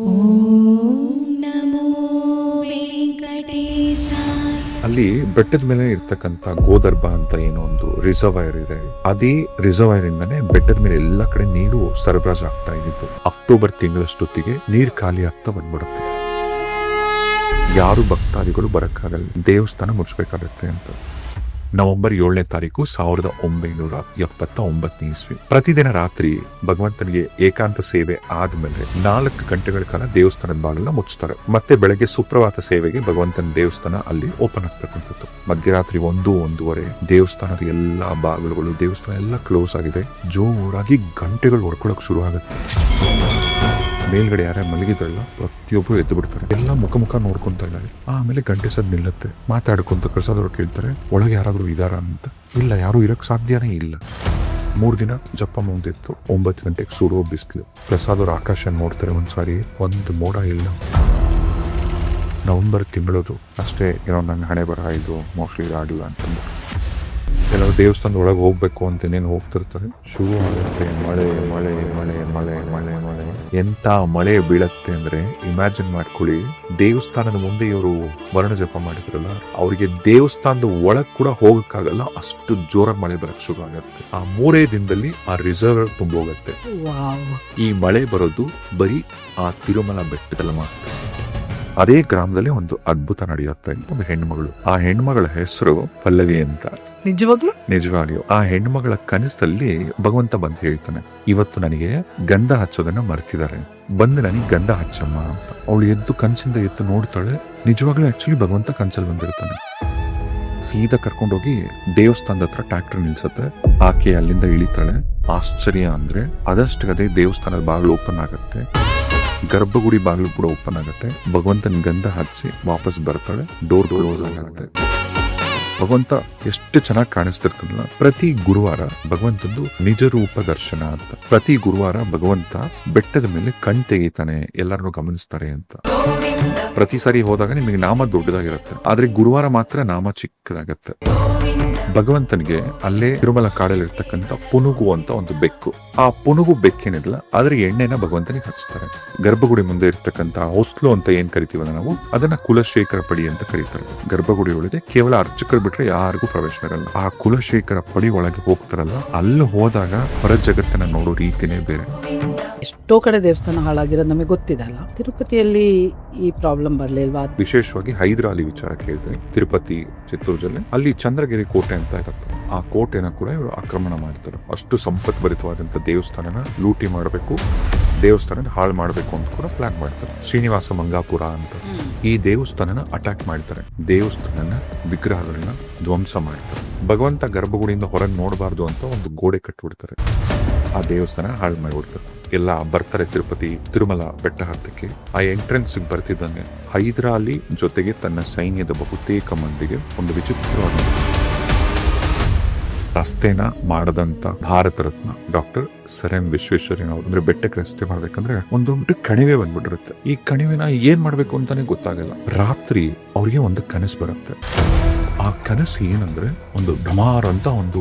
ಓಂ ನಮೋ ವೆಂಕಟೇಶಾಯ. ಅಲ್ಲಿ ಬೆಟ್ಟದ ಮೇಲೆ ಇರ್ತಕ್ಕಂಥ ಗೋದರ್ಭ ಅಂತ ಏನೋ ಒಂದು ರಿಸರ್ವೈರ್ ಇದೆ. ಅದೇ ರಿಸರ್ವೈರ್ ಇಂದಾನೆ ಬೆಟ್ಟದ ಮೇಲೆ ಎಲ್ಲಾ ಕಡೆ ನೀರು ಸರಬರಾಜು ಆಗ್ತಾ ಇದ್ದಿತ್ತು. ಅಕ್ಟೋಬರ್ ತಿಂಗಳಷ್ಟೊತ್ತಿಗೆ ನೀರ್ ಖಾಲಿ ಆಗ್ತಾ ಬಂದ್ಬಿಡುತ್ತೆ. ಯಾರು ಭಕ್ತಾದಿಗಳು ಬರಕ್ಕಾಗಲ್ಲ, ದೇವಸ್ಥಾನ ಮುಚ್ಚಬೇಕಾಗತ್ತೆ ಅಂತ. ನವೆಂಬರ್ 7ನೇ ತಾರೀಕು 1979 ಇಸ್ವಿ. ಪ್ರತಿದಿನ ರಾತ್ರಿ ಭಗವಂತನಿಗೆ ಏಕಾಂತ ಸೇವೆ ಆದ್ಮೇಲೆ 4 ಗಂಟೆಗಳ ಕಾಲ ದೇವಸ್ಥಾನದ ಬಾಗಿಲನ್ನ ಮುಚ್ತಾರೆ. ಮತ್ತೆ ಬೆಳಗ್ಗೆ ಸುಪ್ರಭಾತ ಸೇವೆಗೆ ಭಗವಂತನ ದೇವಸ್ಥಾನ ಅಲ್ಲಿ ಓಪನ್ ಆಗ್ತಕ್ಕಂಥದ್ದು. ಮಧ್ಯರಾತ್ರಿ 1-1:30 ದೇವಸ್ಥಾನದ ಎಲ್ಲಾ ಬಾಗಿಲುಗಳು, ದೇವಸ್ಥಾನ ಎಲ್ಲ ಕ್ಲೋಸ್ ಆಗಿದೆ. ಜೋರಾಗಿ ಗಂಟೆಗಳು ಹೊಡ್ಕೊಳಕ್ ಶುರು ಆಗುತ್ತೆ. ಮೇಲ್ಗಡೆ ಯಾರೇ ಮಲಗಿದ್ರಲ್ಲ ಪ್ರತಿಯೊಬ್ರು ಎದ್ದು ಬಿಡ್ತಾರೆ. ಎಲ್ಲ ಮುಖ ನೋಡ್ಕೊಂತ ಇದ್ದಾರೆ. ಆಮೇಲೆ ಗಂಟೆ ಸದ್ ನಿಲ್ಲುತ್ತೆ. ಮಾತಾಡ್ಕೊಂತ ಪ್ರಸಾದವ್ರು ಕೇಳ್ತಾರೆ, ಒಳಗೆ ಯಾರಾದ್ರೂ ಇದಾರ ಅಂತ. ಇಲ್ಲ, ಯಾರು ಇರಕ್ ಸಾಧ್ಯನೇ ಇಲ್ಲ. 3 ದಿನ ಜಪ ಮುಂದಿತ್ತು. 9 ಗಂಟೆಗೆ ಸುಡೋ ಬಿಸಿಲು. ಪ್ರಸಾದವ್ರು ಆಕಾಶ ನೋಡ್ತಾರೆ. ಒಂದ್ಸಾರಿ ಒಂದು ಮೋಡ ಇಲ್ಲ. ನವೆಂಬರ್ ತಿಂಗಳದು ಅಷ್ಟೇ. ಏನೋ ನಂಗೆ ಹಣೆ ಬರಹ ಇದು ಮೋಸ್ಟ್ಲಿ ಇದಾಗಿಲ್ಲ ಅಂತಂದು ಕೆಲವು ದೇವಸ್ಥಾನದ ಒಳಗೆ ಹೋಗ್ಬೇಕು ಅಂತ ಇನ್ನೇನು ಹೋಗ್ತಿರ್ತಾರೆ. ಶುರು ಆಗುತ್ತೆ ಮಳೆ ಮಳೆ ಮಳೆ ಮಳೆ ಮಳೆ ಮಳೆ. ಎಂತ ಮಳೆ ಬೀಳತ್ತೆ ಅಂದ್ರೆ ಇಮ್ಯಾಜಿನ್ ಮಾಡ್ಕೊಳ್ಳಿ. ದೇವಸ್ಥಾನದ ಮುಂದೆ ಇವರು ವರ್ಣ ಜಪ ಮಾಡಿದ್ರಲ್ಲ, ಅವರಿಗೆ ದೇವಸ್ಥಾನದ ಒಳಗ್ ಕೂಡ ಹೋಗಕ್ಕಾಗಲ್ಲ, ಅಷ್ಟು ಜೋರಾಗಿ ಮಳೆ ಬರಕ್ ಶುರು ಆಗತ್ತೆ. ಆ 3 ದಿನದಲ್ಲಿ ಆ ರಿಸರ್ವ್ ತುಂಬೋಗತ್ತೆ. ಈ ಮಳೆ ಬರೋದು ಬರೀ ಆ ತಿರುಮಲ ಬೆಟ್ಟದಲ್ಲಿ ಮಾತ್ರ. ಅದೇ ಗ್ರಾಮದಲ್ಲಿ ಒಂದು ಅದ್ಭುತ ನಡೆಯುತ್ತೆ. ಒಂದು ಹೆಣ್ಮಗಳು, ಆ ಹೆಣ್ಮಗಳ ಹೆಸರು ಪಲ್ಲವಿ ಅಂತ. ನಿಜವಾಗ್ಲೂ ಆ ಹೆಣ್ಮಗಳ ಕನಸಲ್ಲಿ ಭಗವಂತ ಬಂದು ಹೇಳ್ತಾನೆ, ಇವತ್ತು ನನಗೆ ಗಂಧ ಹಚ್ಚೋದನ್ನ ಮರ್ತಿದ್ದಾರೆ, ಬಂದು ನನಗೆ ಗಂಧ ಹಚ್ಚಮ್ಮ ಅಂತ. ಅವಳು ಎದ್ದು ಕನಸಿಂದ ಎದ್ದು ನೋಡ್ತಾಳೆ. ನಿಜವಾಗ್ಲೂ ಆಕ್ಚುಲಿ ಭಗವಂತ ಕನಸಲ್ಲಿ ಬಂದಿರ್ತಾನೆ. ಸೀದಾ ಕರ್ಕೊಂಡೋಗಿ ದೇವಸ್ಥಾನದ ಹತ್ರ ಟ್ರ್ಯಾಕ್ಟರ್ ನಿಲ್ಸತ್ತೆ. ಆಕೆ ಅಲ್ಲಿಂದ ಇಳಿತಾಳೆ. ಆಶ್ಚರ್ಯ ಅಂದ್ರೆ ಅದಷ್ಟೇ ದೇವಸ್ಥಾನದ ಬಾಗಿಲು ಓಪನ್ ಆಗತ್ತೆ. ಗರ್ಭಗುಡಿ ಬಾಗಿಲು ಕೂಡ ಓಪನ್ ಆಗುತ್ತೆ. ಭಗವಂತನ ಗಂಧ ಹಚ್ಚಿ ವಾಪಸ್ ಬರ್ತಾಳೆ. ಡೋರ್ ಕ್ಲೋಸ್ ಆಗುತ್ತೆ. ಭಗವಂತ ಎಷ್ಟು ಚೆನ್ನಾಗಿ ಕಾಣಿಸ್ತಿರ್ತಾನಲ್ಲ. ಪ್ರತಿ ಗುರುವಾರ ಭಗವಂತಂದು ನಿಜ ರೂಪ ದರ್ಶನ ಅಂತ. ಪ್ರತಿ ಗುರುವಾರ ಭಗವಂತ ಬೆಟ್ಟದ ಮೇಲೆ ಕಣ್ ತೆಗಿತಾನೆ, ಎಲ್ಲರನ್ನು ಗಮನಿಸ್ತಾರೆ ಅಂತ. ಪ್ರತಿ ಸಾರಿ ಹೋದಾಗ ನಿಮಗೆ ನಾಮ ದೊಡ್ಡದಾಗಿರುತ್ತೆ, ಆದ್ರೆ ಗುರುವಾರ ಮಾತ್ರ ನಾಮ ಚಿಕ್ಕದಾಗತ್ತೆ. ಭಗವಂತನಿಗೆ ಅಲ್ಲೇ ತಿರುಮಲ ಕಾಡಲ್ಲಿ ಇರ್ತಕ್ಕಂಥ ಪುನುಗು ಅಂತ ಒಂದು ಬೆಕ್ಕು. ಆ ಪುನುಗು ಬೆಕ್ಕೇನಿಲ್ಲ, ಆದ್ರೆ ಎಣ್ಣೆನ ಭಗವಂತನಿಗೆ ಹಚ್ತಾರೆ. ಗರ್ಭಗುಡಿ ಮುಂದೆ ಇರ್ತಕ್ಕಂಥ ಹೊಸ್ಲು ಅಂತ ಏನ್ ಕರಿತೀವಲ್ಲ ನಾವು, ಅದನ್ನ ಕುಲಶೇಖರ ಪಡಿ ಅಂತ ಕರೀತಾರೆ. ಗರ್ಭಗುಡಿ ಒಳಗೆ ಕೇವಲ ಅರ್ಚಕರು ಬಿಟ್ರೆ ಯಾರಿಗೂ ಪ್ರವೇಶ ಇರಲ್ಲ. ಆ ಕುಲಶೇಖರ ಪಡಿ ಒಳಗೆ ಹೋಗ್ತಾರಲ್ಲ, ಅಲ್ಲಿ ಹೋದಾಗ ಹೊರ ಜಗತ್ತನ್ನ ನೋಡೋ ರೀತಿನೇ ಬೇರೆ. ಎಷ್ಟೋ ಕಡೆ ದೇವಸ್ಥಾನ ಹಾಳಾಗಿರೋದು ನಮಗೆ ಗೊತ್ತಿದೆ ಅಲ್ಲ. ತಿರುಪತಿಯಲ್ಲಿ ಈ ಪ್ರಾಬ್ಲಮ್ ಬರ್ಲಿಲ್ವಾ? ವಿಶೇಷವಾಗಿ ಹೈದರಾಲಿ ವಿಚಾರಕ್ಕೆ ಹೇಳ್ತೀನಿ. ತಿರುಪತಿ, ಚಿತ್ತೂರು ಜಿಲ್ಲೆ ಅಲ್ಲಿ ಚಂದ್ರಗಿರಿ ಕೋಟೆ ಅಂತ ಇರುತ್ತೆ. ಆ ಕೋಟೆನ ಕೂಡ ಇವರು ಆಕ್ರಮಣ ಮಾಡ್ತಾರೆ. ಅಷ್ಟು ಸಂಪತ್ ಭರಿತವಾದಂತ ದೇವಸ್ಥಾನನ ಲೂಟಿ ಮಾಡಬೇಕು, ದೇವಸ್ಥಾನ ಹಾಳು ಮಾಡಬೇಕು ಅಂತ ಕೂಡ ಪ್ಲಾನ್ ಮಾಡ್ತಾರೆ. ಶ್ರೀನಿವಾಸ ಮಂಗಾಪುರ ಅಂತ ಈ ದೇವಸ್ಥಾನನ ಅಟ್ಯಾಕ್ ಮಾಡ್ತಾರೆ. ದೇವಸ್ಥಾನನ ವಿಗ್ರಹಗಳನ್ನ ಧ್ವಂಸ ಮಾಡ್ತಾರೆ. ಭಗವಂತ ಗರ್ಭಗುಡಿಯಿಂದ ಹೊರಗೆ ನೋಡಬಾರ್ದು ಅಂತ ಒಂದು ಗೋಡೆ ಕಟ್ಟಿಬಿಡ್ತಾರೆ. ಆ ದೇವಸ್ಥಾನ ಹಾಳು ಮಾಡಿಬಿಡ್ತಾರೆ. ಎಲ್ಲ ಬರ್ತಾರೆ ತಿರುಮಲ ಬೆಟ್ಟ ಹತ್ತಕ್ಕೆ. ಆ ಎಂಟ್ರೆನ್ಸ್ ಬರ್ತಿದ್ದಂಗೆ ಹೈದರಾಲಿ ಜೊತೆಗೆ ತನ್ನ ಸೈನ್ಯದ ಬಹುತೇಕ ಮಂದಿಗೆ ಒಂದು ವಿಚಿತ್ರವಾದ ರಸ್ತೆನ ಮಾಡದಂತ Bharat Ratna doctor sir M Visvesvaraya ಅವರು. ಅಂದ್ರೆ ಬೆಟ್ಟಕ್ಕೆ ರಸ್ತೆ ಮಾಡ್ಬೇಕಂದ್ರೆ ಒಂದು ಕಣಿವೆ ಬಂದ್ಬಿಟ್ಟಿರುತ್ತೆ. ಈ ಕಣಿವೆನ ಏನ್ ಮಾಡ್ಬೇಕು ಅಂತಾನೆ ಗೊತ್ತಾಗಲ್ಲ. ರಾತ್ರಿ ಅವ್ರಿಗೆ ಒಂದು ಕನಸು ಬರುತ್ತೆ. ಆ ಕನಸು ಏನಂದ್ರೆ, ಒಂದು ಡಮಾರ್ ಅಂತ ಒಂದು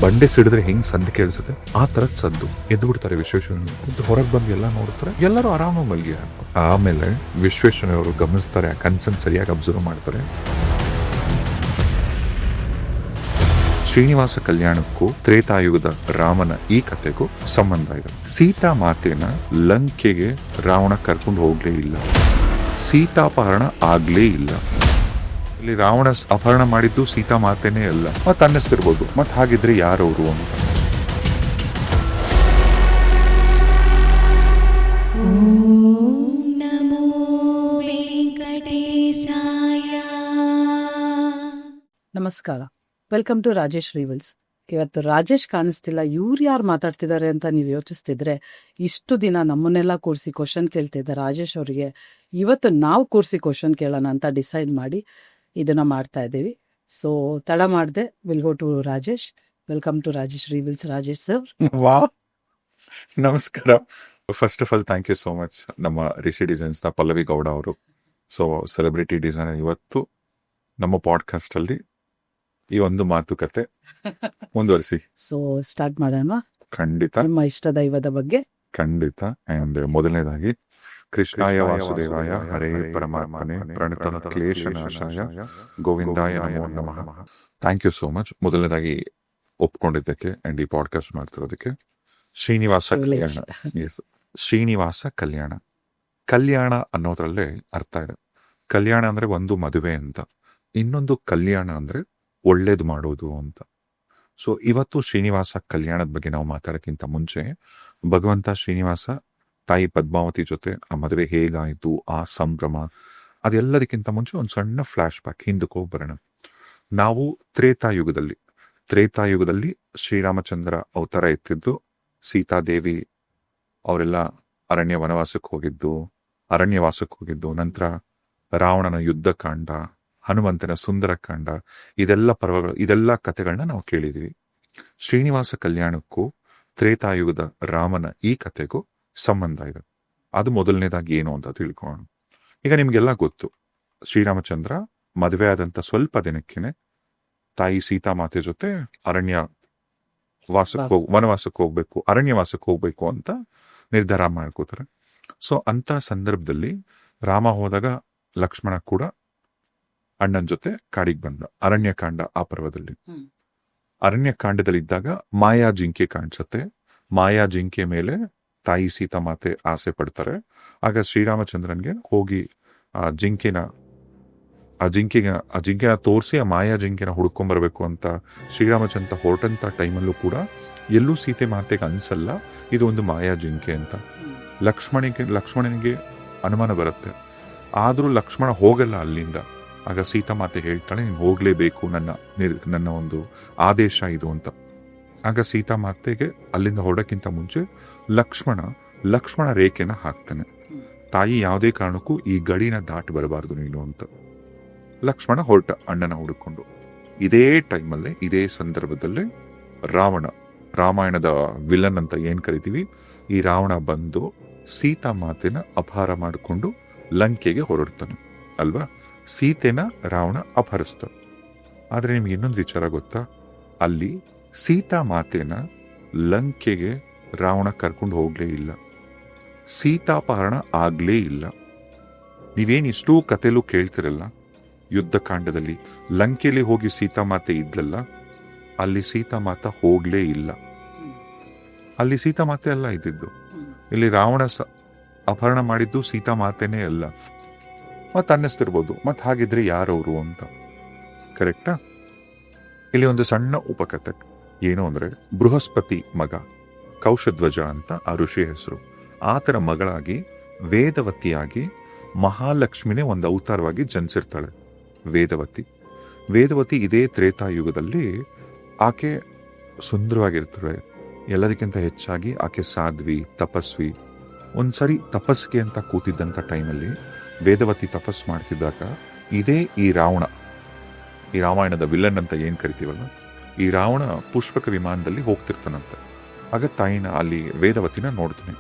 ಬಂಡೆ ಸಿಡಿದ್ರೆ ಹೆಂಗ್ ಸದ್ದು ಕೇಳಿಸುತ್ತೆ, ಆ ತರದ್ ಸದ್ದು. ಎದ್ದು ಬಿಡ್ತಾರೆ ವಿಶ್ವೇಶ್ವರಯ್ಯ. ಹೊರಗೆ ಬಂದು ಎಲ್ಲ ನೋಡ್ತಾರೆ. ಎಲ್ಲರೂ ಆರಾಮಾಗಿ ಮಲ್ಗಿ. ಆಮೇಲೆ ವಿಶ್ವೇಶ್ವರಯ್ಯ ಅವರು ಗಮನಿಸ್ತಾರೆ, ಆ ಕನಸನ್ನು ಸರಿಯಾಗಿ ಅಬ್ಸರ್ವ್ ಮಾಡ್ತಾರೆ. ಶ್ರೀನಿವಾಸ ಕಲ್ಯಾಣಕ್ಕೂ ತ್ರೇತಾಯುಗದ ರಾಮನ ಈ ಕಥೆಗೂ ಸಂಬಂಧ ಇದೆ. ಸೀತಾ ಮಾತೆನ ಲಂಕೆಗೆ ರಾವಣ ಕರ್ಕೊಂಡು ಹೋಗ್ಲೇ ಇಲ್ಲ. ಸೀತಾಪಹರಣ ಆಗ್ಲೇ ಇಲ್ಲ. ಇಲ್ಲಿ ರಾವಣ ಅಪಹರಣ ಮಾಡಿದ್ದು ಸೀತಾ ಮಾತೆನೇ ಅಲ್ಲ. ಮತ್ ಅನ್ನಿಸ್ತಿರ್ಬೋದು, ಮತ್ ಹಾಗಿದ್ರೆ ಯಾರವರು ಅಂತ. ಓಂ ನಮೋ ವೆಂಕಟೇಶಾಯ. ನಮಸ್ಕಾರ, ವೆಲ್ಕಮ್ ಟು ರಾಜೇಶ್ ರಿವಲ್ಸ್. ಇವತ್ತು ರಾಜೇಶ್ ಕಾಣಿಸ್ತಿಲ್ಲ, ಇವ್ರು ಯಾರು ಮಾತಾಡ್ತಿದ್ದಾರೆ ಅಂತ ನೀವು ಯೋಚಿಸ್ತಿದ್ರೆ, ಇಷ್ಟು ದಿನ ನಮ್ಮನ್ನೆಲ್ಲ ಕೂರಿಸಿ ಕ್ವಶನ್ ಕೇಳ್ತಿದ್ದ ರಾಜೇಶ್ ಅವರಿಗೆ ಇವತ್ತು ನಾವು ಕೂರಿಸಿ ಕ್ವಶನ್ ಕೇಳೋಣ ಅಂತ ಡಿಸೈಡ್ ಮಾಡಿ ಇದನ್ನ ಮಾಡ್ತಾ ಇದ್ದೀವಿ. ಸೊ ತಡ ಮಾಡದೆ will go to Rajesh. Welcome to Rajesh rivals, Rajesh sir. ವಾ, ನಮಸ್ಕಾರ. First of all thank you so much ನಮ್ಮ ರಿಷಿ ಡಿಸೈನ್ಸ್ ನ ಪಲ್ಲವಿ ಗೌಡ ಅವರು. ಸೊ ಸೆಲೆಬ್ರಿಟಿ ಡಿಸೈನರ್ ಇವತ್ತು ನಮ್ಮ ಪಾಡ್ಕಾಸ್ಟ್ ಅಲ್ಲಿ ಈ ಒಂದು ಮಾತುಕತೆ ಮುಂದುವರಿಸಿ. ಸೊ ಸ್ಟಾರ್ಟ್ ಮಾಡೋಣ. ಖಂಡಿತ. ನಿಮ್ಮ ಇಷ್ಟ ದೈವದ ಬಗ್ಗೆ ಖಂಡಿತ. ಅಂಡ್ ಮೊದಲನೇದಾಗಿ ಕೃಷ್ಣಾಯ ವಾಸುದೇವಾಯ ಹರೇ ಪರಮಾತ್ಮನೆ ಪ್ರಣತಃ ಕ್ಲೇಶನಾಶಾಯ ಗೋವಿಂದಾಯ ನಮೋ ನಮಃ. ಥ್ಯಾಂಕ್ ಯು ಸೋ ಮಚ್ ಮೊದಲನೇದಾಗಿ ಒಪ್ಕೊಂಡಿದ್ದಕ್ಕೆ ಅಂಡ್ ಈ ಪಾಡ್ಕಾಸ್ಟ್ ಮಾಡ್ತಿರೋದಕ್ಕೆ. ಶ್ರೀನಿವಾಸ ಕಲ್ಯಾಣ. ಎಸ್, ಶ್ರೀನಿವಾಸ ಕಲ್ಯಾಣ. ಕಲ್ಯಾಣ ಅನ್ನೋದ್ರಲ್ಲೇ ಅರ್ಥ ಇದೆ. ಕಲ್ಯಾಣ ಅಂದ್ರೆ ಒಂದು ಮದುವೆ ಅಂತ, ಇನ್ನೊಂದು ಕಲ್ಯಾಣ ಅಂದ್ರೆ ಒಳ್ಳೇದು ಮಾಡೋದು ಅಂತ. ಸೊ ಇವತ್ತು ಶ್ರೀನಿವಾಸ ಕಲ್ಯಾಣದ ಬಗ್ಗೆ ನಾವು ಮಾತಾಡೋಕ್ಕಿಂತ ಮುಂಚೆ ಭಗವಂತ ಶ್ರೀನಿವಾಸ ತಾಯಿ ಪದ್ಮಾವತಿ ಜೊತೆ ಆ ಮದುವೆ ಹೇಗಾಯಿತು, ಆ ಸಂಭ್ರಮ, ಅದೆಲ್ಲದಕ್ಕಿಂತ ಮುಂಚೆ ಒಂದು ಸಣ್ಣ ಫ್ಲಾಶ್ ಬ್ಯಾಕ್ ಹಿಂದಕ್ಕೆ ಹೋಗಿ ಬರೋಣ. ನಾವು ತ್ರೇತಾಯುಗದಲ್ಲಿ ಶ್ರೀರಾಮಚಂದ್ರ ಅವತಾರ ಎತ್ತಿದ್ದು, ಸೀತಾದೇವಿ ಅವರೆಲ್ಲ ಅರಣ್ಯವಾಸಕ್ಕೆ ಹೋಗಿದ್ದು, ನಂತರ ರಾವಣನ ಯುದ್ಧಕಾಂಡ, ಹನುಮಂತನ ಸುಂದರಕಾಂಡ, ಇದೆಲ್ಲ ಕಥೆಗಳನ್ನ ನಾವು ಕೇಳಿದೀವಿ. ಶ್ರೀನಿವಾಸ ಕಲ್ಯಾಣಕ್ಕೂ ತ್ರೇತಾಯುಗದ ರಾಮನ ಈ ಕಥೆಗೂ ಸಂಬಂಧ ಇದೆ. ಅದು ಮೊದಲನೇದಾಗಿ ಏನು ಅಂತ ತಿಳ್ಕೊಳ್ಳೋಣ. ಈಗ ನಿಮ್ಗೆಲ್ಲ ಗೊತ್ತು, ಶ್ರೀರಾಮಚಂದ್ರ ಮದುವೆ ಆದಂತ ಸ್ವಲ್ಪ ದಿನಕ್ಕೇನೆ ತಾಯಿ ಸೀತಾಮಾತೆ ಜೊತೆ ವನವಾಸಕ್ಕೆ ಹೋಗ್ಬೇಕು ಅಂತ ನಿರ್ಧಾರ ಮಾಡ್ಕೋತಾರೆ. ಸೊ ಅಂತ ಸಂದರ್ಭದಲ್ಲಿ ರಾಮ ಹೋದಾಗ ಲಕ್ಷ್ಮಣ ಕೂಡ ಅಣ್ಣನ ಜೊತೆ ಕಾಡಿಗೆ ಬಂದ. ಅರಣ್ಯಕಾಂಡ ಆ ಪರ್ವದಲ್ಲಿ. ಅರಣ್ಯಕಾಂಡದಲ್ಲಿದ್ದಾಗ ಮಾಯಾ ಜಿಂಕೆ ಕಾಣಿಸುತ್ತೆ. ಮಾಯಾ ಜಿಂಕೆ ಮೇಲೆ ತಾಯಿ ಸೀತಾಮಾತೆ ಆಸೆ ಪಡ್ತಾರೆ. ಆಗ ಶ್ರೀರಾಮಚಂದ್ರನ್ಗೆ ಹೋಗಿ ಆ ಜಿಂಕೆನ ತೋರಿಸಿ ಆ ಮಾಯಾ ಜಿಂಕೆನ ಹುಡ್ಕೊಂಡ್ಬರ್ಬೇಕು ಅಂತ ಶ್ರೀರಾಮಚಂದ್ರ ಹೊರಟಂತ ಟೈಮಲ್ಲೂ ಕೂಡ ಎಲ್ಲೂ ಸೀತೆ ಮಾತೆಗೆ ಅನ್ಸಲ್ಲ ಇದು ಒಂದು ಮಾಯಾ ಜಿಂಕೆ ಅಂತ. ಲಕ್ಷ್ಮಣನಿಗೆ ಅನುಮಾನ ಬರುತ್ತೆ. ಆದ್ರೂ ಲಕ್ಷ್ಮಣ ಹೋಗಲ್ಲ ಅಲ್ಲಿಂದ. ಆಗ ಸೀತಾಮಾತೆ ಹೇಳ್ತಾಳೆ, ನೀನು ಹೋಗ್ಲೇಬೇಕು, ನನ್ನ ಒಂದು ಆದೇಶ ಇದು ಅಂತ. ಆಗ ಸೀತಾಮಾತೆಗೆ ಅಲ್ಲಿಂದ ಹೊರಡಕ್ಕಿಂತ ಮುಂಚೆ ಲಕ್ಷ್ಮಣ ರೇಖೆನ ಹಾಕ್ತಾನೆ. ತಾಯಿ ಯಾವುದೇ ಕಾರಣಕ್ಕೂ ಈ ಗಡಿನ ದಾಟಿ ಬರಬಾರ್ದು ನೀನು ಅಂತ. ಲಕ್ಷ್ಮಣ ಹೊರಟ ಅಣ್ಣನ ಹುಡುಕೊಂಡು. ಇದೇ ಟೈಮಲ್ಲೇ, ಇದೇ ಸಂದರ್ಭದಲ್ಲೇ ರಾಮಾಯಣದ ವಿಲನ್ ಅಂತ ಏನ್ ಕರಿತೀವಿ, ಈ ರಾವಣ ಬಂದು ಸೀತಾಮಾತೆನ ಅಪಹಾರ ಮಾಡಿಕೊಂಡು ಲಂಕೆಗೆ ಹೊರಡ್ತಾನೆ ಅಲ್ವಾ. ಸೀತೆನ ರಾವಣ ಅಪಹರಿಸ್ತಾನೆ. ಆದ್ರೆ ನಿಮ್ಗೆ ಇನ್ನೊಂದು ವಿಚಾರ ಗೊತ್ತಾ, ಅಲ್ಲಿ ಸೀತಾಮಾತೆನ ಲಂಕೆಗೆ ರಾವಣ ಕರ್ಕೊಂಡು ಹೋಗ್ಲೇ ಇಲ್ಲ, ಸೀತಾಪಹರಣ ಆಗ್ಲೇ ಇಲ್ಲ. ನೀವೇನ್ ಇಷ್ಟೂ ಕಥೆಲೂ ಕೇಳ್ತಿರಲ್ಲ, ಯುದ್ಧಕಾಂಡದಲ್ಲಿ ಲಂಕೆಯಲ್ಲಿ ಹೋಗಿ ಸೀತಾಮಾತೆ ಇದ್ಲಲ್ಲ, ಅಲ್ಲಿ ಸೀತಾಮಾತ ಹೋಗ್ಲೇ ಇಲ್ಲ. ಅಲ್ಲಿ ಸೀತಾಮಾತೆ ಅಲ್ಲ ಇದ್ದಿದ್ದು. ಇಲ್ಲಿ ರಾವಣ ಅಪಹರಣ ಮಾಡಿದ್ದು ಸೀತಾಮಾತೆನೇ ಅಲ್ಲ. ಮತ್ ಅನ್ನಿಸ್ತಿರ್ಬೋದು, ಮತ್ ಹಾಗಿದ್ರೆ ಯಾರವರು ಅಂತ. ಕರೆಕ್ಟಾ? ಇಲ್ಲಿ ಒಂದು ಸಣ್ಣ ಉಪಕಥೆ ಏನು ಅಂದ್ರೆ, ಬೃಹಸ್ಪತಿ ಮಗ ಕೌಶಧ್ವಜ ಅಂತ ಆ ಋಷಿ ಹೆಸರು. ಆತರ ಮಗಳಾಗಿ ವೇದವತಿಯಾಗಿ ಮಹಾಲಕ್ಷ್ಮಿನೇ ಒಂದು ಅವತಾರವಾಗಿ ಜನಿಸಿರ್ತಾಳೆ ವೇದವತಿ. ಇದೇ ತ್ರೇತಾಯುಗದಲ್ಲಿ ಆಕೆ ಸುಂದರವಾಗಿರ್ತಾಳೆ. ಎಲ್ಲದಕ್ಕಿಂತ ಹೆಚ್ಚಾಗಿ ಆಕೆ ಸಾಧ್ವಿ, ತಪಸ್ವಿ. ಒಂದ್ಸರಿ ತಪಸ್ಸಿಗೆ ಅಂತ ಕೂತಿದ್ದಂಥ ಟೈಮಲ್ಲಿ ವೇದವತಿ ತಪಸ್ ಮಾಡ್ತಿದ್ದಾಗ ಇದೇ ಈ ರಾಮಾಯಣದ ವಿಲನ್ ಅಂತ ಏನ್ ಕರಿತೀವಲ್ಲ, ಈ ರಾವಣ ಪುಷ್ಪಕ ವಿಮಾನದಲ್ಲಿ ಹೋಗ್ತಿರ್ತಾನಂತೆ. ಆಗ ತಾಯಿನ ಅಲ್ಲಿ ವೇದವತಿನ ನೋಡ್ತಾನೆ.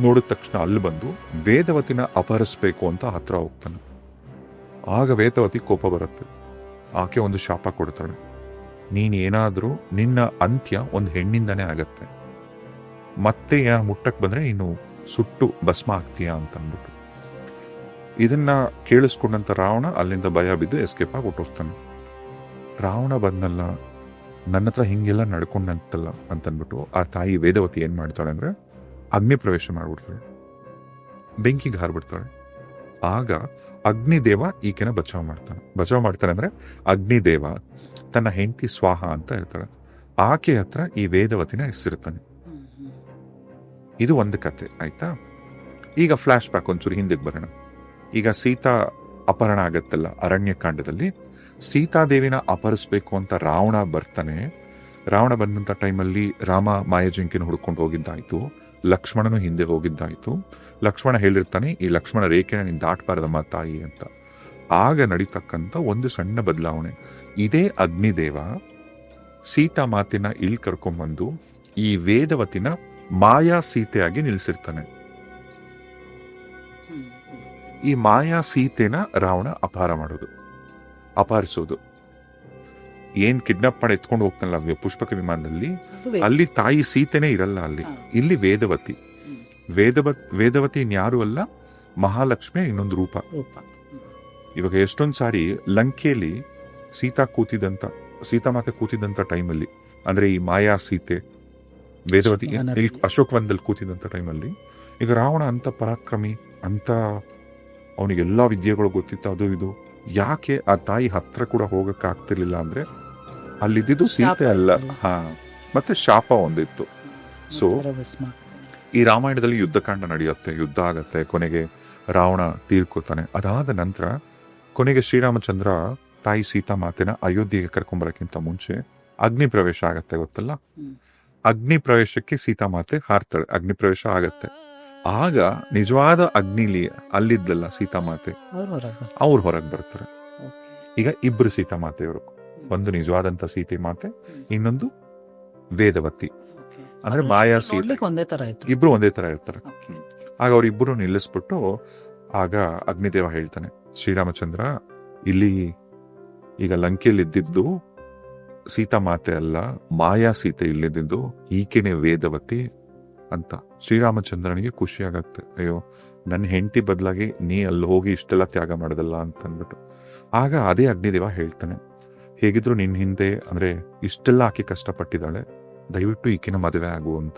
ನೋಡಿದ ತಕ್ಷಣ ಅಲ್ಲಿ ಬಂದು ವೇದವತಿನ ಅಪಹರಿಸ್ಬೇಕು ಅಂತ ಹತ್ರ ಹೋಗ್ತಾನೆ. ಆಗ ವೇದವತಿ ಕೋಪ ಬರುತ್ತೆ. ಆಕೆ ಒಂದು ಶಾಪ ಕೊಡ್ತಾಳೆ, ನೀನೇನಾದ್ರೂ ನಿನ್ನ ಅಂತ್ಯ ಒಂದು ಹೆಣ್ಣಿಂದಾನೇ ಆಗತ್ತೆ, ಮತ್ತೆ ಏನಾದ್ರು ಮುಟ್ಟಕ್ ಬಂದ್ರೆ ನೀನು ಸುಟ್ಟು ಭಸ್ಮ ಆಗ್ತೀಯಾ ಅಂತ ಅಂದ್ಬಿಟ್ಟು. ಇದನ್ನ ಕೇಳಿಸ್ಕೊಂಡಂತ ರಾವಣ ಅಲ್ಲಿಂದ ಭಯ ಬಿದ್ದು ಎಸ್ಕೇಪ್ ಆಗಿ ಹೊಟ್ಟೋಗ್ತಾನೆ. ರಾವಣ ಬಂದಲ್ಲ, ನನ್ನ ಹತ್ರ ಹಿಂಗೆಲ್ಲ ನಡ್ಕೊಂಡಂತಲ್ಲ ಅಂತನ್ಬಿಟ್ಟು ಆ ತಾಯಿ ವೇದವತಿ ಏನ್ ಮಾಡ್ತಾಳೆ ಅಂದ್ರೆ ಅಗ್ನಿ ಪ್ರವೇಶ ಮಾಡ್ಬಿಡ್ತಾಳೆ, ಬೆಂಕಿಗೆ ಹಾರ್ಬಿಡ್ತಾಳೆ. ಆಗ ಅಗ್ನಿದೇವ ಈಕೆನ ಬಚಾವ್ ಮಾಡ್ತಾನೆ ಅಂದ್ರೆ ಅಗ್ನಿದೇವ ತನ್ನ ಹೆಂಡತಿ ಸ್ವಾಹ ಅಂತ ಹೇಳ್ತಾಳೆ. ಆಕೆ ಹತ್ರ ಈ ವೇದವತಿನ ಹೆಸರಿರ್ತಾನೆ. ಇದು ಒಂದು ಕತೆ ಆಯ್ತಾ. ಈಗ ಫ್ಲಾಶ್ ಬ್ಯಾಕ್ ಒಂಚೂರು ಹಿಂದಕ್ಕೆ ಬರೋಣ. ಈಗ ಸೀತಾ ಅಪಹರಣ ಆಗತ್ತಲ್ಲ ಅರಣ್ಯಕಾಂಡದಲ್ಲಿ, ಸೀತಾದೇವಿನ ಅಪಹರಿಸ್ಬೇಕು ಅಂತ ರಾವಣ ಬರ್ತಾನೆ. ರಾವಣ ಬಂದಂತ ಟೈಮಲ್ಲಿ ರಾಮ ಮಾಯಾಜಿಂಕಿನ ಹುಡ್ಕೊಂಡು ಹೋಗಿದ್ದಾಯ್ತು, ಲಕ್ಷ್ಮಣನು ಹಿಂದೆ ಹೋಗಿದ್ದಾಯ್ತು. ಲಕ್ಷ್ಮಣ ಹೇಳಿರ್ತಾನೆ, ಈ ಲಕ್ಷ್ಮಣ ರೇಖೆನ ನೀನು ದಾಟಬಾರದಮ್ಮ ತಾಯಿ ಅಂತ. ಆಗ ನಡೀತಕ್ಕಂಥ ಒಂದು ಸಣ್ಣ ಬದಲಾವಣೆ, ಇದೇ ಅಗ್ನಿದೇವ ಸೀತಾ ಮಾತಿನ ಇಲ್ಲಿ ಕರ್ಕೊಂಡ್ಬಂದು ಈ ವೇದವತಿನ ಮಾಯಾ ಸೀತೆಯಾಗಿ ನಿಲ್ಸಿರ್ತಾನೆ. ಈ ಮಾಯಾ ಸೀತೆನ ರಾವಣ ಅಪಹರಿಸೋದು. ಏನ್ ಕಿಡ್ನಾಪ್ ಮಾಡಿ ಎತ್ಕೊಂಡು ಹೋಗ್ತಾನಲ್ಲ ಪುಷ್ಪಕ ವಿಮಾನದಲ್ಲಿ, ಅಲ್ಲಿ ತಾಯಿ ಸೀತೆನೇ ಇರಲ್ಲ ಅಲ್ಲಿ. ಇಲ್ಲಿ ವೇದವತಿ ವೇದವತಿ ಇನ್ಯಾರು ಅಲ್ಲ, ಮಹಾಲಕ್ಷ್ಮಿಯ ಇನ್ನೊಂದು ರೂಪ. ಇವಾಗ ಎಷ್ಟೊಂದು ಸಾರಿ ಲಂಕೆಯಲ್ಲಿ ಸೀತಾಮಾತೆ ಕೂತಿದ್ದಂಥ ಟೈಮಲ್ಲಿ, ಅಂದ್ರೆ ಈ ಮಾಯಾ ಸೀತೆ ವೇದವತಿ ಅಶೋಕವನದಲ್ಲಿ ಕೂತಿದ್ದಂಥ ಟೈಮಲ್ಲಿ, ಈಗ ರಾವಣ ಅಂತ ಪರಾಕ್ರಮಿ, ಅಂತ ಅವನಿಗೆಲ್ಲ ವಿದ್ಯೆಗಳು ಗೊತ್ತಿತ್ತು, ಅದು ಇದು, ಯಾಕೆ ಆ ತಾಯಿ ಹತ್ರ ಕೂಡ ಹೋಗಕ್ಕೆ ಆಗ್ತಿರ್ಲಿಲ್ಲ ಅಂದ್ರೆ ಅಲ್ಲಿದ್ದು ಸೀತೆ ಅಲ್ಲ, ಮತ್ತೆ ಶಾಪ ಒಂದಿತ್ತು. ಸೊ ಈ ರಾಮಾಯಣದಲ್ಲಿ ಯುದ್ಧಕಾಂಡ ನಡೆಯುತ್ತೆ, ಯುದ್ಧ ಆಗತ್ತೆ, ಕೊನೆಗೆ ರಾವಣ ತೀರ್ಕೋತಾನೆ. ಅದಾದ ನಂತರ ಕೊನೆಗೆ ಶ್ರೀರಾಮಚಂದ್ರ ತಾಯಿ ಸೀತಾಮಾತೆನ ಅಯೋಧ್ಯೆಗೆ ಕರ್ಕೊಂಬರಕ್ಕಿಂತ ಮುಂಚೆ ಅಗ್ನಿ ಪ್ರವೇಶ ಆಗತ್ತೆ, ಗೊತ್ತಲ್ಲ? ಅಗ್ನಿ ಪ್ರವೇಶಕ್ಕೆ ಸೀತಾಮಾತೆ ಹಾರ್ತಾಳೆ, ಅಗ್ನಿ ಪ್ರವೇಶ ಆಗತ್ತೆ. ಆಗ ನಿಜವಾದ ಅಗ್ನಿಲಿ ಅಲ್ಲಿದ್ದಲ್ಲ ಸೀತಾಮಾತೆ, ಅವ್ರು ಹೊರಗೆ ಬರ್ತಾರೆ. ಈಗ ಇಬ್ರು ಸೀತಾಮಾತೆಯವರು, ಒಂದು ನಿಜವಾದಂತ ಸೀತೆ ಮಾತೆ, ಇನ್ನೊಂದು ವೇದವತಿ ಅಂದ್ರೆ ಮಾಯಾ ಸೀತೆ, ಇಬ್ರು ಒಂದೇ ತರ ಇರ್ತಾರೆ. ಆಗ ಅವ್ರಿಬ್ರು ನಿಲ್ಲಿಸ್ಬಿಟ್ಟು ಆಗ ಅಗ್ನಿದೇವ ಹೇಳ್ತಾನೆ, ಶ್ರೀರಾಮಚಂದ್ರ ಇಲ್ಲಿ ಈಗ ಲಂಕೆಯಲ್ಲಿ ಇದ್ದಿದ್ದು ಸೀತಾಮಾತೆ ಅಲ್ಲ, ಮಾಯಾ ಸೀತೆ ಇಲ್ಲಿದ್ದು, ಈಕೆನೆ ವೇದವತಿ ಅಂತ. ಶ್ರೀರಾಮಚಂದ್ರನಿಗೆ ಖುಷಿ ಆಗತ್ತೆ, ಅಯ್ಯೋ ನನ್ನ ಹೆಂಡತಿ ಬದಲಾಗಿ ನೀ ಅಲ್ಲಿ ಹೋಗಿ ಇಷ್ಟೆಲ್ಲ ತ್ಯಾಗ ಮಾಡೋದಲ್ಲ ಅಂತ ಅಂದ್ಬಿಟ್ಟು. ಆಗ ಅದೇ ಅಗ್ನಿದೇವ ಹೇಳ್ತಾನೆ, ಹೇಗಿದ್ರು ನಿನ್ ಹಿಂದೆ ಅಂದ್ರೆ ಇಷ್ಟೆಲ್ಲ ಆಕೆ ಕಷ್ಟಪಟ್ಟಿದ್ದಾಳೆ, ದಯವಿಟ್ಟು ಈಕಿನ ಮದುವೆ ಆಗು ಅಂತ.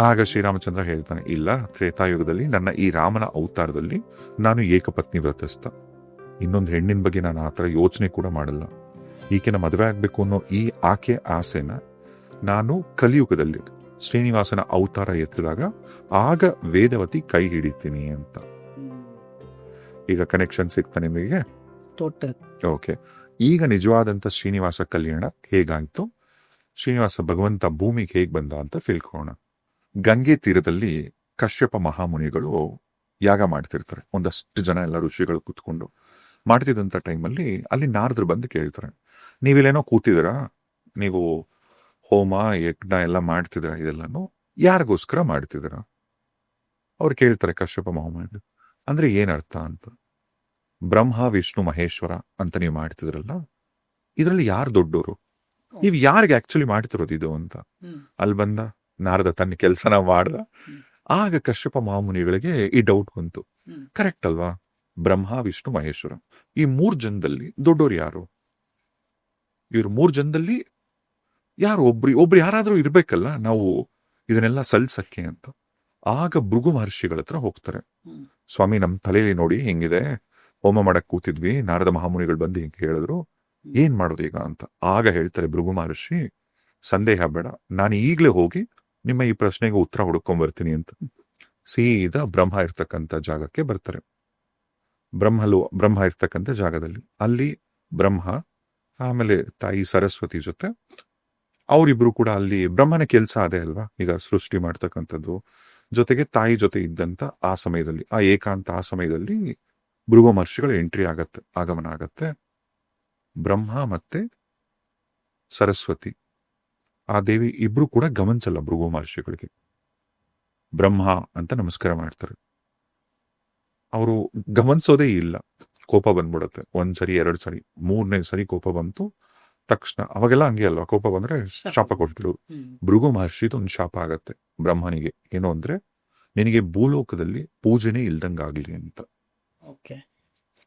ಆಗ ಶ್ರೀರಾಮಚಂದ್ರ ಹೇಳ್ತಾನೆ, ಇಲ್ಲ, ತ್ರೇತಾಯುಗದಲ್ಲಿ ನನ್ನ ಈ ರಾಮನ ಅವತಾರದಲ್ಲಿ ನಾನು ಏಕಪತ್ನಿ ವ್ರತಸ್ಥ, ಇನ್ನೊಂದು ಹೆಣ್ಣಿನ ಬಗ್ಗೆ ನಾನು ಆತರ ಯೋಚನೆ ಕೂಡ ಮಾಡಲ್ಲ. ಈಕೆನ ಮದುವೆ ಆಗ್ಬೇಕು ಅನ್ನೋ ಈ ಆಕೆ ಆಸೆನ ನಾನು ಕಲಿಯುಗದಲ್ಲಿ ಶ್ರೀನಿವಾಸನ ಅವತಾರ ಎತ್ತಿದಾಗ ಆಗ ವೇದವತಿ ಕೈ ಹಿಡಿತೀನಿ ಅಂತ. ಈಗ ಕನೆಕ್ಷನ್ ಸಿಗ್ತಾ ನಿಮಗೆ? ಓಕೆ. ಈಗ ನಿಜವಾದಂತ ಶ್ರೀನಿವಾಸ ಕಲ್ಯಾಣ ಹೇಗಾಯ್ತು, ಶ್ರೀನಿವಾಸ ಭಗವಂತ ಭೂಮಿಗೆ ಹೇಗ್ ಬಂದ ಅಂತ ತಿಳ್ಕೋಣ. ಗಂಗೆ ತೀರದಲ್ಲಿ ಕಶ್ಯಪ ಮಹಾಮುನಿಗಳು ಯಾಗ ಮಾಡ್ತಿರ್ತಾರೆ, ಒಂದಷ್ಟು ಜನ ಎಲ್ಲ ಋಷಿಗಳು ಕೂತ್ಕೊಂಡು ಮಾಡ್ತಿದ್ದಂಥ ಟೈಮಲ್ಲಿ ಅಲ್ಲಿ ನಾರದ್ರು ಬಂದು ಕೇಳ್ತಾರೆ, ನೀವಿಲ್ಲೇನೋ ಕೂತಿದ್ದೀರಾ, ನೀವು ಹೋಮ ಯಜ್ಞ ಎಲ್ಲ ಮಾಡ್ತಿದ್ದೀರಾ, ಇದೆಲ್ಲಾನು ಯಾರಿಗೋಸ್ಕರ ಮಾಡ್ತಿದ್ದೀರಾ? ಅವ್ರು ಕೇಳ್ತಾರೆ ಕಶ್ಯಪ ಮಹಾಮುನಿಗಳು, ಅಂದ್ರೆ ಏನರ್ಥ ಅಂತ. ಬ್ರಹ್ಮ ವಿಷ್ಣು ಮಹೇಶ್ವರ ಅಂತ ನೀವು ಮಾಡ್ತಿದ್ರಲ್ಲ, ಇದರಲ್ಲಿ ಯಾರು ದೊಡ್ಡವರು, ನೀವು ಯಾರಿಗೆ ಆಕ್ಚುಲಿ ಮಾಡ್ತಿರೋದು ಇದು ಅಂತ. ಅಲ್ಲಿ ಬಂದ ನಾರದ ತನ್ನ ಕೆಲ್ಸನ ಮಾಡ್ದ. ಆಗ ಕಶ್ಯಪ ಮಹಾಮುನಿಗಳಿಗೆ ಈ ಡೌಟ್ ಬಂತು, ಕರೆಕ್ಟ್ ಅಲ್ವಾ, ಬ್ರಹ್ಮ ವಿಷ್ಣು ಮಹೇಶ್ವರ ಈ 3 ಜನದಲ್ಲಿ ದೊಡ್ಡೋರು ಯಾರು? ಇವ್ರು 3 ಜನದಲ್ಲಿ ಯಾರು ಒಬ್ರು ಯಾರಾದ್ರೂ ಇರ್ಬೇಕಲ್ಲ, ನಾವು ಇದನ್ನೆಲ್ಲ ಸಲ್ಸಕ್ಕೆ ಅಂತ. ಆಗ ಭೃಗು ಮಹರ್ಷಿಗಳ ಹತ್ರ ಹೋಗ್ತಾರೆ, ಸ್ವಾಮಿ ನಮ್ ತಲೆಯಲ್ಲಿ ನೋಡಿ ಹೆಂಗಿದೆ, ಹೋಮ ಮಾಡಕ್ ಕೂತಿದ್ವಿ, ನಾರದ ಮಹಾಮುನಿಗಳು ಬಂದು ಹಿಂಗೆ ಹೇಳಿದ್ರು, ಏನ್ ಮಾಡೋದು ಈಗ ಅಂತ. ಆಗ ಹೇಳ್ತಾರೆ ಭೃಗು ಮಹರ್ಷಿ, ಸಂದೇಹ ಬೇಡ, ನಾನು ಈಗ್ಲೇ ಹೋಗಿ ನಿಮ್ಮ ಈ ಪ್ರಶ್ನೆಗೆ ಉತ್ತರ ಹುಡ್ಕೊಂಡ್ ಅಂತ. ಸೀದಾ ಬ್ರಹ್ಮ ಇರ್ತಕ್ಕಂಥ ಜಾಗಕ್ಕೆ ಬರ್ತಾರೆ. ಬ್ರಹ್ಮ ಇರ್ತಕ್ಕಂಥ ಜಾಗದಲ್ಲಿ ಅಲ್ಲಿ ಬ್ರಹ್ಮ ಆಮೇಲೆ ತಾಯಿ ಸರಸ್ವತಿ ಜೊತೆ ಅವರಿಬ್ರು ಕೂಡ, ಅಲ್ಲಿ ಬ್ರಹ್ಮನ ಕೆಲ್ಸ ಅದೇ ಅಲ್ವಾ, ಈಗ ಸೃಷ್ಟಿ ಮಾಡ್ತಕ್ಕಂಥದ್ದು, ಜೊತೆಗೆ ತಾಯಿ ಜೊತೆ ಇದ್ದಂತ ಆ ಸಮಯದಲ್ಲಿ, ಆ ಏಕಾಂತ ಆ ಸಮಯದಲ್ಲಿ ಭೃಗು ಮಹರ್ಷಿಗಳ ಎಂಟ್ರಿ ಆಗಮನ ಆಗತ್ತೆ. ಬ್ರಹ್ಮ ಮತ್ತೆ ಸರಸ್ವತಿ ಆ ದೇವಿ ಇಬ್ರು ಕೂಡ ಗಮನಿಸಲ್ಲ ಭೃಗು ಮಹರ್ಷಿಗಳಿಗೆ, ಬ್ರಹ್ಮ ಅಂತ ನಮಸ್ಕಾರ ಮಾಡ್ತಾರೆ. ಅವರು ಗಮನಿಸೋದೇ ಇಲ್ಲ, ಕೋಪ ಬಂದ್ಬಿಡತ್ತೆ. 1 ಸರಿ 2 ಸರಿ 3ನೇ ಸರಿ ಕೋಪ ಬಂತು ತಕ್ಷಣ, ಅವಾಗೆಲ್ಲ ಹಂಗೆ ಅಲ್ವಾ, ಕೋಪ ಬಂದ್ರೆ ಶಾಪ ಕೊಟ್ರು. ಭೃಗು ಮಹರ್ಷಿದು ಒಂದು ಶಾಪ ಆಗತ್ತೆ ಬ್ರಹ್ಮನಿಗೆ, ಏನು ಅಂದ್ರೆ ನಿನಗೆ ಭೂಲೋಕದಲ್ಲಿ ಪೂಜೆನೇ ಇಲ್ದಂಗಾಗ್ಲಿ ಅಂತ.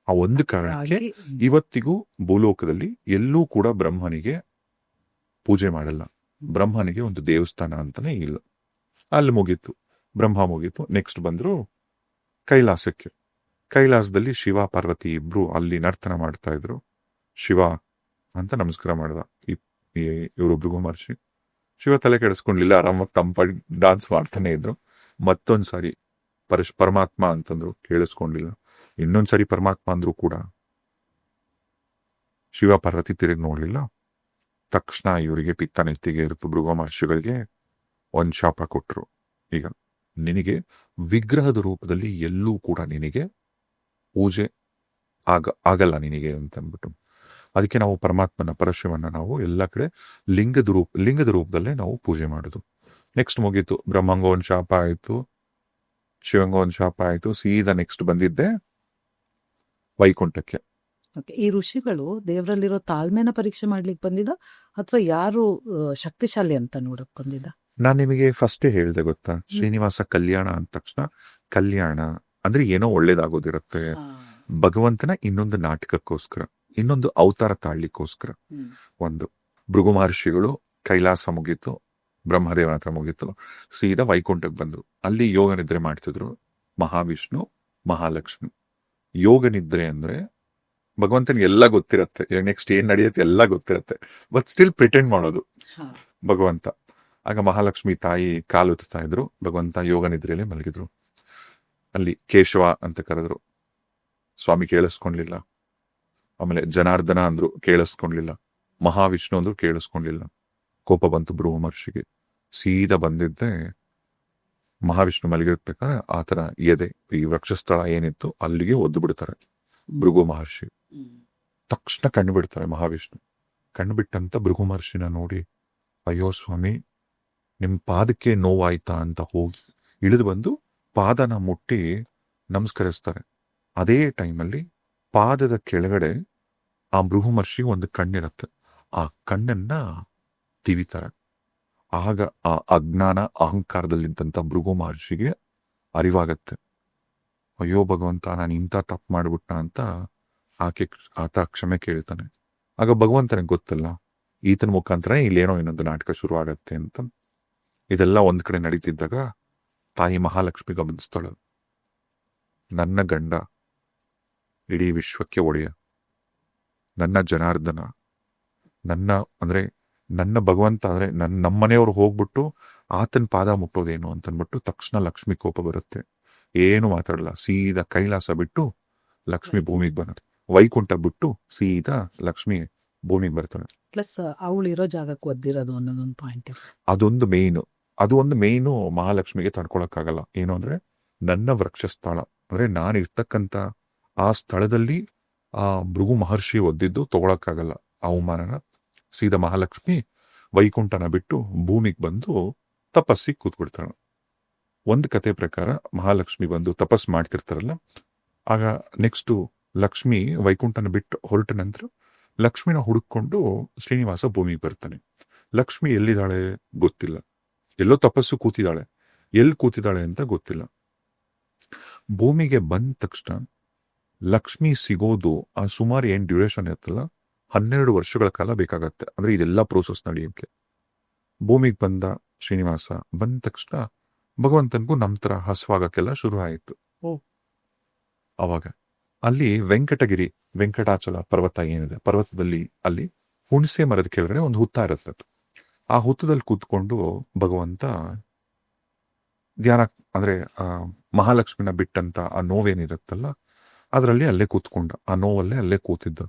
ಆ ಒಂದು ಕಾರಣಕ್ಕೆ ಇವತ್ತಿಗೂ ಭೂಲೋಕದಲ್ಲಿ ಎಲ್ಲೂ ಕೂಡ ಬ್ರಹ್ಮನಿಗೆ ಪೂಜೆ ಮಾಡಲ್ಲ, ಬ್ರಹ್ಮನಿಗೆ ಒಂದು ದೇವಸ್ಥಾನ ಅಂತಾನೆ ಇಲ್ಲ. ಅಲ್ಲಿ ಮುಗೀತು, ಬ್ರಹ್ಮ ಮುಗೀತು. ನೆಕ್ಸ್ಟ್ ಬಂದ್ರು ಕೈಲಾಸಕ್ಕೆ. ಕೈಲಾಸದಲ್ಲಿ ಶಿವ ಪಾರ್ವತಿ ಇಬ್ರು ಅಲ್ಲಿ ನರ್ತನ ಮಾಡ್ತಾ ಇದ್ರು. ಶಿವ ಅಂತ ನಮಸ್ಕಾರ ಮಾಡ್ದ ಇವರು ಭೃಗು ಮಹರ್ಷಿ. ಶಿವ ತಲೆ ಕೆಡಿಸ್ಕೊಂಡ್ಲಿಲ್ಲ, ಆರಾಮಾಗಿ ತಂಪಾಗಿ ಡಾನ್ಸ್ ಮಾಡ್ತಾನೆ ಇದ್ರು. ಮತ್ತೊಂದ್ಸಾರಿ ಪರಮಾತ್ಮ ಅಂತಂದ್ರು, ಕೇಳಿಸ್ಕೊಂಡಿಲ್ಲ. ಇನ್ನೊಂದ್ಸರಿ ಪರಮಾತ್ಮ ಅಂದ್ರು ಕೂಡ ಶಿವ ಪಾರ್ವತಿ ತಿರುಗಿ ನೋಡ್ಲಿಲ್ಲ. ತಕ್ಷಣ ಇವರಿಗೆ ಪಿತ್ತ ನೆತ್ತಿಗೆ ಇರುತ್ತೆ. ಭೃಗು ಮಹರ್ಷಿಗಳಿಗೆ ಒಂದ್ ಶಾಪ ಕೊಟ್ರು, ಈಗ ನಿನಗೆ ವಿಗ್ರಹದ ರೂಪದಲ್ಲಿ ಎಲ್ಲೂ ಕೂಡ ನಿನಗೆ ಪೂಜೆ ಆಗಲ್ಲ ನಿನಗೆ ಅಂತ ಅಂದ್ಬಿಟ್ಟು. ಅದಕ್ಕೆ ನಾವು ಪರಮಾತ್ಮನ ಪರಶಿವನ ನಾವು ಎಲ್ಲ ಕಡೆ ಲಿಂಗದ ರೂಪದಲ್ಲೇ ನಾವು ಪೂಜೆ ಮಾಡೋದು. ನೆಕ್ಸ್ಟ್ ಮುಗೀತು, ಬ್ರಹ್ಮಂಗ ಒಂದ್ ಶಾಪ ಆಯ್ತು, ಶಿವಂಗ ಒಂದ್ ಶಾಪ ಆಯ್ತು. ಸೀದಾ ನೆಕ್ಸ್ಟ್ ಬಂದಿದ್ದೆ ವೈಕುಂಠಕ್ಕೆ. Okay. ಈ ಋಷಿಗಳು ದೇವರಲ್ಲಿರೋ ತಾಳ್ಮೆನ ಪರೀಕ್ಷೆ ಮಾಡ್ಲಿಕ್ಕೆ ಬಂದಿದ್ದ ಅಥವಾ ಯಾರು ಶಕ್ತಿಶಾಲಿ ಅಂತ ನೋಡಕ್ ಬಂದಿದ್ದ? ನಾನು ನಿಮಗೆ ಫಸ್ಟೇ ಹೇಳ್ದೆ ಗೊತ್ತಾ, ಶ್ರೀನಿವಾಸ ಕಲ್ಯಾಣ ಅಂದ ತಕ್ಷಣ ಕಲ್ಯಾಣ ಅಂದ್ರೆ ಏನೋ ಒಳ್ಳೇದಾಗೋದಿರತ್ತೆ, ಭಗವಂತನ ಇನ್ನೊಂದು ನಾಟಕಕ್ಕೋಸ್ಕರ, ಇನ್ನೊಂದು ಅವತಾರ ತಾಳ್ಲಿಕ್ಕೋಸ್ಕರ. ಒಂದು ಭೃಗು ಮಹರ್ಷಿಗಳು ಕೈಲಾಸ ಮುಗೀತು, ಬ್ರಹ್ಮದೇವನ ಹತ್ರ ಮುಗೀತು, ಸೀದಾ ವೈಕುಂಠಕ್ಕೆ ಬಂದ್ರು. ಅಲ್ಲಿ ಯೋಗ ನಿದ್ರೆ ಮಾಡ್ತಿದ್ರು ಮಹಾವಿಷ್ಣು ಮಹಾಲಕ್ಷ್ಮಿ. ಯೋಗ ನಿದ್ರೆ ಅಂದ್ರೆ ಭಗವಂತನಿಗೆ ಎಲ್ಲ ಗೊತ್ತಿರತ್ತೆ, ನೆಕ್ಸ್ಟ್ ಏನ್ ನಡೆಯುತ್ತೆ ಎಲ್ಲ ಗೊತ್ತಿರತ್ತೆ, ಬಟ್ ಸ್ಟಿಲ್ ಪ್ರಿಟೆಂಡ್ ಮಾಡೋದು ಭಗವಂತ. ಆಗ ಮಹಾಲಕ್ಷ್ಮಿ ತಾಯಿ ಕಾಲುತ್ತಾ ಇದ್ರು, ಭಗವಂತ ಯೋಗ ನಿದ್ರೆಯಲ್ಲಿ ಮಲಗಿದ್ರು. ಅಲ್ಲಿ ಕೇಶವ ಅಂತ ಕರೆದ್ರು, ಸ್ವಾಮಿ ಕೇಳಿಸ್ಕೊಂಡ್ಲಿಲ್ಲ. ಆಮೇಲೆ ಜನಾರ್ದನ ಅಂದ್ರು, ಕೇಳಿಸ್ಕೊಂಡ್ಲಿಲ್ಲ. ಮಹಾವಿಷ್ಣು ಅಂದ್ರು, ಕೇಳಿಸ್ಕೊಂಡ್ಲಿಲ್ಲ. ಕೋಪ ಬಂತು ಭೃಗು ಮಹರ್ಷಿಗೆ. ಸೀದಾ ಬಂದಿದ್ದೆ ಮಹಾವಿಷ್ಣು ಮಲಗಿರ್ಬೇಕಾದ್ರೆ ಆತರ ಎದೆ ಈ ವೃಕ್ಷಸ್ಥಳ ಏನಿತ್ತು ಅಲ್ಲಿಗೆ ಒದ್ದು ಬಿಡ್ತಾರೆ ಭೃಗು ಮಹರ್ಷಿ. ತಕ್ಷಣ ಕಣ್ಣು ಬಿಡ್ತಾರೆ ಮಹಾವಿಷ್ಣು. ಕಣ್ಣು ಬಿಟ್ಟಂತ ಭೃಗು ಮಹರ್ಷಿನ ನೋಡಿ, ಅಯ್ಯೋ ಸ್ವಾಮಿ ನಿಮ್ ಪಾದಕ್ಕೆ ನೋವಾಯ್ತಾ ಅಂತ ಹೋಗಿ ಇಳಿದು ಬಂದು ಪಾದನ ಮುಟ್ಟಿ ನಮಸ್ಕರಿಸ್ತಾರೆ. ಅದೇ ಟೈಮಲ್ಲಿ ಪಾದದ ಕೆಳಗಡೆ ಆ ಭೃಗು ಮಹರ್ಷಿ ಒಂದು ಕಣ್ಣಿರತ್ತೆ, ಆ ಕಣ್ಣನ್ನ ತಿವಿತಾರೆ. ಆಗ ಆ ಅಜ್ಞಾನ ಅಹಂಕಾರದಲ್ಲಿದ್ದಂತ ಭೃಗು ಮಹರ್ಷಿಗೆ ಅರಿವಾಗತ್ತೆ, ಅಯ್ಯೋ ಭಗವಂತ ನಾನು ಇಂಥ ತಪ್ಪು ಮಾಡ್ಬಿಟ್ಟ ಅಂತ ಆತ ಕ್ಷಮೆ ಕೇಳ್ತಾನೆ. ಆಗ ಭಗವಂತನಿಗೆ ಗೊತ್ತಲ್ಲ, ಈತನ ಮುಖಾಂತರ ಇಲ್ಲೇನೋ ಇನ್ನೊಂದು ನಾಟಕ ಶುರು ಆಗತ್ತೆ ಅಂತ. ಇದೆಲ್ಲ ಒಂದ್ ಕಡೆ ನಡೀತಿದ್ದಾಗ ತಾಯಿ ಮಹಾಲಕ್ಷ್ಮಿ ಗಮನಿಸ್ತಾಳೆ, ನನ್ನ ಗಂಡ ಇಡೀ ವಿಶ್ವಕ್ಕೆ ಒಡೆಯ, ನನ್ನ ಜನಾರ್ದನ, ನನ್ನ ಭಗವಂತ ಅಂದ್ರೆ ನಮ್ಮನೆಯವ್ರು ಹೋಗ್ಬಿಟ್ಟು ಆತನ ಪಾದ ಮುಟ್ಟೋದೇನು ಅಂತನ್ಬಿಟ್ಟು ತಕ್ಷಣ ಲಕ್ಷ್ಮಿ ಕೋಪ ಬರುತ್ತೆ. ಏನು ಮಾತಾಡಲ್ಲ, ಸೀದಾ ಕೈಲಾಸ ಬಿಟ್ಟು ಲಕ್ಷ್ಮಿ ಭೂಮಿಗೆ ಬರುತ್ತೆ. ವೈಕುಂಠ ಬಿಟ್ಟು ಸೀದಾ ಲಕ್ಷ್ಮಿ ಭೂಮಿಗೆ ಬರ್ತಾಳೆ. ಪ್ಲಸ್ ಅವಳು ಇರೋ ಜಾಗಕ್ಕೆ ಒದ್ದಿರೋದು ಅನ್ನೋದೊಂದು ಪಾಯಿಂಟ್. ಅದು ಒಂದು ಮೇಯ್ನು ಮಹಾಲಕ್ಷ್ಮಿಗೆ ತಡ್ಕೊಳಕ್ಕಾಗಲ್ಲ. ಏನು ಅಂದ್ರೆ ನನ್ನ ವೃಕ್ಷಸ್ಥಳ ಅಂದ್ರೆ ನಾನು ಇರ್ತಕ್ಕಂಥ ಆ ಸ್ಥಳದಲ್ಲಿ ಆ ಭೃಗು ಮಹರ್ಷಿ ಒದ್ದಿದ್ದು ತಗೊಳಕ್ಕಾಗಲ್ಲ ಅವಮಾನನ. ಸೀದಾ ಮಹಾಲಕ್ಷ್ಮಿ ವೈಕುಂಠನ ಬಿಟ್ಟು ಭೂಮಿಗೆ ಬಂದು ತಪಸ್ಸಿಗೆ ಕೂತ್ಬಿಡ್ತಾಳೆ. ಒಂದು ಕತೆ ಪ್ರಕಾರ ಮಹಾಲಕ್ಷ್ಮಿ ಬಂದು ತಪಸ್ ಮಾಡ್ತಿರ್ತಾರಲ್ಲ, ಆಗ ನೆಕ್ಸ್ಟು ಲಕ್ಷ್ಮಿ ವೈಕುಂಠನ ಬಿಟ್ಟು ಹೊರಟ ನಂತರ ಲಕ್ಷ್ಮಿನ ಹುಡುಕೊಂಡು ಶ್ರೀನಿವಾಸ ಭೂಮಿಗೆ ಬರ್ತಾನೆ. ಲಕ್ಷ್ಮಿ ಎಲ್ಲಿದ್ದಾಳೆ ಗೊತ್ತಿಲ್ಲ, ಎಲ್ಲೋ ತಪಸ್ಸು ಕೂತಿದ್ದಾಳೆ, ಎಲ್ಲಿ ಕೂತಿದ್ದಾಳೆ ಅಂತ ಗೊತ್ತಿಲ್ಲ. ಭೂಮಿಗೆ ಬಂದ ತಕ್ಷಣ ಲಕ್ಷ್ಮಿ ಸಿಗೋದು ಆ ಸುಮಾರು ಏನ್ ಡ್ಯೂರೇಷನ್ ಇರುತ್ತಲ್ಲ 12 ವರ್ಷಗಳ ಕಾಲ ಬೇಕಾಗತ್ತೆ. ಅಂದ್ರೆ ಇದೆಲ್ಲ ಪ್ರೋಸೆಸ್ ನಡೆಯೋಕೆ. ಭೂಮಿಗೆ ಬಂದ ಶ್ರೀನಿವಾಸ ಬಂದ ತಕ್ಷಣ ಭಗವಂತನಿಗೂ ನಮ್ ತರ ಹಸುವಾಗಕ್ಕೆಲ್ಲ ಶುರು ಆಯಿತು. ಅವಾಗ ಅಲ್ಲಿ ವೆಂಕಟಾಚಲ ಪರ್ವತ ಏನಿದೆ, ಪರ್ವತದಲ್ಲಿ ಅಲ್ಲಿ ಹುಣಸೆ ಮರದ ಕೆಳಗಡೆ ಒಂದು ಹುತ್ತ ಇರುತ್ತೆ. ಆ ಹುತ್ತದಲ್ಲಿ ಕೂತ್ಕೊಂಡು ಭಗವಂತ ಧ್ಯಾನ ಅಂದ್ರೆ ಮಹಾಲಕ್ಷ್ಮಿನ ಬಿಟ್ಟಂತ ಆ ನೋವೇನಿರುತ್ತಲ್ಲ ಅದರಲ್ಲಿ ಅಲ್ಲೇ ಕೂತ್ಕೊಂಡ, ಆ ನೋವಲ್ಲೇ ಅಲ್ಲೇ ಕೂತಿದ್ದ.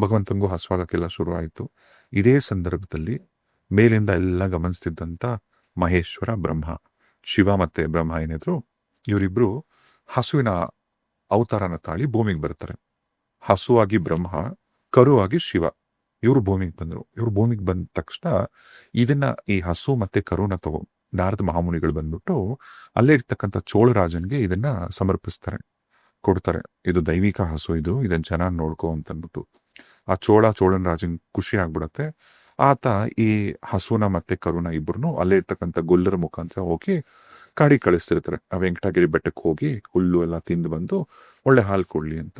ಭಗವಂತನಿಗೂ ಹಸುವಾಗಕ್ಕೆಲ್ಲ ಶುರು ಆಯಿತು. ಇದೇ ಸಂದರ್ಭದಲ್ಲಿ ಮೇಲಿಂದ ಎಲ್ಲ ಗಮನಿಸ್ತಿದ್ದಂತ ಮಹೇಶ್ವರ ಬ್ರಹ್ಮ, ಶಿವ ಮತ್ತೆ ಬ್ರಹ್ಮ ಏನಿದ್ರು ಇವರಿಬ್ರು ಹಸುವಿನ ಅವತಾರನ ತಾಳಿ ಭೂಮಿಗೆ ಬರ್ತಾರೆ. ಹಸುವಾಗಿ ಬ್ರಹ್ಮ, ಕರುವಾಗಿ ಶಿವ, ಇವರು ಭೂಮಿಗೆ ಬಂದ್ರು. ಇವ್ರು ಭೂಮಿಗೆ ಬಂದ ತಕ್ಷಣ ಇದನ್ನ ಈ ಹಸು ಮತ್ತೆ ಕರುನ ತಗೋ ನಾರದ ಮಹಾಮುನಿಗಳು ಬಂದ್ಬಿಟ್ಟು ಅಲ್ಲೇ ಇರ್ತಕ್ಕಂಥ ಚೋಳರಾಜನ್ಗೆ ಇದನ್ನ ಸಮರ್ಪಿಸ್ತಾರೆ, ಕೊಡ್ತಾರೆ. ಇದು ದೈವಿಕ ಹಸು, ಇದನ್ನ ಚೆನ್ನಾಗಿ ನೋಡ್ಕೋ ಅಂತನ್ಬಿಟ್ಟು. ಆ ಚೋಳನ ರಾಜನ್ ಖುಷಿ ಆಗ್ಬಿಡತ್ತೆ. ಆತ ಈ ಹಸುನ ಮತ್ತೆ ಕರುನ ಇಬ್ಬರನ್ನು ಅಲ್ಲೇ ಇರ್ತಕ್ಕಂಥ ಗೊಲ್ಲರ ಮುಖಾಂತರ ಹೋಗಿ ಕಾಡಿ ಕಳಿಸ್ತಿರ್ತಾರೆ. ಆ ವೆಂಕಟಗಿರಿ ಬೆಟ್ಟಕ್ಕೆ ಹೋಗಿ ಹುಲ್ಲು ಎಲ್ಲ ತಿಂದು ಬಂದು ಒಳ್ಳೆ ಹಾಲು ಕೊಡ್ಲಿ ಅಂತ.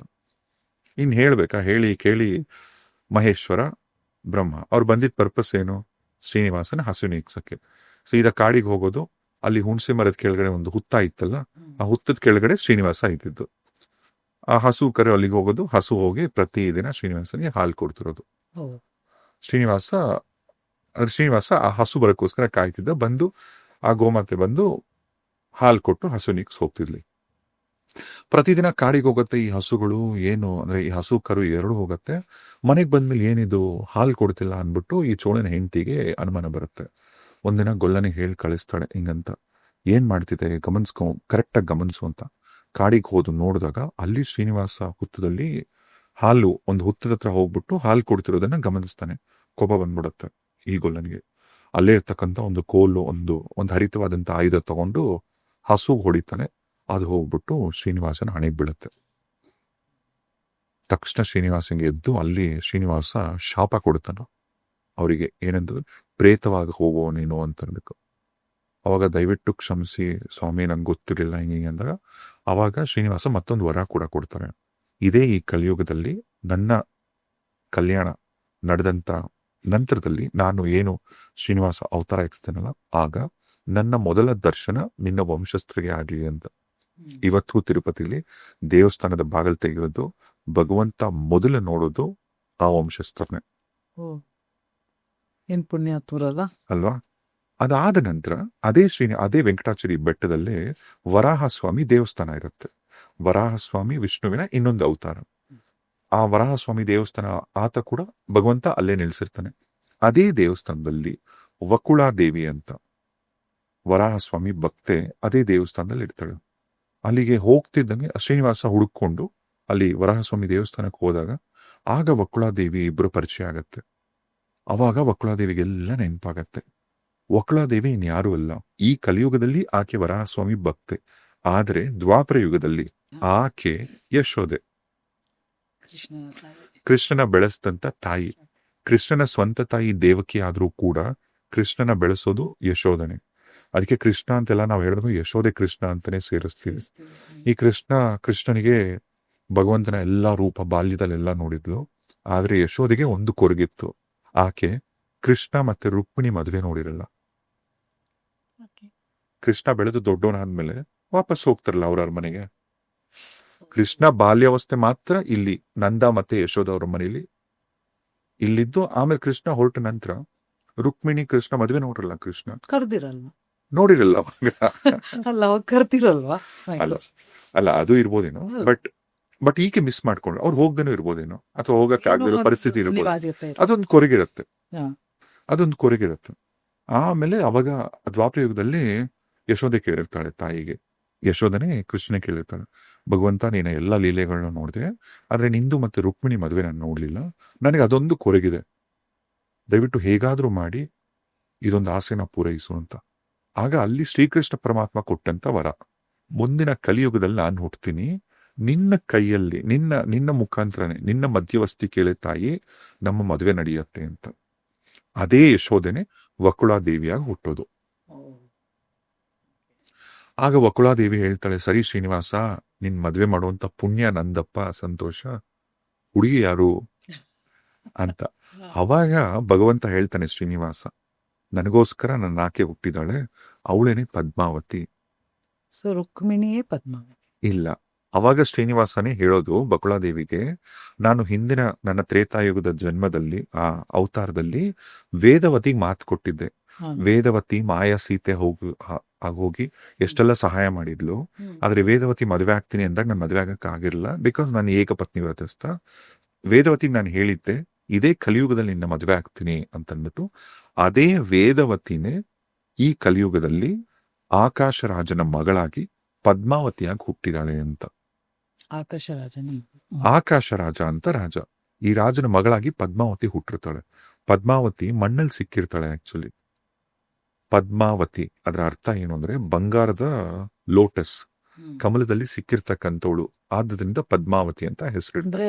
ಇನ್ ಹೇಳ್ಬೇಕಾ, ಹೇಳಿ ಕೇಳಿ ಮಹೇಶ್ವರ ಬ್ರಹ್ಮ ಅವ್ರು ಬಂದಿದ್ದ ಪರ್ಪಸ್ ಏನು, ಶ್ರೀನಿವಾಸನ ಹಸುವಿನ ಇಕ್ಸಕ್ಕೆ. ಸೀದಾ ಕಾಡಿಗೆ ಹೋಗೋದು, ಅಲ್ಲಿ ಹುಣಸೆ ಮರದ ಕೆಳಗಡೆ ಒಂದು ಹುತ್ತ ಇತ್ತಲ್ಲ, ಆ ಹುತ್ತದ ಕೆಳಗಡೆ ಶ್ರೀನಿವಾಸ ಇದ್ದಿದ್ದು. ಆ ಹಸು ಕರೆ ಅಲ್ಲಿಗೆ ಹೋಗೋದು, ಹಸು ಹೋಗಿ ಪ್ರತಿದಿನ ಶ್ರೀನಿವಾಸನಿಗೆ ಹಾಲು ಕೊಡ್ತಿರೋದು. ಶ್ರೀನಿವಾಸ ಆ ಹಸು ಬರೋಕ್ಕೋಸ್ಕರ ಕಾಯ್ತಿದ್ದ. ಬಂದು ಆ ಗೋಮಾತೆ ಬಂದು ಹಾಲು ಕೊಟ್ಟು ಹಸುನಿಕ್ಸ್ ಹೋಗ್ತಿರ್ಲಿ. ಪ್ರತಿದಿನ ಕಾಡಿಗೆ ಹೋಗುತ್ತೆ ಈ ಹಸುಗಳು. ಏನು ಅಂದ್ರೆ ಈ ಹಸು ಕರು ಎರಡು ಹೋಗತ್ತೆ. ಮನೆಗೆ ಬಂದ್ಮೇಲೆ ಏನಿದು ಹಾಲು ಕೊಡ್ತಿಲ್ಲ ಅನ್ಬಿಟ್ಟು ಈ ಚೋಳನ ಹೆಂಡತಿಗೆ ಅನುಮಾನ ಬರುತ್ತೆ. ಒಂದಿನ ಗೊಲ್ಲನಿಗೆ ಹೇಳಿ ಕಳಿಸ್ತಾಳೆ ಹಿಂಗಂತ, ಏನ್ ಮಾಡ್ತಿದೆ ಕರೆಕ್ಟಾಗಿ ಗಮನಿಸು ಅಂತ. ಕಾಡಿಗೆ ಹೋದು ನೋಡಿದಾಗ ಅಲ್ಲಿ ಶ್ರೀನಿವಾಸ ಹುತ್ತದಲ್ಲಿ ಹಾಲು ಒಂದು ಹುತ್ತದ ಹತ್ರ ಹೋಗ್ಬಿಟ್ಟು ಹಾಲು ಕೊಡ್ತಿರೋದನ್ನ ಗಮನಿಸ್ತಾನೆ. ಕೋಪ ಬಂದ್ಬಿಡುತ್ತೆ ಈ ಗೊಲ್ಲನಿಗೆ. ಅಲ್ಲೇ ಇರ್ತಕ್ಕಂಥ ಒಂದು ಕೋಲು, ಒಂದು ಹರಿತವಾದಂತ ಆಯುಧ ತಗೊಂಡು ಹಸು ಹೊಡಿತಾನೆ. ಅದು ಹೋಗ್ಬಿಟ್ಟು ಶ್ರೀನಿವಾಸನ ಹಣೆಗೆ ಬೀಳುತ್ತೆ. ತಕ್ಷಣ ಶ್ರೀನಿವಾಸಂಗೆ ಎದ್ದು ಅಲ್ಲಿ ಶ್ರೀನಿವಾಸ ಶಾಪ ಕೊಡ್ತಾನ ಅವರಿಗೆ, ಏನಂತಂದ್ರೆ ಪ್ರೇತವಾಗಿ ಹೋಗೋ ನೀನು ಅಂತ ಅನ್ಬೇಕು. ಅವಾಗ ದಯವಿಟ್ಟು ಕ್ಷಮಿಸಿ ಸ್ವಾಮಿ, ನಂಗೆ ಗೊತ್ತಿರಲಿಲ್ಲ ಹಿಂಗೆ ಅಂದಾಗ ಅವಾಗ ಶ್ರೀನಿವಾಸ ಮತ್ತೊಂದು ವರ ಕೂಡ ಕೊಡ್ತಾರೆ. ಇದೇ ಈ ಕಲಿಯುಗದಲ್ಲಿ ನನ್ನ ಕಲ್ಯಾಣ ನಡೆದಂತ ನಂತರದಲ್ಲಿ ನಾನು ಏನು ಶ್ರೀನಿವಾಸ ಅವತಾರ ಎಕ್ಸ್ತೇನಲ್ಲ, ಆಗ ನನ್ನ ಮೊದಲ ದರ್ಶನ ನಿನ್ನ ವಂಶಸ್ಥರಿಗೆ ಆಗಲಿ ಅಂತ. ಇವತ್ತು ತಿರುಪತಿಲಿ ದೇವಸ್ಥಾನದ ಬಾಗಿಲು ತೆಗೆಯೋದು ಭಗವಂತ ಮೊದಲು ನೋಡೋದು ಆ ವಂಶಸ್ಥರನ್ನೇ ಏನ್ ಪುಣ್ಯಾತ್ಮರಲ್ಲ ಅಲ್ವಾ. ಅದಾದ ನಂತರ ಅದೇ ವೆಂಕಟಾಚಲಿ ಬೆಟ್ಟದಲ್ಲೇ ವರಾಹಸ್ವಾಮಿ ದೇವಸ್ಥಾನ ಇರುತ್ತೆ. ವರಾಹಸ್ವಾಮಿ ವಿಷ್ಣುವಿನ ಇನ್ನೊಂದು ಅವತಾರ. ಆ ವರಾಹಸ್ವಾಮಿ ದೇವಸ್ಥಾನ ಆತ ಕೂಡ ಭಗವಂತ ಅಲ್ಲೇ ನಿಲ್ಸಿರ್ತಾನೆ. ಅದೇ ದೇವಸ್ಥಾನದಲ್ಲಿ ವಕುಳಾದೇವಿ ಅಂತ ವರಾಹಸ್ವಾಮಿ ಭಕ್ತೆ ಅದೇ ದೇವಸ್ಥಾನದಲ್ಲಿ ಇರ್ತಾಳೆ. ಅಲ್ಲಿಗೆ ಹೋಗ್ತಿದ್ದಂಗೆ ಶ್ರೀನಿವಾಸ ಹುಡುಕೊಂಡು ಅಲ್ಲಿ ವರಾಹಸ್ವಾಮಿ ದೇವಸ್ಥಾನಕ್ಕೆ ಹೋದಾಗ ಆಗ ವಕುಳಾದೇವಿ ಇಬ್ರು ಪರಿಚಯ ಆಗತ್ತೆ. ಅವಾಗ ವಕುಳಾದೇವಿಗೆಲ್ಲ ನೆನಪಾಗತ್ತೆ. ವಕುಳಾದೇವಿ ಇನ್ಯಾರೂ ಅಲ್ಲ, ಈ ಕಲಿಯುಗದಲ್ಲಿ ಆಕೆ ವರಾಹಸ್ವಾಮಿ ಭಕ್ತೆ, ಆದ್ರೆ ದ್ವಾಪರ ಯುಗದಲ್ಲಿ ಆಕೆ ಯಶೋದೆ, ಕೃಷ್ಣನ ಬೆಳೆಸಿದಂತ ತಾಯಿ. ಕೃಷ್ಣನ ಸ್ವಂತ ತಾಯಿ ದೇವಕಿ ಆದ್ರೂ ಕೂಡ ಕೃಷ್ಣನ ಬೆಳೆಸೋದು ಯಶೋದನೆ. ಅದಕ್ಕೆ ಕೃಷ್ಣ ಅಂತೆಲ್ಲ ನಾವು ಹೇಳಿದ್ರು ಯಶೋದೆ ಕೃಷ್ಣ ಅಂತಾನೆ ಸೇರಿಸ್ತೀವಿ. ಈ ಕೃಷ್ಣನಿಗೆ ಭಗವಂತನ ಎಲ್ಲಾ ರೂಪ ಬಾಲ್ಯದಲ್ಲೆಲ್ಲ ನೋಡಿದ್ಲು. ಆದ್ರೆ ಯಶೋದೆಗೆ ಒಂದು ಕೊರಗಿತ್ತು, ಆಕೆ ಕೃಷ್ಣ ಮತ್ತೆ ರುಕ್ಮಿಣಿ ಮದುವೆ ನೋಡಿರಲ್ಲ. ಕೃಷ್ಣ ಬೆಳೆದು ದೊಡ್ಡವನಾದ್ಮೇಲೆ ವಾಪಸ್ ಹೋಗ್ತಾರಲ್ಲ ಅವ್ರ ಮನೆಗೆ. ಕೃಷ್ಣ ಬಾಲ್ಯಾವಸ್ಥೆ ಮಾತ್ರ ಇಲ್ಲಿ ನಂದ ಮತ್ತೆ ಯಶೋದ ಅವ್ರ ಮನೇಲಿ ಇಲ್ಲಿದ್ದು, ಆಮೇಲೆ ಕೃಷ್ಣ ಹೊರಟ ನಂತರ ರುಕ್ಮಿಣಿ ಕೃಷ್ಣ ಮದುವೆ ನೋಡಿರಲ್ಲ. ಕೃಷ್ಣ ಕರ್ದಿರಲ್ವಾ? ನೋಡಿರಲ್ಲ ಅಲ್ಲ, ಅವಾಗ ಕರ್ದಿರಲ್ವಾ? ಅಲ್ಲ ಅದು ಇರ್ಬೋದೇನೋ, ಬಟ್ ಈಕೆ ಮಿಸ್ ಮಾಡ್ಕೊಂಡ್ರು. ಅವ್ರು ಹೋಗ್ದೇನೋ ಇರ್ಬೋದೇನೋ, ಅಥವಾ ಹೋಗಕ್ಕೆ ಆಗದಿರೋ ಪರಿಸ್ಥಿತಿ ಇರ್ಬೋದು. ಅದೊಂದು ಕೊರಗಿರುತ್ತೆ. ಆಮೇಲೆ ಅವಾಗ ದ್ವಾಪರ ಯುಗದಲ್ಲಿ ಯಶೋದೆ ಕೇಳಿರ್ತಾಳೆ ತಾಯಿಗೆ. ಯಶೋದನೆ ಕೃಷ್ಣ ಕೇಳಿರ್ತಾಳೆ, ಭಗವಂತ ನೀನ ಎಲ್ಲ ಲೀಲೆಗಳನ್ನ ನೋಡಿದೆ, ಆದ್ರೆ ನಿಂದು ಮತ್ತೆ ರುಕ್ಮಿಣಿ ಮದುವೆ ನಾನು ನೋಡ್ಲಿಲ್ಲ, ನನಗೆ ಅದೊಂದು ಕೊರಗಿದೆ, ದಯವಿಟ್ಟು ಹೇಗಾದ್ರೂ ಮಾಡಿ ಇದೊಂದು ಆಸೆನ ಪೂರೈಸು ಅಂತ. ಆಗ ಅಲ್ಲಿ ಶ್ರೀಕೃಷ್ಣ ಪರಮಾತ್ಮ ಕೊಟ್ಟಂತ ವರ, ಮುಂದಿನ ಕಲಿಯುಗದಲ್ಲಿ ನಾನು ಹುಟ್ತೀನಿ, ನಿನ್ನ ಕೈಯಲ್ಲಿ ನಿನ್ನ ಮುಖಾಂತರನೇ, ನಿನ್ನ ಮಧ್ಯವಸ್ತಿಕೆಯಲ್ಲಿ ತಾಯಿ ನಮ್ಮ ಮದುವೆ ನಡೆಯುತ್ತೆ ಅಂತ. ಅದೇ ಯಶೋದನೆ ವಕುಳಾದೇವಿಯಾಗಿ ಹುಟ್ಟೋದು. ಆಗ ವಕುಳಾದೇವಿ ಹೇಳ್ತಾಳೆ, ಸರಿ ಶ್ರೀನಿವಾಸ, ನಿನ್ ಮದ್ವೆ ಮಾಡುವಂತ ಪುಣ್ಯ ನಂದಪ್ಪ, ಸಂತೋಷ, ಹುಡುಗಿ ಯಾರು ಅಂತ. ಅವಾಗ ಭಗವಂತ ಹೇಳ್ತಾನೆ, ಶ್ರೀನಿವಾಸ ನನಗೋಸ್ಕರ ನನ್ನ ಆಕೆ ಹುಟ್ಟಿದಾಳೆ, ಅವಳೇನೆ ಪದ್ಮಾವತಿ. ಸೊ ರುಕ್ಮಿಣಿಯೇ ಪದ್ಮಾವತಿ ಇಲ್ಲ. ಅವಾಗ ಶ್ರೀನಿವಾಸನೇ ಹೇಳೋದು ಬಕುಳಾದೇವಿಗೆ, ನಾನು ಹಿಂದಿನ ನನ್ನ ತ್ರೇತಾಯುಗದ ಜನ್ಮದಲ್ಲಿ ಆ ಅವತಾರದಲ್ಲಿ ವೇದವತಿಗೆ ಮಾತು ಕೊಟ್ಟಿದ್ದೆ. ವೇದವತಿ ಮಾಯಾ ಸೀತೆ ಹೋಗಿ ಎಷ್ಟೆಲ್ಲ ಸಹಾಯ ಮಾಡಿದ್ಲು. ಆದ್ರೆ ವೇದವತಿ ಮದುವೆ ಆಗ್ತೀನಿ ಅಂದಾಗ ನಾನು ಮದುವೆ ಆಗಕ್ಕೆ ಆಗಿರಲಿಲ್ಲ, ಬಿಕಾಸ್ ನಾನು ಏಕಪತ್ನಿ ವ್ರತಸ್ಥ. ವೇದವತಿಗೆ ನಾನು ಹೇಳಿದ್ದೆ, ಇದೇ ಕಲಿಯುಗದಲ್ಲಿ ನಿನ್ನ ಮದುವೆ ಆಗ್ತೀನಿ ಅಂತಂದ್ಬಿಟ್ಟು. ಅದೇ ವೇದವತಿನೇ ಈ ಕಲಿಯುಗದಲ್ಲಿ ಆಕಾಶ ರಾಜನ ಮಗಳಾಗಿ ಪದ್ಮಾವತಿಯಾಗಿ ಹುಟ್ಟಿದಾಳೆ ಅಂತ. ಆಕಾಶ ರಾಜ ಅಂತ ರಾಜ, ಈ ರಾಜನ ಮಗಳಾಗಿ ಪದ್ಮಾವತಿ ಹುಟ್ಟಿರ್ತಾಳೆ. ಪದ್ಮಾವತಿ ಮಣ್ಣಲ್ಲಿ ಸಿಕ್ಕಿರ್ತಾಳೆ. ಆಕ್ಚುಲಿ ಪದ್ಮಾವತಿ ಅದರ ಅರ್ಥ ಏನು ಅಂದ್ರೆ ಬಂಗಾರದ ಲೋಟಸ್, ಕಮಲದಲ್ಲಿ ಸಿಕ್ಕಿರ್ತಕ್ಕಂಥವಳು, ಆದ್ರಿಂದ ಪದ್ಮಾವತಿ ಅಂತ ಹೆಸರು. ಅಂದ್ರೆ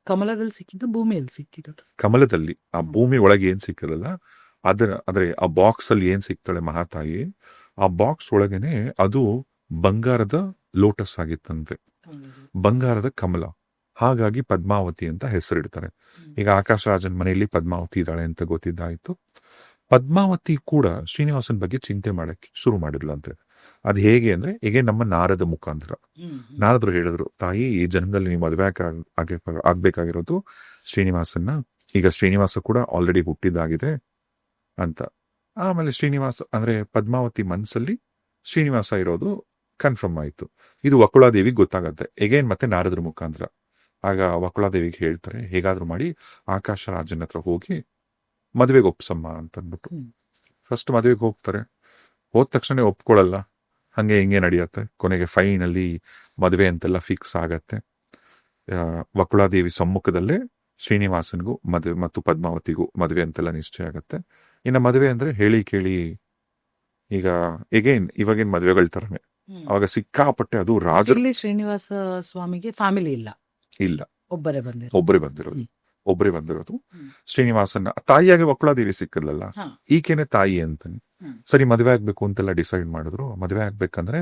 ಕಮಲದಲ್ಲಿ ಸಿಕ್ಕಿದ್ದ ಭೂಮಿಯಲ್ಲಿ ಸಿಕ್ಕಿರೋದು. ಕಮಲದಲ್ಲಿ ಆ ಭೂಮಿ ಒಳಗೆ ಏನ್ ಸಿಕ್ಕಿರಲ್ಲ, ಆದ್ರೆ ಆ ಬಾಕ್ಸ್ ಅಲ್ಲಿ ಏನ್ ಸಿಗ್ತಾಳೆ ಮಹಾತಾಯಿ, ಆ ಬಾಕ್ಸ್ ಒಳಗೇನೆ ಅದು ಬಂಗಾರದ ಲೋಟಸ್ ಆಗಿತ್ತಂತೆ, ಬಂಗಾರದ ಕಮಲ. ಹಾಗಾಗಿ ಪದ್ಮಾವತಿ ಅಂತ ಹೆಸರಿಡ್ತಾರೆ. ಈಗ ಆಕಾಶ ರಾಜನ್ ಮನೆಯಲ್ಲಿ ಪದ್ಮಾವತಿ ಇದ್ದಾಳೆ ಅಂತ ಗೊತ್ತಿದ್ದಾಯ್ತು. ಪದ್ಮಾವತಿ ಕೂಡ ಶ್ರೀನಿವಾಸನ ಬಗ್ಗೆ ಚಿಂತೆ ಮಾಡಕ್ಕೆ ಶುರು ಮಾಡಿದ್ಲಂತೆ. ಅದ್ ಹೇಗೆ ಅಂದ್ರೆ, ಈಗ ನಮ್ಮ ನಾರದ ಮುಖಾಂತರ ನಾರದ್ರು ಹೇಳಿದ್ರು, ತಾಯಿ ಈ ಜನ್ಮದಲ್ಲಿ ನೀವು ಮದುವೆ ಆಗ್ಬೇಕಾಗಿರೋದು ಶ್ರೀನಿವಾಸನ್ನ, ಈಗ ಶ್ರೀನಿವಾಸ ಕೂಡ ಆಲ್ರೆಡಿ ಹುಟ್ಟಿದ್ದಾಗಿದೆ ಅಂತ. ಆಮೇಲೆ ಶ್ರೀನಿವಾಸ ಅಂದ್ರೆ ಪದ್ಮಾವತಿ ಮನಸ್ಸಲ್ಲಿ ಶ್ರೀನಿವಾಸ ಇರೋದು ಕನ್ಫರ್ಮ್ ಆಯ್ತು. ಇದು ವಕುಳಾದೇವಿಗೆ ಗೊತ್ತಾಗತ್ತೆ ಎಗೇನ್ ಮತ್ತೆ ನಾರದ್ರ ಮುಖಾಂತರ. ಆಗ ವಕುಳಾದೇವಿಗೆ ಹೇಳ್ತಾರೆ, ಹೇಗಾದ್ರೂ ಮಾಡಿ ಆಕಾಶ ರಾಜನ ಹತ್ರ ಹೋಗಿ ಮದುವೆಗೆ ಒಪ್ಸಮ್ಮ ಅಂತಂದ್ಬಿಟ್ಟು. ಫಸ್ಟ್ ಮದುವೆಗೆ ಹೋಗ್ತಾರೆ. ಹೋದ ತಕ್ಷಣ ಒಪ್ಕೊಳ್ಳಲ್ಲ, ಹಂಗೆ ಹಿಂಗೆ ನಡೆಯತ್ತೆ. ಕೊನೆಗೆ ಫೈನಲ್ಲಿ ಮದುವೆ ಅಂತೆಲ್ಲ ಫಿಕ್ಸ್ ಆಗತ್ತೆ. ವಕುಳಾದೇವಿ ಸಮ್ಮುಖದಲ್ಲೇ ಶ್ರೀನಿವಾಸನ್ಗೂ ಮದುವೆ ಮತ್ತು ಪದ್ಮಾವತಿಗೂ ಮದುವೆ ಅಂತೆಲ್ಲ ನಿಶ್ಚಯ ಆಗತ್ತೆ. ಇನ್ನು ಮದುವೆ ಅಂದ್ರೆ ಹೇಳಿ ಕೇಳಿ, ಈಗ ಇವಾಗೇನ್ ಮದುವೆಗಳ ತರನೇ. ಅವಾಗ ಸಿಕ್ಕಾಪಟ್ಟೆ ಅದು ರಾಜ. ಶ್ರೀನಿವಾಸ ಸ್ವಾಮಿಗೆ ಫ್ಯಾಮಿಲಿ ಇಲ್ಲ. ಒಬ್ಬರೇ ಬಂದಿರೋ. ಒಬ್ಬರೇ ಬಂದಿರೋದು ಶ್ರೀನಿವಾಸನ ತಾಯಿಯಾಗಿ ಒಕ್ಕಳಾದೇವಿ ಸಿಕ್ಕದಲ್ಲ, ಹಾ. ಈಕೆನೆ ತಾಯಿ ಅಂತಾನೆ. ಸರಿ, ಮದುವೆ ಆಗ್ಬೇಕು ಅಂತೆಲ್ಲ ಡಿಸೈಡ್ ಮಾಡಿದ್ರು. ಮದುವೆ ಆಗ್ಬೇಕಂದ್ರೆ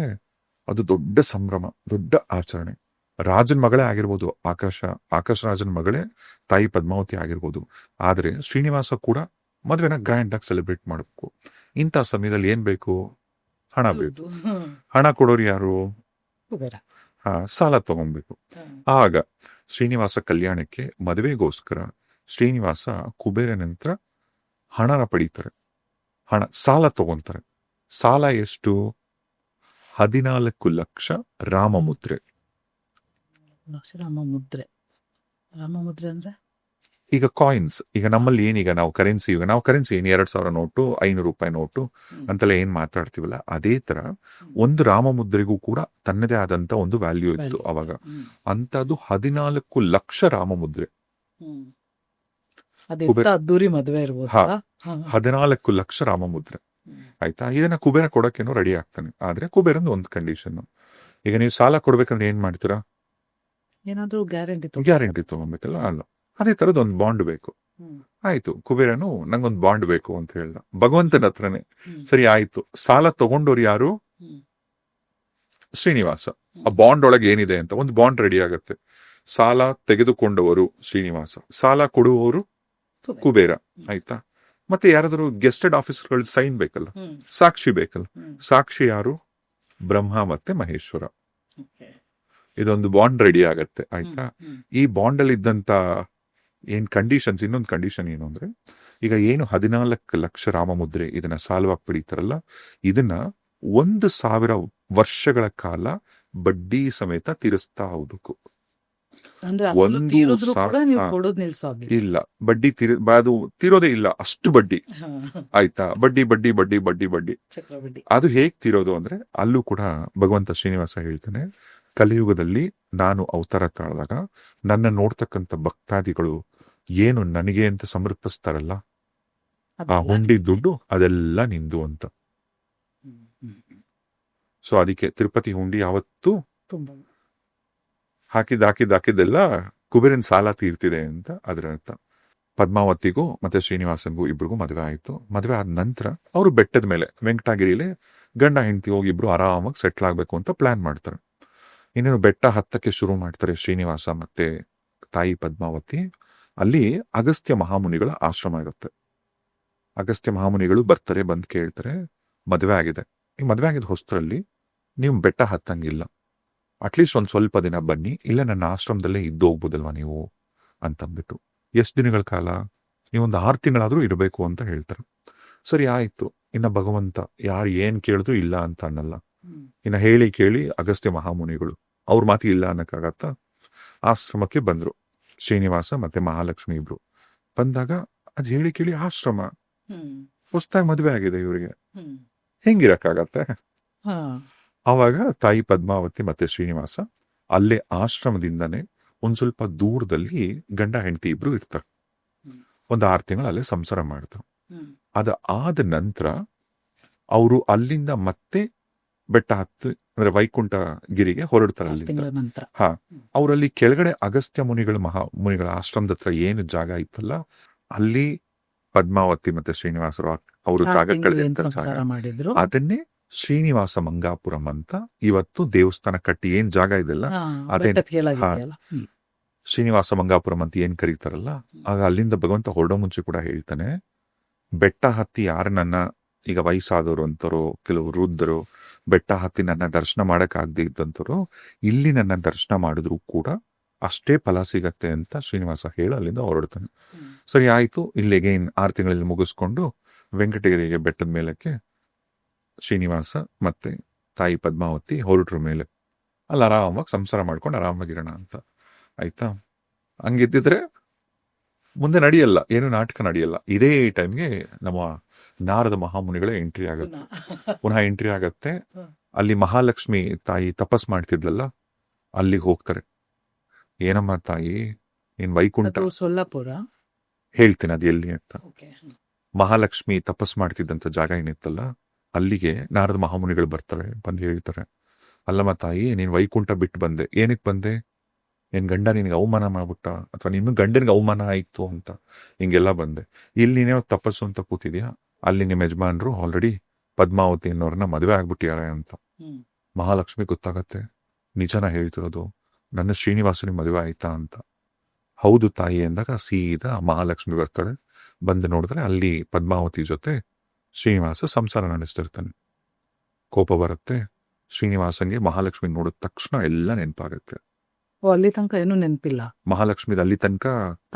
ಅದು ದೊಡ್ಡ ಸಂಭ್ರಮ, ದೊಡ್ಡ ಆಚರಣೆ. ರಾಜನ್ ಮಗಳೇ ಆಗಿರ್ಬೋದು, ಆಕಾಶ ರಾಜನ್ ಮಗಳೇ ತಾಯಿ ಪದ್ಮಾವತಿ ಆಗಿರ್ಬೋದು. ಆದ್ರೆ ಶ್ರೀನಿವಾಸ ಕೂಡ ಮದುವೆನ ಗ್ರ್ಯಾಂಡ್ ಆಗಿ ಸೆಲೆಬ್ರೇಟ್ ಮಾಡಬೇಕು. ಇಂಥ ಸಮಯದಲ್ಲಿ ಏನ್ ಬೇಕು? ಹಣ ಬೇಕು. ಹಣ ಕೊಡೋರು ಯಾರು? ಕುಬೇರ. ಸಾಲ ತಗೊಬೇಕು. ಆಗ ಶ್ರೀನಿವಾಸ ಕಲ್ಯಾಣಕ್ಕೆ ಮದುವೆಗೋಸ್ಕರ ಶ್ರೀನಿವಾಸ ಕುಬೇರನಂತರ ಹಣನ ಪಡೀತಾರೆ. ಸಾಲ ತಗೊಂತಾರೆ. ಸಾಲ ಎಷ್ಟು? 14 ಲಕ್ಷ ರಾಮಮುದ್ರೆ. ರಾಮಮುದ್ರೆ ಅಂದ್ರೆ ಈಗ ಕಾಯಿನ್ಸ್, ಈಗ ನಮ್ಮಲ್ಲಿ ಏನೀಗ ನಾವು ಕರೆನ್ಸಿ ಏನು 2,000 ನೋಟು, 500 ರೂಪಾಯಿ ನೋಟು ಅಂತೆಲ್ಲ ಏನ್ ಮಾತಾಡ್ತೀವಲ್ಲ, ಅದೇ ತರ ಒಂದು ರಾಮಮುದ್ರೆಗೂ ಕೂಡ ತನ್ನದೇ ಆದಂತ ಒಂದು ವ್ಯಾಲ್ಯೂ ಇತ್ತು ಅವಾಗ. ಅಂತದ್ದು 14 ಲಕ್ಷ ರಾಮಮುದ್ರೆ. ಅದ್ದೂರಿ ಮದುವೆ ಇರ್ಬೋದು. 14 ಲಕ್ಷ ರಾಮಮುದ್ರೆ. ಆಯ್ತಾ? ಇದನ್ನ ಕುಬೇರ ಕೊಡಕ್ಕೇನೋ ರೆಡಿ ಆಗ್ತಾನೆ. ಆದ್ರೆ ಕುಬೇರಂದು ಒಂದು ಕಂಡೀಷನ್, ಈಗ ನೀವು ಸಾಲ ಕೊಡ್ಬೇಕಂದ್ರೆ ಏನ್ ಮಾಡ್ತೀರಾ? ಏನಾದ್ರೂ ಗ್ಯಾರಂಟಿ ತಗೊಬೇಕಲ್ಲ. ಅಲ್ಲ, ಅದೇ ತರದ್ ಒಂದು ಬಾಂಡ್ ಬೇಕು. ಆಯ್ತು, ಕುಬೇರನು ನಂಗೊಂದು ಬಾಂಡ್ ಬೇಕು ಅಂತ ಹೇಳ್ದ ಭಗವಂತನ ಹತ್ರನೇ. ಸರಿ ಆಯ್ತು, ಸಾಲ ತಗೊಂಡವ್ರು ಯಾರು? ಶ್ರೀನಿವಾಸ. ಆ ಬಾಂಡ್ ಒಳಗೆ ಏನಿದೆ ಅಂತ ಒಂದು ಬಾಂಡ್ ರೆಡಿ ಆಗತ್ತೆ. ಸಾಲ ತೆಗೆದುಕೊಂಡವರು ಶ್ರೀನಿವಾಸ, ಸಾಲ ಕೊಡುವವರು ಕುಬೇರ. ಆಯ್ತಾ? ಮತ್ತೆ ಯಾರಾದ್ರೂ ಗೆಸ್ಟೆಡ್ ಆಫೀಸರ್ಗಳು ಸೈನ್ ಬೇಕಲ್ಲ, ಸಾಕ್ಷಿ ಬೇಕಲ್ಲ. ಸಾಕ್ಷಿ ಯಾರು? ಬ್ರಹ್ಮ ಮತ್ತೆ ಮಹೇಶ್ವರ. ಇದೊಂದು ಬಾಂಡ್ ರೆಡಿ ಆಗತ್ತೆ. ಆಯ್ತಾ? ಈ ಬಾಂಡ್ ಅಲ್ಲಿ ಇದ್ದಂತ ಏನ್ ಕಂಡೀಷನ್ಸ್, ಇನ್ನೊಂದು ಕಂಡೀಷನ್ ಏನು ಅಂದ್ರೆ, ಈಗ ಏನು 14 ಲಕ್ಷ ರಾಮಮುದ್ರೆ ಇದನ್ನ ಸಾಲವಾಗಿ ಪಡೀತಾರಲ್ಲ, ಇದನ್ನ 1,000 ವರ್ಷಗಳ ಕಾಲ ಬಡ್ಡಿ ಸಮೇತ ತೀರಿಸ್ತಾ ಹೋಗ್ಬೇಕು. ಇಲ್ಲ, ಬಡ್ಡಿ ಅದು ತೀರೋದೇ ಇಲ್ಲ, ಅಷ್ಟು ಬಡ್ಡಿ. ಆಯ್ತಾ? ಬಡ್ಡಿ ಬಡ್ಡಿ ಬಡ್ಡಿ ಬಡ್ಡಿ ಬಡ್ಡಿ. ಅದು ಹೇಗ್ ತೀರೋದು ಅಂದ್ರೆ, ಅಲ್ಲೂ ಕೂಡ ಭಗವಂತ ಶ್ರೀನಿವಾಸ ಹೇಳ್ತಾನೆ, ಕಲಿಯುಗದಲ್ಲಿ ನಾನು ಅವತಾರ ತಾಳಿದಾಗ ನನ್ನ ನೋಡ್ತಕ್ಕಂಥ ಭಕ್ತಾದಿಗಳು ಏನು ನನಗೆ ಅಂತ ಸಮರ್ಪಿಸ್ತಾರಲ್ಲ, ಆ ಹುಂಡಿ ದುಡ್ಡು ಅದೆಲ್ಲ ನಿಂದು ಅಂತ. ಸೊ ಅದಕ್ಕೆ ತಿರುಪತಿ ಹುಂಡಿ ಯಾವತ್ತೂ ಹಾಕಿದ್ದೆಲ್ಲ ಕುಬೇರನ್ ಸಾಲ ತೀರ್ತಿದೆ ಅಂತ ಅದರ ಅರ್ಥ. ಪದ್ಮಾವತಿಗೂ ಮತ್ತೆ ಶ್ರೀನಿವಾಸನ್ಗೂ ಇಬ್ರಿಗೂ ಮದುವೆ ಆಯ್ತು. ಮದುವೆ ಆದ ನಂತರ ಅವರು ಬೆಟ್ಟದ ಮೇಲೆ ವೆಂಕಟಗಿರಿಲಿ ಗಂಡ ಹೆಂಡತಿ ಹೋಗಿ ಇಬ್ರು ಆರಾಮಾಗಿ ಸೆಟ್ಲ್ ಆಗ್ಬೇಕು ಅಂತ ಪ್ಲಾನ್ ಮಾಡ್ತಾರೆ. ಇನ್ನೇನು ಬೆಟ್ಟ ಹತ್ತಕ್ಕೆ ಶುರು ಮಾಡ್ತಾರೆ ಶ್ರೀನಿವಾಸ ಮತ್ತೆ ತಾಯಿ ಪದ್ಮಾವತಿ. ಅಲ್ಲಿ ಅಗಸ್ತ್ಯ ಮಹಾಮುನಿಗಳ ಆಶ್ರಮ ಇರುತ್ತೆ. ಅಗಸ್ತ್ಯ ಮಹಾಮುನಿಗಳು ಬರ್ತಾರೆ, ಬಂದು ಕೇಳ್ತಾರೆ, ಮದುವೆ ಆಗಿದೆ, ಈ ಮದುವೆ ಆಗಿದ ಹೊಸ್ತರಲ್ಲಿ ನೀವು ಬೆಟ್ಟ ಹತ್ತಂಗಿಲ್ಲ, ಅಟ್ಲೀಸ್ಟ್ ಒಂದ್ ಸ್ವಲ್ಪ ದಿನ ಬನ್ನಿ, ಇಲ್ಲ ನನ್ನ ಆಶ್ರಮದಲ್ಲೇ ಇದ್ದು ಹೋಗ್ಬೋದಲ್ವಾ ನೀವು ಅಂತಂದ್ಬಿಟ್ಟು. ಎಷ್ಟು ದಿನಗಳ ಕಾಲ? ನೀವೊಂದು 6 ತಿಂಗಳಾದ್ರೂ ಇರಬೇಕು ಅಂತ ಹೇಳ್ತಾರೆ. ಸರಿ ಆಯ್ತು. ಇನ್ನ ಭಗವಂತ ಯಾರು ಏನ್ ಕೇಳಿದ್ರು ಇಲ್ಲ ಅಂತ ಅನ್ನಲ್ಲ. ಇನ್ನ ಹೇಳಿ ಕೇಳಿ ಅಗಸ್ತ್ಯ ಮಹಾಮುನಿಗಳು ಅವ್ರ ಮಾತಿ ಇಲ್ಲ ಅನ್ನಕ್ಕಾಗತ್ತ. ಆಶ್ರಮಕ್ಕೆ ಬಂದ್ರು ಶ್ರೀನಿವಾಸ ಮತ್ತೆ ಮಹಾಲಕ್ಷ್ಮಿ ಇಬ್ರು. ಬಂದಾಗ ಅದ್ ಹೇಳಿ ಕೇಳಿ ಆಶ್ರಮ, ಹೊಸದಾಗಿ ಮದ್ವೆ ಆಗಿದೆ ಇವ್ರಿಗೆ, ಹೆಂಗಿರಕ್ಕಾಗತ್ತೆ? ಅವಾಗ ತಾಯಿ ಪದ್ಮಾವತಿ ಮತ್ತೆ ಶ್ರೀನಿವಾಸ ಅಲ್ಲೇ ಆಶ್ರಮದಿಂದನೇ ಒಂದ್ ಸ್ವಲ್ಪ ದೂರದಲ್ಲಿ ಗಂಡ ಹೆಂಡತಿ ಇಬ್ರು ಇರ್ತಾರೆ. ಒಂದು 6 ತಿಂಗಳು ಅಲ್ಲೇ ಸಂಸಾರ ಮಾಡಿದ್ರು. ಅದ ಆದ ನಂತರ ಅವರು ಅಲ್ಲಿಂದ ಮತ್ತೆ ಬೆಟ್ಟ ಹತ್ತಿ ಅಂದ್ರೆ ವೈಕುಂಠ ಗಿರಿಗೆ ಹೊರಡ್ತಾರೆ. ಅಲ್ಲಿಂದ ಅವರಲ್ಲಿ ಕೆಳಗಡೆ ಅಗಸ್ತ್ಯ ಮುನಿಗಳ ಆಶ್ರಮದ ಹತ್ರ ಏನು ಜಾಗ ಇತ್ತಲ್ಲ, ಅಲ್ಲಿ ಪದ್ಮಾವತಿ ಮತ್ತೆ ಶ್ರೀನಿವಾಸರು ಅವರು ಜಾಗ ಕಳೆದ ಅದನ್ನೇ ಶ್ರೀನಿವಾಸ ಮಂಗಾಪುರಂ ಅಂತ ಇವತ್ತು ದೇವಸ್ಥಾನ ಕಟ್ಟಿ ಏನ್ ಜಾಗ ಇದೆಲ್ಲ ಅದೇ ಶ್ರೀನಿವಾಸ ಮಂಗಾಪುರಂ ಅಂತ ಏನ್ ಕರೀತಾರಲ್ಲ. ಆಗ ಅಲ್ಲಿಂದ ಭಗವಂತ ಹೊರಡೋ ಮುಂಚೆ ಕೂಡ ಹೇಳ್ತಾನೆ, ಬೆಟ್ಟ ಹತ್ತಿ ಯಾರು ನನ್ನ ಈಗ ವಯಸ್ಸಾದವರು ಅಂತರು, ಕೆಲವು ವೃದ್ಧರು ಬೆಟ್ಟ ಹತ್ತಿ ನನ್ನ ದರ್ಶನ ಮಾಡಕ್ ಆಗದೆ ಇದ್ದಂತರು ಇಲ್ಲಿ ನನ್ನ ದರ್ಶನ ಮಾಡಿದ್ರು ಕೂಡ ಅಷ್ಟೇ ಫಲ ಸಿಗತ್ತೆ ಅಂತ ಶ್ರೀನಿವಾಸ ಹೇಳಿ ಅಲ್ಲಿಂದ ಹೊರಡ್ತಾನೆ. ಸರಿ ಆಯ್ತು. ಇಲ್ಲಿಗೆ 6 ತಿಂಗಳಲ್ಲಿ ಮುಗಿಸ್ಕೊಂಡು ವೆಂಕಟಗಿರಿಗೆ ಬೆಟ್ಟದ ಮೇಲಕ್ಕೆ ಶ್ರೀನಿವಾಸ ಮತ್ತೆ ತಾಯಿ ಪದ್ಮಾವತಿ ಹೊರಟ್ರ ಮೇಲೆ ಅಲ್ಲಿ ಆರಾಮಾಗಿ ಸಂಸಾರ ಮಾಡ್ಕೊಂಡು ಆರಾಮಾಗಿರೋಣ ಅಂತ. ಆಯ್ತಾ? ಹಂಗಿದ್ದಿದ್ರೆ ಮುಂದೆ ನಡೆಯಲ್ಲ, ಏನು ನಾಟಕ ನಡೆಯಲ್ಲ. ಇದೇ ಟೈಮ್ಗೆ ನಮ್ಮ ನಾರದ ಮಹಾಮುನಿಗಳೇ ಪುನಃ ಎಂಟ್ರಿ ಆಗತ್ತೆ. ಅಲ್ಲಿ ಮಹಾಲಕ್ಷ್ಮಿ ತಾಯಿ ತಪಸ್ ಮಾಡ್ತಿದ್ಲಲ್ಲ, ಅಲ್ಲಿಗೆ ಹೋಗ್ತಾರೆ. ಏನಮ್ಮ ತಾಯಿ, ನೀನ್ ವೈಕುಂಠ ಸೊಲ್ಲಾಪುರ ಹೇಳ್ತೀನಿ ಅದು ಎಲ್ಲಿ ಅಂತ. ಮಹಾಲಕ್ಷ್ಮಿ ತಪಸ್ ಮಾಡ್ತಿದ್ದಂತ ಜಾಗ ಏನಿತ್ತಲ್ಲ, ಅಲ್ಲಿಗೆ ನಾರದ ಮಹಾಮುನಿಗಳು ಬರ್ತಾರೆ. ಬಂದು ಹೇಳ್ತಾರೆ, ಅಲ್ಲಮ್ಮ ತಾಯಿ, ನೀನ್ ವೈಕುಂಠ ಬಿಟ್ಟು ಬಂದೆ, ಏನಕ್ಕೆ ಬಂದೆ? ನಿನ್ ಗಂಡ ನಿನಗೆ ಅವಮಾನ ಮಾಡ್ಬಿಟ್ಟ ಅಥವಾ ನಿನ್ನ ಗಂಡನಿಗೆ ಅವಮಾನ ಆಯ್ತು ಅಂತ ಹಿಂಗೆಲ್ಲ ಬಂದೆ. ಇಲ್ಲಿ ನೀನೇನೋ ತಪಸ್ಸು ಅಂತ ಕೂತಿದ್ಯಾ, ಅಲ್ಲಿ ನಿಮ್ಮ ಯಜಮಾನ್ರು ಆಲ್ರೆಡಿ ಪದ್ಮಾವತಿ ಅನ್ನೋರನ್ನ ಮದುವೆ ಆಗ್ಬಿಟ್ಟಿದ್ದಾರೆ ಅಂತ. ಮಹಾಲಕ್ಷ್ಮಿ ಗೊತ್ತಾಗತ್ತೆ ನಿಜನ ಹೇಳ್ತಿರೋದು, ನನ್ನ ಶ್ರೀನಿವಾಸನಿಗೆ ಮದುವೆ ಆಯ್ತಾ ಅಂತ. ಹೌದು ತಾಯಿ ಎಂದಾಗ ಸೀದಾ ಮಹಾಲಕ್ಷ್ಮಿ ಬರ್ತಾಳೆ. ಬಂದು ನೋಡಿದ್ರೆ ಅಲ್ಲಿ ಪದ್ಮಾವತಿ ಜೊತೆ ಶ್ರೀನಿವಾಸ ಸಂಸಾರ ನಡೆಸ್ತಿರ್ತಾನೆ. ಕೋಪ ಬರುತ್ತೆ ಶ್ರೀನಿವಾಸಂಗೆ. ಮಹಾಲಕ್ಷ್ಮಿ ನೋಡಿದ ತಕ್ಷಣ ಎಲ್ಲ ನೆನಪಾಗತ್ತೆ. ಓ, ಅಲ್ಲಿ ತನಕ ಏನು ನೆನಪಿಲ್ಲ. ಮಹಾಲಕ್ಷ್ಮಿದ ಅಲ್ಲಿ ತನಕ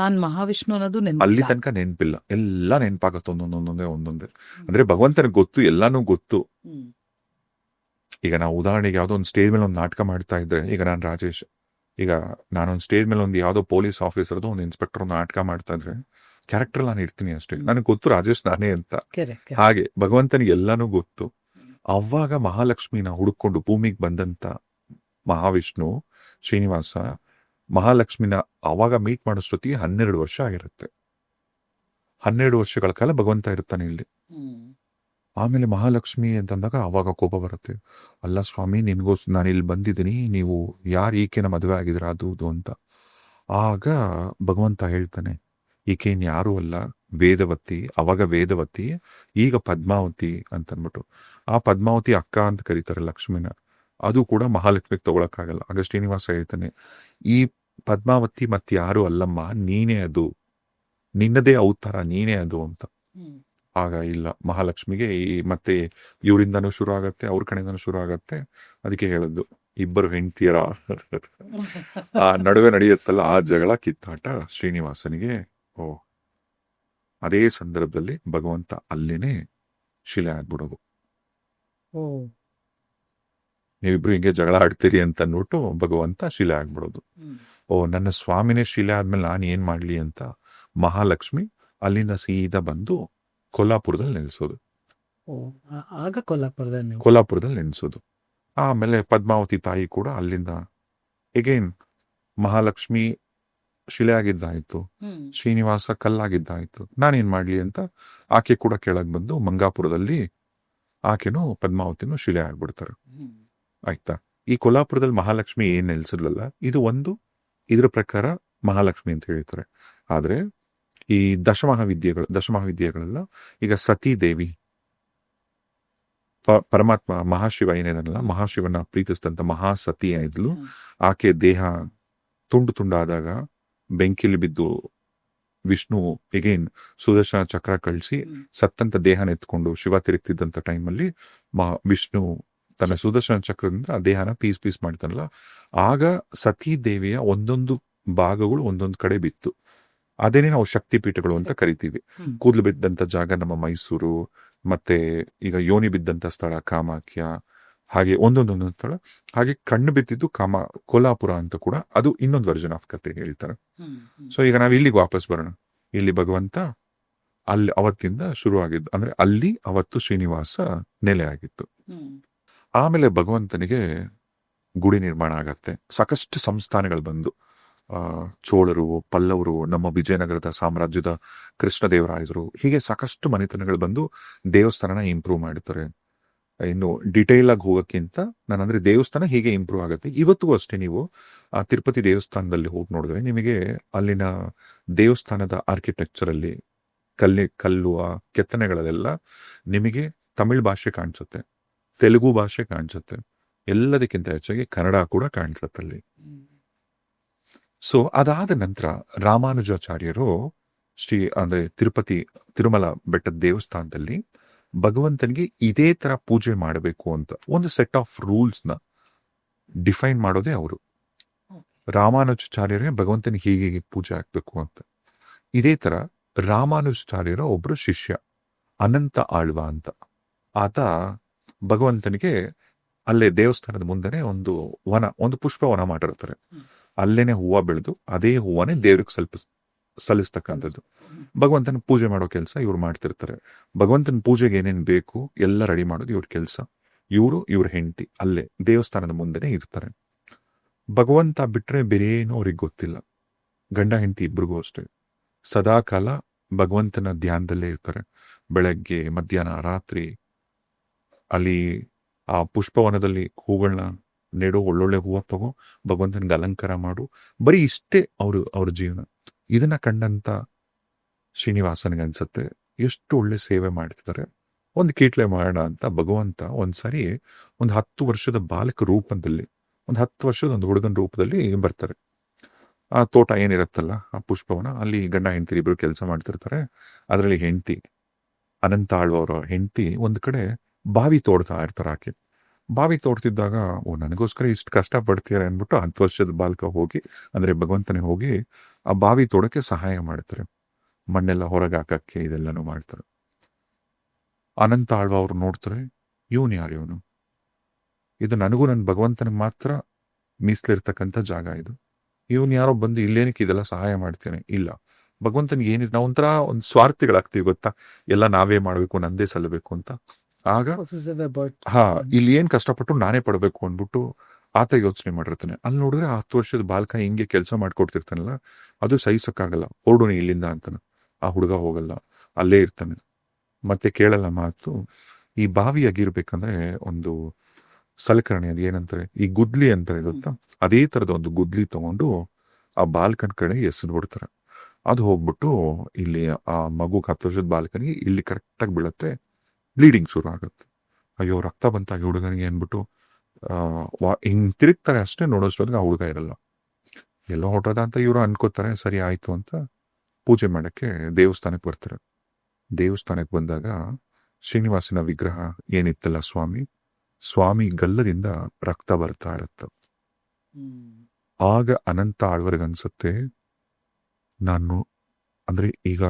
ತಾನ್ ಮಹಾವಿಷ್ಣು ಅನ್ನೋದು ಅಲ್ಲಿ ನೆನಪಿಲ್ಲ. ತನಕ ನೆನಪಿಲ್ಲ, ಎಲ್ಲ ನೆನಪಾಗತ್ತೆ ಒಂದೊಂದೇ. ಅಂದ್ರೆ ಭಗವಂತನಿಗೆ ಗೊತ್ತು, ಎಲ್ಲಾನು ಗೊತ್ತು. ಈಗ ನಾವು ಉದಾಹರಣೆಗೆ ಯಾವುದೋ ಒಂದು ಸ್ಟೇಜ್ ಮೇಲೆ ಒಂದು ನಾಟಕ ಮಾಡ್ತಾ ಇದ್ರೆ, ಈಗ ನಾನು ರಾಜೇಶ್, ಈಗ ನಾನೊಂದು ಸ್ಟೇಜ್ ಮೇಲೆ ಒಂದು ಯಾವುದೋ ಪೊಲೀಸ್ ಆಫೀಸರ್ದು ಒಂದು ಇನ್ಸ್ಪೆಕ್ಟರ್ ಒಂದು ನಾಟಕ ಮಾಡ್ತಾ ಇದ್ರೆ ಕ್ಯಾರೆಕ್ಟರ್ ನಾನು ಇರ್ತೀನಿ ಅಷ್ಟೇ, ನನಗೆ ಗೊತ್ತು ರಾಜೇಶ್ ನಾನೇ ಅಂತ. ಹಾಗೆ ಭಗವಂತನಿಗೆ ಎಲ್ಲಾನು ಗೊತ್ತು. ಅವಾಗ ಮಹಾಲಕ್ಷ್ಮಿನ ಹುಡುಕೊಂಡು ಭೂಮಿಗೆ ಬಂದಂತ ಮಹಾವಿಷ್ಣು ಶ್ರೀನಿವಾಸ ಮಹಾಲಕ್ಷ್ಮಿನ ಅವಾಗ ಮೀಟ್ ಮಾಡೋಷ್ಟೊತ್ತಿಗೆ 12 ವರ್ಷ ಆಗಿರುತ್ತೆ. 12 ವರ್ಷಗಳ ಕಾಲ ಭಗವಂತ ಇರ್ತಾನೆ ಇಲ್ಲಿ. ಆಮೇಲೆ ಮಹಾಲಕ್ಷ್ಮಿ ಅಂತಂದಾಗ ಅವಾಗ ಕೋಪ ಬರುತ್ತೆ. ಅಲ್ಲ ಸ್ವಾಮಿ, ನಿನ್ಗೋಸ್ ನಾನು ಇಲ್ಲಿ ಬಂದಿದ್ದೀನಿ, ನೀವು ಯಾರು ಈಕೆನ ಮದುವೆ ಆಗಿದ್ರ ಅದು ಅಂತ. ಆಗ ಭಗವಂತ ಹೇಳ್ತಾನೆ, ಈಕೆನ್ ಯಾರು ಅಲ್ಲ, ವೇದವತಿ. ಅವಾಗ ವೇದವತಿ, ಈಗ ಪದ್ಮಾವತಿ ಅಂತನ್ಬಿಟ್ಟು. ಆ ಪದ್ಮಾವತಿ ಅಕ್ಕ ಅಂತ ಕರೀತಾರೆ ಲಕ್ಷ್ಮಿನ. ಅದು ಕೂಡ ಮಹಾಲಕ್ಷ್ಮಿಗೆ ತಗೊಳಕ್ಕಾಗಲ್ಲ. ಆಗ ಶ್ರೀನಿವಾಸ ಹೇಳ್ತಾನೆ, ಈ ಪದ್ಮಾವತಿ ಮತ್ತೆ ಯಾರು ಅಲ್ಲಮ್ಮ, ನೀನೇ ಅದು, ನಿನ್ನದೇ ಅವತಾರ, ನೀನೇ ಅದು ಅಂತ. ಆಗ ಇಲ್ಲ, ಮಹಾಲಕ್ಷ್ಮಿಗೆ ಮತ್ತೆ ಇವರಿಂದನೂ ಶುರು ಆಗತ್ತೆ, ಅವ್ರ ಕಡೆಯಿಂದನೂ ಶುರು ಆಗತ್ತೆ. ಅದಕ್ಕೆ ಹೇಳದ್ದು, ಇಬ್ಬರು ಹೆಂಡತಿಯರ ಆ ನಡುವೆ ನಡೆಯುತ್ತಲ್ಲ ಆ ಜಗಳ, ಕಿತ್ತಾಟ ಶ್ರೀನಿವಾಸನಿಗೆ. ಓ, ಅದೇ ಸಂದರ್ಭದಲ್ಲಿ ಭಗವಂತ ಅಲ್ಲೇನೆ ಶಿಲೆ ಆಗ್ಬಿಡೋದು. ನೀವಿಬ್ರು ಹಿಂಗೆ ಜಗಳ ಆಡ್ತೀರಿ ಅಂತ ಅಂದ್ಬಿಟ್ಟು ಭಗವಂತ ಶಿಲೆ ಆಗ್ಬಿಡೋದು. ಓ, ನನ್ನ ಸ್ವಾಮಿನೇ ಶಿಲೆ ಆದ್ಮೇಲೆ ನಾನು ಏನ್ ಮಾಡ್ಲಿ ಅಂತ ಮಹಾಲಕ್ಷ್ಮಿ ಅಲ್ಲಿಂದ ಸೀದಾ ಬಂದು ಕೊಲ್ಲಾಪುರದಲ್ಲಿ ನೆಲೆಸೋದು. ಆಗ ಕೊಲ್ಲಾಪುರದಲ್ಲಿ ನೆಲೆಸೋದು. ಆಮೇಲೆ ಪದ್ಮಾವತಿ ತಾಯಿ ಕೂಡ ಅಲ್ಲಿಂದ ಎಗೇನ್ ಮಹಾಲಕ್ಷ್ಮಿ ಶಿಲೆ ಆಗಿದ್ದಾಯ್ತು, ಶ್ರೀನಿವಾಸ ಕಲ್ಲಾಗಿದ್ದಾಯ್ತು, ನಾನೇನ್ ಮಾಡ್ಲಿ ಅಂತ ಆಕೆ ಕೂಡ ಕೆಳಗ್ ಬಂದು ಮಂಗಾಪುರದಲ್ಲಿ ಆಕೆನೂ ಪದ್ಮಾವತಿನೂ ಶಿಲೆ ಆಗ್ಬಿಡ್ತಾರೆ. ಆಯ್ತಾ. ಈ ಕೊಲ್ಲಾಪುರದಲ್ಲಿ ಮಹಾಲಕ್ಷ್ಮಿ ಏನ್ ನೆಲೆಸಿದ್ಲಲ್ಲ, ಇದು ಒಂದು ಇದ್ರ ಪ್ರಕಾರ ಮಹಾಲಕ್ಷ್ಮಿ ಅಂತ ಹೇಳ್ತಾರೆ. ಆದ್ರೆ ಈ ದಶಮಹಾವಿದ್ಯೆಗಳೆಲ್ಲ ಈಗ ಸತೀ ದೇವಿ, ಪರಮಾತ್ಮ ಮಹಾಶಿವ ಏನೇನಲ್ಲ, ಮಹಾಶಿವನ ಪ್ರೀತಿಸಿದಂತ ಮಹಾಸತಿ ಇದ್ಲು. ಆಕೆ ದೇಹ ತುಂಡು ತುಂಡಾದಾಗ ಬೆಂಕಿಲಿ ಬಿದ್ದು ವಿಷ್ಣು ಎಗೇನ್ ಸುದರ್ಶನ ಚಕ್ರ ಕಳಿಸಿ ಸತ್ತಂತ ದೇಹನ ಎತ್ಕೊಂಡು ಶಿವ ತಿರುಗ್ತಿದ್ದಂತ ಟೈಮಲ್ಲಿ ವಿಷ್ಣು ತನ್ನ ಸುದರ್ಶನ ಚಕ್ರದಿಂದ ಆ ದೇಹನ ಪೀಸ್ ಮಾಡ್ತಾನಲ್ಲ, ಆಗ ಸತೀ ದೇವಿಯ ಒಂದೊಂದು ಭಾಗಗಳು ಒಂದೊಂದು ಕಡೆ ಬಿತ್ತು. ಅದೇನೇ ನಾವು ಶಕ್ತಿಪೀಠಗಳು ಅಂತ ಕರಿತೀವಿ. ಕೂದಲು ಬಿದ್ದಂತ ಜಾಗ ನಮ್ಮ ಮೈಸೂರು, ಮತ್ತೆ ಈಗ ಯೋನಿ ಬಿದ್ದಂತ ಸ್ಥಳ ಕಾಮಾಖ್ಯ, ಹಾಗೆ ಒಂದೊಂದೊಂದೊಂದು ಸ್ಥಳ. ಹಾಗೆ ಕಣ್ಣು ಬಿದ್ದಿದ್ದು ಕೊಲ್ಲಾಪುರ ಅಂತ ಕೂಡ ಅದು ಇನ್ನೊಂದು ವರ್ಜನ್ ಆಫ್ ಕತೆ ಹೇಳ್ತಾರೆ. ಸೊ ಈಗ ನಾವ್ ಇಲ್ಲಿಗೆ ವಾಪಸ್ ಬರೋಣ. ಇಲ್ಲಿ ಭಗವಂತ ಅಲ್ಲಿ ಅವತ್ತಿಂದ ಶುರು ಆಗಿದ್ದು, ಅಂದ್ರೆ ಅಲ್ಲಿ ಅವತ್ತು ಶ್ರೀನಿವಾಸ ನೆಲೆ ಆಗಿತ್ತು. ಆಮೇಲೆ ಭಗವಂತನಿಗೆ ಗುಡಿ ನಿರ್ಮಾಣ ಆಗತ್ತೆ. ಸಾಕಷ್ಟು ಸಂಸ್ಥಾನಗಳು ಬಂದು, ಚೋಳರು, ಪಲ್ಲವರು, ನಮ್ಮ ವಿಜಯನಗರದ ಸಾಮ್ರಾಜ್ಯದ ಕೃಷ್ಣದೇವರಾಯರು, ಹೀಗೆ ಸಾಕಷ್ಟು ಮನೆತನಗಳು ಬಂದು ದೇವಸ್ಥಾನನ ಇಂಪ್ರೂವ್ ಮಾಡ್ತಾರೆ. ಇನ್ನು ಡಿಟೈಲ್ ಆಗಿ ಹೋಗೋಕ್ಕಿಂತ ನಾನಂದ್ರೆ ದೇವಸ್ಥಾನ ಹೀಗೆ ಇಂಪ್ರೂವ್ ಆಗುತ್ತೆ. ಇವತ್ತಿಗೂ ಅಷ್ಟೇ ನೀವು ಆ ತಿರುಪತಿ ದೇವಸ್ಥಾನದಲ್ಲಿ ಹೋಗಿ ನೋಡಿದ್ರೆ ನಿಮಗೆ ಅಲ್ಲಿನ ದೇವಸ್ಥಾನದ ಆರ್ಕಿಟೆಕ್ಚರ್ ಅಲ್ಲಿ ಕಲ್ಲು ಆ ಕೆತ್ತನೆಗಳಲ್ಲೆಲ್ಲ ನಿಮಗೆ ತಮಿಳ್ ಭಾಷೆ ಕಾಣಿಸುತ್ತೆ, ತೆಲುಗು ಭಾಷೆ ಕಾಣಿಸುತ್ತೆ, ಎಲ್ಲದಕ್ಕಿಂತ ಹೆಚ್ಚಾಗಿ ಕನ್ನಡ ಕೂಡ ಕಾಣಿಸುತ್ತೆ ಅಲ್ಲಿ. ಸೊ ಅದಾದ ನಂತರ ರಾಮಾನುಜಾಚಾರ್ಯರು ಅಂದ್ರೆ ತಿರುಮಲ ಬೆಟ್ಟದ ದೇವಸ್ಥಾನದಲ್ಲಿ ಭಗವಂತನಿಗೆ ಇದೇ ತರ ಪೂಜೆ ಮಾಡಬೇಕು ಅಂತ ಒಂದು ಸೆಟ್ ಆಫ್ ರೂಲ್ಸ್ ನ ಡಿಫೈನ್ ಮಾಡೋದೇ ಅವರು. ರಾಮಾನುಜಾಚಾರ್ಯರೇ ಭಗವಂತನಿಗೆ ಹೀಗೆ ಪೂಜೆ ಆಗ್ಬೇಕು ಅಂತ. ಇದೇ ತರ ರಾಮಾನುಜಾಚಾರ್ಯರ ಒಬ್ರು ಶಿಷ್ಯ ಅನಂತ ಆಳ್ವ ಅಂತ, ಆತ ಭಗವಂತನಿಗೆ ಅಲ್ಲೇ ದೇವಸ್ಥಾನದ ಮುಂದೆನೆ ಒಂದು ಪುಷ್ಪವನ ಮಾಡಿರ್ತಾರೆ. ಅಲ್ಲೇನೆ ಹೂವ ಬೆಳೆದು ಅದೇ ಹೂವನೇ ದೇವ್ರಿಗೆ ಸಲ್ಲಿಸ್ತಕ್ಕಂಥದ್ದು. ಭಗವಂತನ ಪೂಜೆ ಮಾಡೋ ಕೆಲಸ ಇವ್ರು ಮಾಡ್ತಿರ್ತಾರೆ. ಭಗವಂತನ ಪೂಜೆಗೆ ಏನೇನ್ ಬೇಕು ಎಲ್ಲ ರೆಡಿ ಮಾಡೋದು ಇವ್ರ ಕೆಲಸ. ಇವ್ರ ಹೆಂಡತಿ ಅಲ್ಲೇ ದೇವಸ್ಥಾನದ ಮುಂದೆನೆ ಇರ್ತಾರೆ. ಭಗವಂತ ಬಿಟ್ರೆ ಬೇರೇನೋ ಅವ್ರಿಗೆ ಗೊತ್ತಿಲ್ಲ. ಗಂಡ ಹೆಂಡತಿ ಇಬ್ರಿಗೂ ಅಷ್ಟೇ ಸದಾಕಾಲ ಭಗವಂತನ ಧ್ಯಾನದಲ್ಲೇ ಇರ್ತಾರೆ. ಬೆಳಗ್ಗೆ, ಮಧ್ಯಾಹ್ನ, ರಾತ್ರಿ ಅಲ್ಲಿ ಆ ಪುಷ್ಪವನದಲ್ಲಿ ಹೂಗಳನ್ನ ನೆಡು, ಒಳ್ಳೊಳ್ಳೆ ಹೂವು ತಗೋ, ಭಗವಂತನಿಗೆ ಅಲಂಕಾರ ಮಾಡು, ಬರೀ ಇಷ್ಟೇ ಅವ್ರ ಜೀವನ. ಇದನ್ನ ಕಂಡಂತ ಶ್ರೀನಿವಾಸನಿಗೆ ಅನ್ಸುತ್ತೆ ಎಷ್ಟು ಒಳ್ಳೆ ಸೇವೆ ಮಾಡ್ತಿದ್ದಾರೆ, ಒಂದು ಕೀಟ್ಲೆ ಮಾಡೋಣ ಅಂತ ಭಗವಂತ ಒಂದ್ಸಾರಿ ಒಂದು 10 ವರ್ಷದ ಬಾಲಕ ರೂಪದಲ್ಲಿ, ಒಂದು 10 ವರ್ಷದ ಒಂದು ಹುಡುಗನ ರೂಪದಲ್ಲಿ ಬರ್ತಾರೆ. ಆ ತೋಟ ಏನಿರತ್ತಲ್ಲ, ಆ ಪುಷ್ಪವನ, ಅಲ್ಲಿ ಗಂಡ ಹೆಂಡತಿ ಇಬ್ರು ಕೆಲಸ ಮಾಡ್ತಿರ್ತಾರೆ. ಅದರಲ್ಲಿ ಹೆಂಡತಿ, ಅನಂತ ಆಳ್ವವರ ಹೆಂಡತಿ ಒಂದ್ ಕಡೆ ಬಾವಿ ತೋಡ್ತಾ ಇರ್ತಾರೆ. ಆಕೆ ಬಾವಿ ತೋಡ್ತಿದ್ದಾಗ, ನನಗೋಸ್ಕರ ಇಷ್ಟು ಕಷ್ಟ ಪಡ್ತೀರ ಅಂದ್ಬಿಟ್ಟು 10 ವರ್ಷದ ಬಾಲಕ ಹೋಗಿ, ಅಂದ್ರೆ ಭಗವಂತನಿಗೆ ಹೋಗಿ ಆ ಬಾವಿ ತೋಡಕ್ಕೆ ಸಹಾಯ ಮಾಡ್ತಾರೆ. ಮಣ್ಣೆಲ್ಲ ಹೊರಗೆ ಹಾಕಕ್ಕೆ ಇದೆಲ್ಲನೂ ಮಾಡ್ತಾರೆ. ಅನಂತ ಆಳ್ವ ಅವ್ರು ನೋಡ್ತಾರೆ, ಇವನು ಯಾರು, ಇದು ನನಗೂ ನನ್ನ ಭಗವಂತನಿಗೆ ಮಾತ್ರ ಮೀಸಲಿರ್ತಕ್ಕಂಥ ಜಾಗ ಇದು. ಇವನು ಯಾರೋ ಬಂದು ಇಲ್ಲೇನಕ್ಕೆ ಇದೆಲ್ಲ ಸಹಾಯ ಮಾಡ್ತೇನೆ? ಇಲ್ಲ, ಭಗವಂತನಿಗೆ ಏನಿದೆ, ನಾವು ಒಂಥರ ಒಂದು ಸ್ವಾರ್ಥಿಗಳಾಗ್ತೀವಿ ಗೊತ್ತಾ, ಎಲ್ಲ ನಾವೇ ಮಾಡ್ಬೇಕು, ನಂದೇ ಸಲ್ಲಬೇಕು ಅಂತ. ಆಗ ಇಲ್ಲಿ ಏನ್ ಕಷ್ಟಪಟ್ಟು ನಾನೇ ಪಡ್ಬೇಕು ಅಂದ್ಬಿಟ್ಟು ಆತ ಯೋಚನೆ ಮಾಡಿರ್ತಾನೆ. ಅಲ್ಲಿ ನೋಡಿದ್ರೆ 10 ವರ್ಷದ ಬಾಲಕ ಹಿಂಗೆ ಕೆಲಸ ಮಾಡ್ಕೊಡ್ತಿರ್ತಾನಲ್ಲ, ಅದು ಸಹಿಸಕ್ಕಾಗಲ್ಲ. ಹೊರಡುನಿ ಇಲ್ಲಿಂದ ಅಂತಾನೆ. ಆ ಹುಡುಗ ಹೋಗಲ್ಲ, ಅಲ್ಲೇ ಇರ್ತಾನೆ, ಮತ್ತೆ ಕೇಳಲ್ಲ ಮಾತು. ಈ ಬಾವಿ ಅಗಿರ್ಬೇಕಂದ್ರೆ ಒಂದು ಸಲಕರಣೆ, ಅದು ಏನಂತಾರೆ, ಈ ಗುದ್ಲಿ ಅಂತಾರೆ ಗೊತ್ತಾ, ಅದೇ ತರದ ಒಂದು ಗುದ್ಲಿ ತಗೊಂಡು ಆ ಬಾಲ್ಕನ್ ಕಡೆ ಎಸೆದು ಬಿಡ್ತಾರೆ. ಅದು ಹೋಗ್ಬಿಟ್ಟು ಇಲ್ಲಿ ಆ ಮಗು 10 ವರ್ಷದ ಬಾಲ್ಕನಿಗೆ ಇಲ್ಲಿ ಕರೆಕ್ಟಾಗಿ ಬೀಳತ್ತೆ. ಬ್ಲೀಡಿಂಗ್ ಶುರು ಆಗುತ್ತೆ. ಅಯ್ಯೋ, ರಕ್ತ ಬಂತಾಗಿ ಹುಡುಗನಿಗೆ ಅಂದ್ಬಿಟ್ಟು ಹಿಂಗ್ ತಿರುಗ್ತಾರೆ. ಅಷ್ಟೇ ನೋಡೋಷ್ಟೊತ್ತಿಗೆ ಆ ಹುಡುಗ ಇರಲ್ಲ, ಎಲ್ಲೋ ಹೊಟ್ಟದ ಅಂತ ಇವರು ಅನ್ಕೋತಾರೆ. ಸರಿ ಆಯ್ತು ಅಂತ ಪೂಜೆ ಮಾಡಕ್ಕೆ ದೇವಸ್ಥಾನಕ್ಕೆ ಬರ್ತಾರೆ. ದೇವಸ್ಥಾನಕ್ಕೆ ಬಂದಾಗ ಶ್ರೀನಿವಾಸನ ವಿಗ್ರಹ ಏನಿತ್ತಲ್ಲ, ಸ್ವಾಮಿ ಗಲ್ಲದಿಂದ ರಕ್ತ ಬರ್ತಾ ಇರತ್ತ. ಆಗ ಅನಂತ ಆಳ್ವರಿಗನ್ಸುತ್ತೆ, ನಾನು ಅಂದ್ರೆ ಈಗ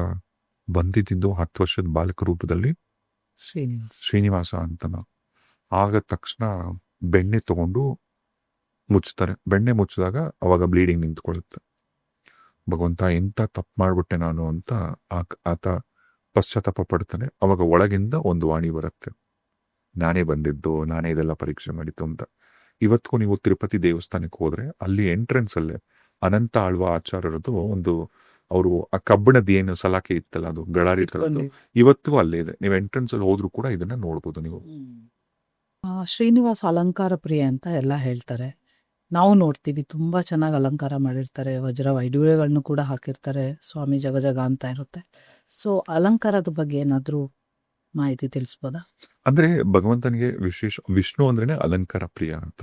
ಬಂದಿದ್ದು 10 ವರ್ಷದ ಬಾಲಕ ರೂಪದಲ್ಲಿ ಶ್ರೀನಿವಾಸ ಅಂತನ. ಆಗ ತಕ್ಷಣ ಬೆಣ್ಣೆ ತಗೊಂಡು ಮುಚ್ತಾರೆ. ಬೆಣ್ಣೆ ಮುಚ್ಚಿದಾಗ ಅವಾಗ ಬ್ಲೀಡಿಂಗ್ ನಿಂತ್ಕೊಳ್ಳುತ್ತೆ. ಭಗವಂತ, ಎಂತ ತಪ್ಪು ಮಾಡ್ಬಿಟ್ಟೆ ನಾನು ಅಂತ ಆತ ಪಶ್ಚಾತ್ತಾಪ ಪಡ್ತಾನೆ. ಅವಾಗ ಒಳಗಿಂದ ಒಂದು ವಾಣಿ ಬರುತ್ತೆ, ನಾನೇ ಬಂದಿದ್ದು, ನಾನೇ ಇದೆಲ್ಲ ಪರೀಕ್ಷೆ ಮಾಡಿತ್ತು ಅಂತ. ಇವತ್ತಿಗೂ ನೀವು ತಿರುಪತಿ ದೇವಸ್ಥಾನಕ್ಕೆ ಹೋದ್ರೆ ಅಲ್ಲಿ ಎಂಟ್ರೆನ್ಸ್ ಅಲ್ಲೇ ಅನಂತ ಆಳ್ವ ಆಚಾರ್ಯರದು ಒಂದು, ಅವರು ಆ ಕಬ್ಬಿಣದ ಏನು ಸಲಾಕೆ ಇತ್ತಲ್ಲ, ಅದು ಗಡಾರಿ ತರದ್ದು, ಇವತ್ತಿಗೂ ಅಲ್ಲೇ ಇದೆ. ನೀವು ಎಂಟ್ರೆನ್ಸ್ ಅಲ್ಲಿ ಹೋದ್ರು ಕೂಡ ಇದನ್ನ ನೋಡ್ಬೋದು ನೀವು. ಶ್ರೀನಿವಾಸ ಅಲಂಕಾರ ಪ್ರಿಯ ಅಂತ ಎಲ್ಲ ಹೇಳ್ತಾರೆ. ನಾವು ನೋಡ್ತೀವಿ, ತುಂಬಾ ಚೆನ್ನಾಗಿ ಅಲಂಕಾರ ಮಾಡಿರ್ತಾರೆ. ವಜ್ರ ವೈಡೂರ್ಯಗಳನ್ನು ಕೂಡ ಹಾಕಿರ್ತಾರೆ. ಸ್ವಾಮಿ ಜಗ ಅಂತ ಇರುತ್ತೆ. ಸೊ ಅಲಂಕಾರದ ಬಗ್ಗೆ ಏನಾದ್ರೂ ಮಾಹಿತಿ ತಿಳಿಸ್ಬೋದಾ? ಅಂದ್ರೆ ಭಗವಂತನಿಗೆ ವಿಷ್ಣು ಅಂದ್ರೇನೆ ಅಲಂಕಾರ ಪ್ರಿಯ ಅಂತ.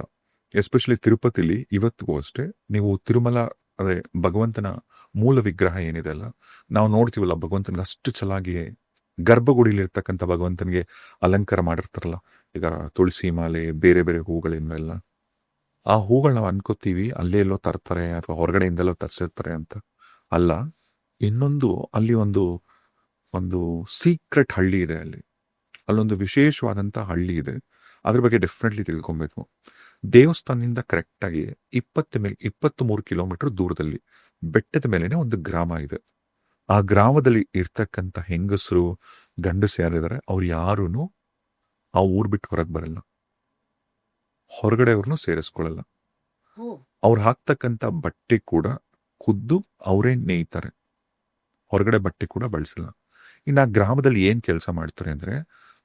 ಎಸ್ಪೆಷಲಿ ತಿರುಪತಿಲಿ ಇವತ್ತಿಗೂ ಅಷ್ಟೇ, ನೀವು ತಿರುಮಲ ಅಂದ್ರೆ ಭಗವಂತನ ಮೂಲ ವಿಗ್ರಹ ಏನಿದೆ ಅಲ್ಲ, ನಾವು ನೋಡ್ತೀವಲ್ಲ, ಭಗವಂತನಿಗೆ ಅಷ್ಟು ಚೆನ್ನಾಗಿ ಗರ್ಭಗುಡಿಲಿರ್ತಕ್ಕಂಥ ಭಗವಂತನಿಗೆ ಅಲಂಕಾರ ಮಾಡಿರ್ತಾರಲ್ಲ. ಈಗ ತುಳಸಿ ಮಾಲೆ, ಬೇರೆ ಬೇರೆ ಹೂಗಳಿಂದೆಲ್ಲ, ಆ ಹೂಗಳು ನಾವು ಅನ್ಕೋತೀವಿ ಅಲ್ಲೇ ಎಲ್ಲೋ ತರ್ತಾರೆ ಅಥವಾ ಹೊರಗಡೆಯಿಂದೆಲ್ಲೋ ತರಿಸಿರ್ತಾರೆ ಅಂತ. ಅಲ್ಲ, ಇನ್ನೊಂದು ಅಲ್ಲಿ ಒಂದು ಸೀಕ್ರೆಟ್ ಹಳ್ಳಿ ಇದೆ. ಅಲ್ಲೊಂದು ವಿಶೇಷವಾದಂಥ ಹಳ್ಳಿ ಇದೆ. ಅದ್ರ ಬಗ್ಗೆ ಡೆಫಿನೆಟ್ಲಿ ತಿಳ್ಕೊಬೇಕು. ದೇವಸ್ಥಾನದಿಂದ ಕರೆಕ್ಟಾಗಿ 23 ಕಿಲೋಮೀಟರ್ ದೂರದಲ್ಲಿ ಬೆಟ್ಟದ ಮೇಲೆನೆ ಒಂದು ಗ್ರಾಮ ಇದೆ. ಆ ಗ್ರಾಮದಲ್ಲಿ ಇರ್ತಕ್ಕಂಥ ಹೆಂಗಸರು, ಗಂಡಸರು ಯಾರಿದ್ದಾರೆ, ಅವ್ರು ಯಾರೂ ಆ ಊರ್ ಬಿಟ್ಟು ಹೊರಗೆ ಬರಲ್ಲ, ಹೊರಗಡೆ ಅವ್ರನ್ನು ಸೇರಿಸ್ಕೊಳ್ಳಲ್ಲ. ಅವ್ರು ಹಾಕ್ತಕ್ಕಂಥ ಬಟ್ಟೆ ಕೂಡ ಖುದ್ದು ಅವರೇ ನೇಯ್ತಾರೆ, ಹೊರಗಡೆ ಬಟ್ಟೆ ಕೂಡ ಬಳಸಲ್ಲ. ಇನ್ನು ಆ ಗ್ರಾಮದಲ್ಲಿ ಏನ್ ಕೆಲಸ ಮಾಡ್ತಾರೆ ಅಂದ್ರೆ,